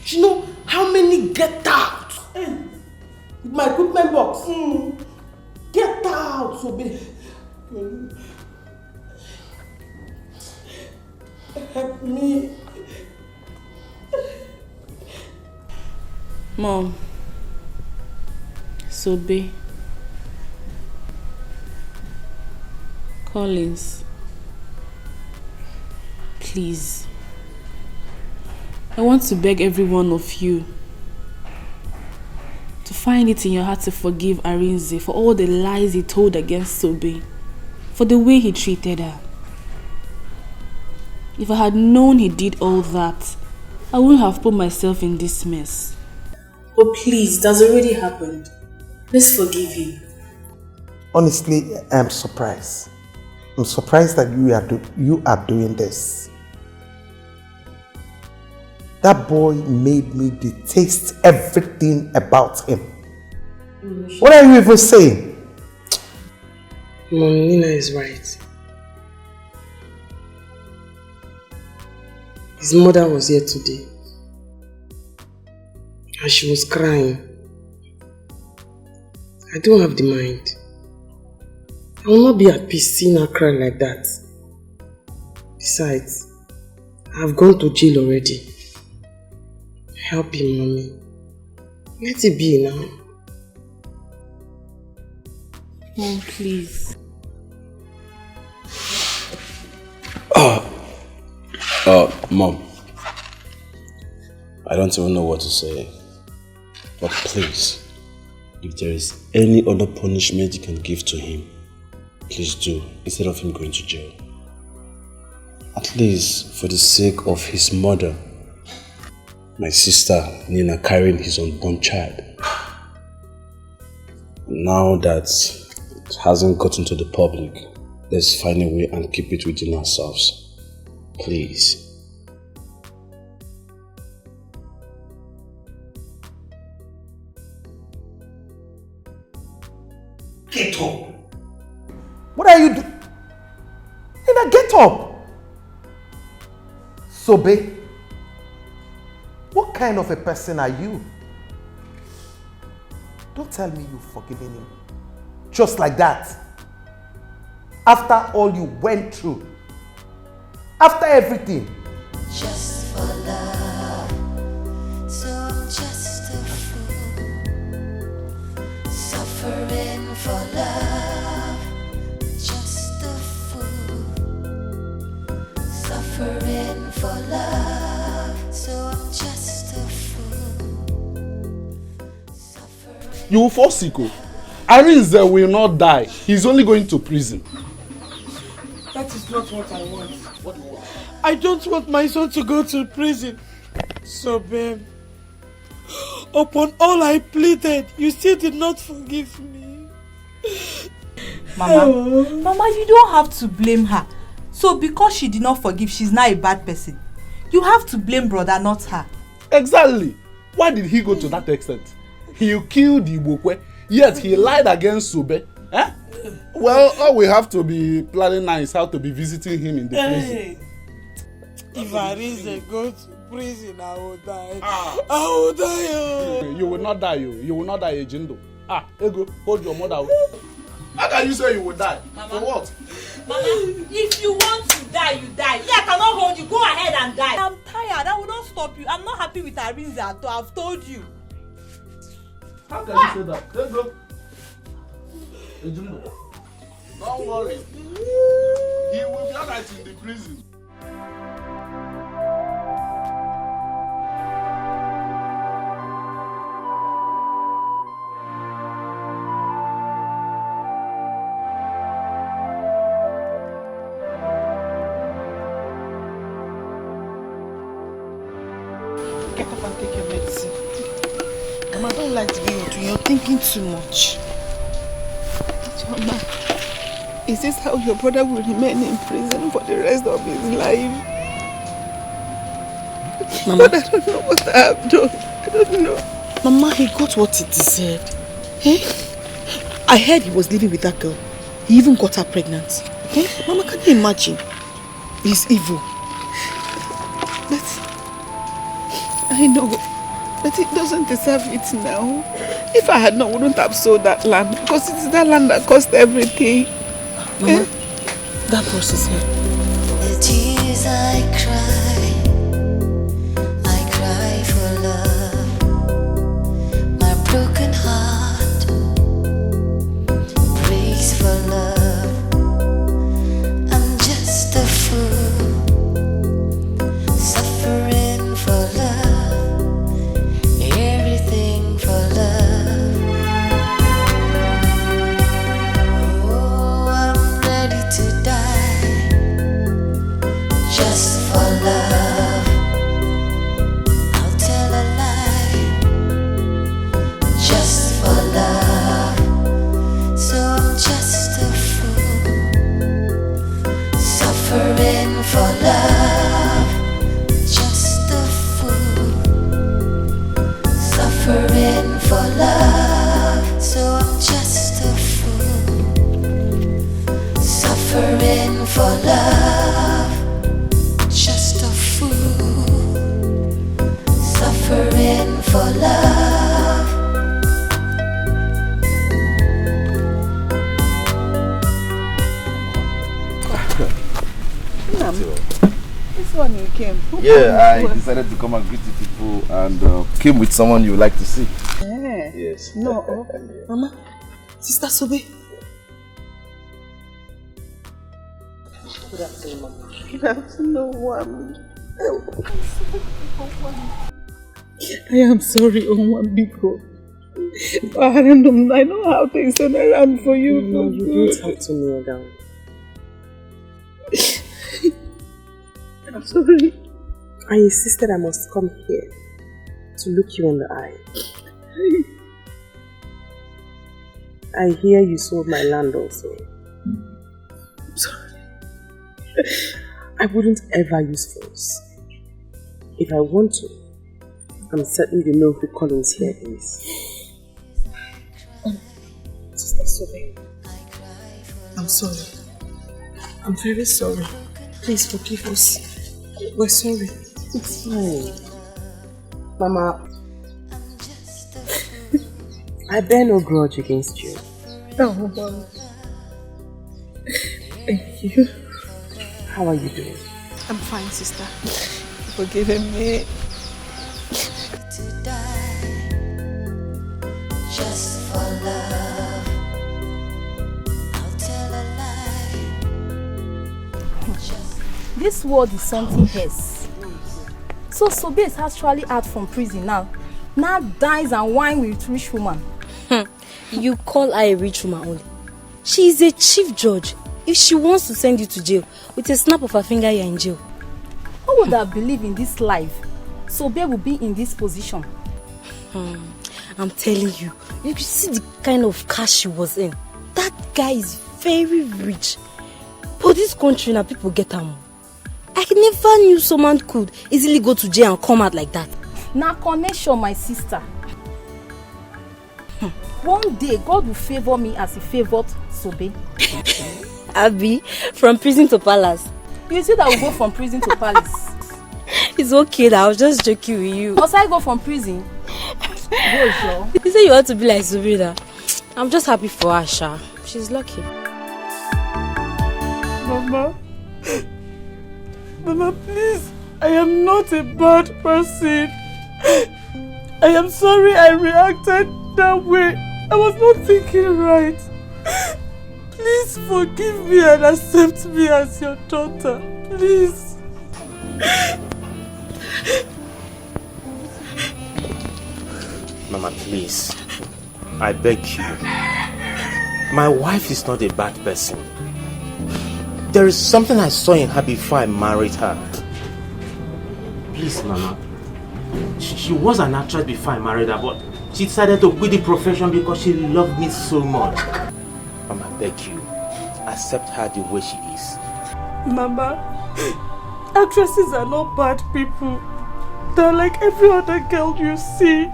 You know how many get out? With my equipment box. Get out, so big. Help me. Mom, Sobe, Collins, please. I want to beg every one of you to find it in your heart to forgive Arinze for all the lies he told against Sobe, for the way he treated her. If I had known he did all that, I wouldn't have put myself in this mess. But please, that's already happened. Let's forgive him. Honestly, I'm surprised. I'm surprised that you are doing this. That boy made me detest everything about him. What are you even saying? Mom, Nina is right. His mother was here today. And she was crying. I don't have the mind. I will not be at peace seeing her cry like that. Besides, I have gone to jail already. Help him, Mommy. Let it be now. Mom, please. Mom, I don't even know what to say, but please, if there is any other punishment you can give to him, please do, instead of him going to jail. At least for the sake of his mother, my sister Nina carrying his unborn child. Now that it hasn't gotten to the public, let's find a way and keep it within ourselves. Please. Get up! What are you doing? Nina, get up! Sobe, what kind of a person are you? Don't tell me you've forgiven him. Just like that. After all you went through. After everything. Just for love, so I'm just a fool. Suffering for love, just a fool. Suffering for love, so I'm just a fool. You will fall sick. Arinze will not die. He's only going to prison. That is not what I want. What do you want? I don't want my son to go to prison. So, babe, upon all I pleaded, you still did not forgive me. Mama, Mama, you don't have to blame her. So because she did not forgive, she's not a bad person. You have to blame brother, not her. Exactly. Why did he go to that extent? He killed Ibokwe, yet he lied against Sobe. Eh? Well, all we have to be planning now is how to be visiting him in the prison. If Arinze go to prison, I will die. I will die. Oh. You will not die, you will not die, Ejindo. Ego, hold your mother. How can you say you will die? Mama. For what? Mama, if you want to die, you die. Yeah, I cannot hold you. Go ahead and die. I'm tired. I will not stop you. I'm not happy with Arinze at all. I've told you. How can you say that? Let's go. Ejindo. Don't worry. He will be alright in the prison. Get up and take your medicine. Mama, I don't like to be with you. You're thinking too much. Mama, is this how your brother will remain in prison for the rest of his life? Mama, but I don't know what I have done. I don't know. Mama, he got what he deserved. Eh? I heard he was living with that girl. He even got her pregnant. Eh? Mama, can you imagine? He's evil. But I know. But it doesn't deserve it now. If I had not, I wouldn't have sold that land. Because it is that land that cost everything. Mama, that boss is here. The tears I cry for love. My broken heart breaks for love. I'm just a fool, suffering for love, everything for love. Oh, I'm ready to die, just for love. I'll tell a lie, just for love. So I'm just a fool, suffering for love, just a fool, suffering for love. So I'm just a fool, suffering for love, just a fool, suffering for love. This one you came. Yeah, I decided to come and greet the people and came with someone you would like to see. Yeah. Yes. No, Mama, Sister Sobe. Good afternoon, Mama. Good afternoon, Wami. I am sorry, Onwambiko. I know how things turn around for you. No, you don't have to kneel down. I'm sorry. I insisted I must come here to look you in the eye. I hear you sold my land also. I'm sorry. I wouldn't ever use force. If I want to, I'm certain you know who Collins here is. Sister Sobe, I'm sorry. I'm very sorry. Please forgive us. We're sorry. It's fine. Mama, I bear no grudge against you. Oh, Mama. Thank you. How are you doing? I'm fine, sister. Forgiving me. Just for love, I'll tell a lie. This world is something else. So Sobe is actually out from prison now. Now dies and wine with rich woman. You call her a rich woman only. She is a chief judge. If she wants to send you to jail, with a snap of her finger you're in jail. Who would have believed in this life? Sobe will be in this position. I'm telling you, you can see the kind of cash she was in. That guy is very rich. But this country now, people get them. I never knew someone could easily go to jail and come out like that. Now connection, my sister. One day, God will favor me as he favored Sobe. Abby, from prison to palace. You see that we go from prison to palace. It's okay, I was just joking with you. Must I go from prison? Go, sure. You say you want to be like Subira. I'm just happy for her, Sha. She's lucky. Mama. Mama, please. I am not a bad person. I am sorry I reacted that way. I was not thinking right. Please forgive me and accept me as your daughter. Please. Mama, please. I beg you. My wife is not a bad person. There is something I saw in her before I married her. Please, Mama. She was an actress before I married her, but she decided to quit the profession because she loved me so much. Mama, I beg you. Accept her the way she is. Mama, actresses are not bad people. They're like every other girl you see.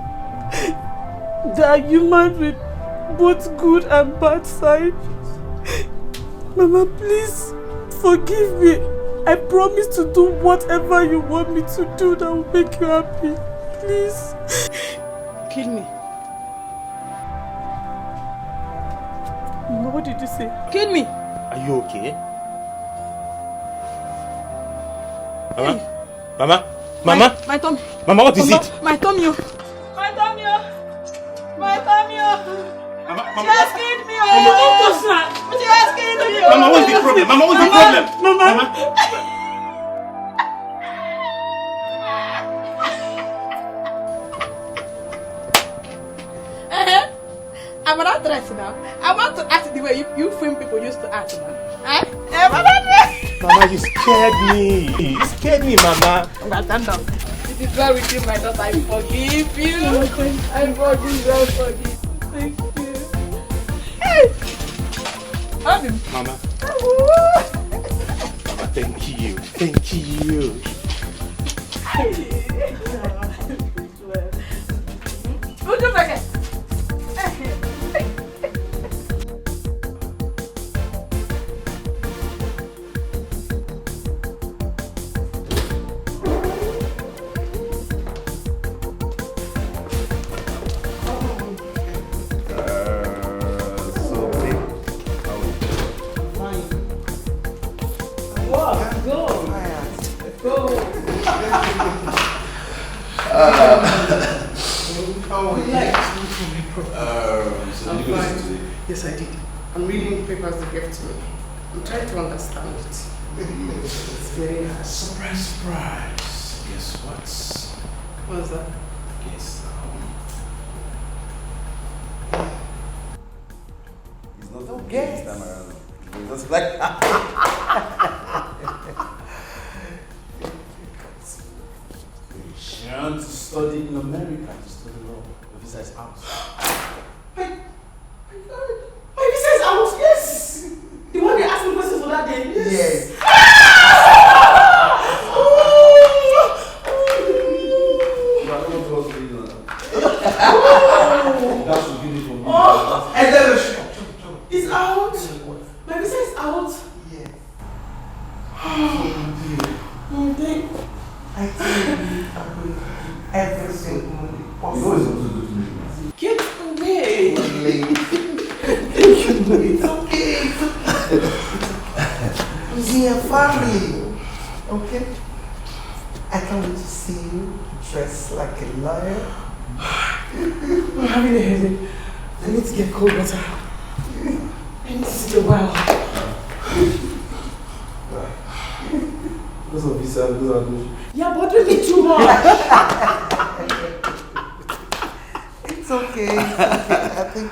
They are human with both good and bad sides. Mama, please forgive me. I promise to do whatever you want me to do that will make you happy. Please. Kill me. Mama, what did you say? Kill me. Are you okay? Mama? Mama? Mama? My tummy. Mama, what is Mama, it? My tummy. My tummy. My tummy. She has killed me. Mama, She has killed me. Mama, what's the problem? Mama, what's the problem? Mama. I'm an actress now. I want to act the way you film people used to act now. Mama, you scared me. You scared me, Mama. Stand up. It is well with you, my daughter. I forgive you. I forgive you. Thank you. Hey! Mama. Mama, thank you. Thank you. Would you forget? Yes, I did. I'm reading papers they gave to me. I'm trying to understand it. It's very hard. Surprise, surprise. Guess what? What's that? Guess Don't okay this time around. Just like she wants to study in America to study law. The visa is out. My visa is out, yes! The one they asked me questions for that day? Yes. It's out. My visa is out. Yes. Oh, dear. I tell you, I'm going to do every single money possible. Get away. It's okay. We are family. Okay? I can't wait to see you dressed like a lawyer. I'm having a headache. I need to get cold water. I need to sit a while. Those are visa, those are good. You're bothering me too much. It's okay. I think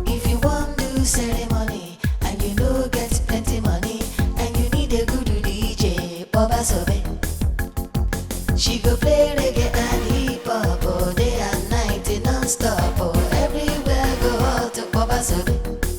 If you want to ceremony and you know get plenty money and you need a good DJ, Baba Sobe. She go play reggae and hip hop all day and night non-stop. Everywhere go out to Baba Sobe.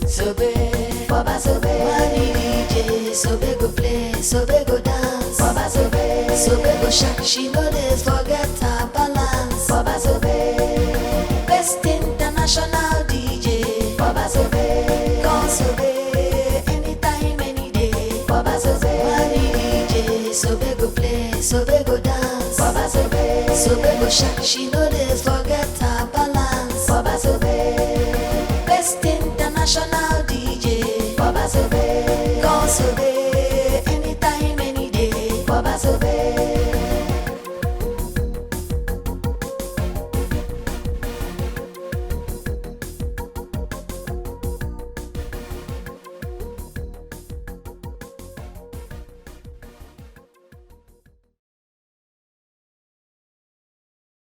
Sobe, Baba Sobe. Money DJ, Sobe go play, Sobe go dance. Baba Sobe, Sobe go shake. She know this forget her balance. Baba Sobe, best international DJ. Baba Sobe, call Sobe, anytime, any day. Baba Sobe, money DJ, Sobe go play, Sobe go dance. Baba Sobe, Sobe go shake. She know this forget her balance. Baba Sobe, best international DJ. Baba Sobe, call Sobe, anytime, any day. Baba Sobe.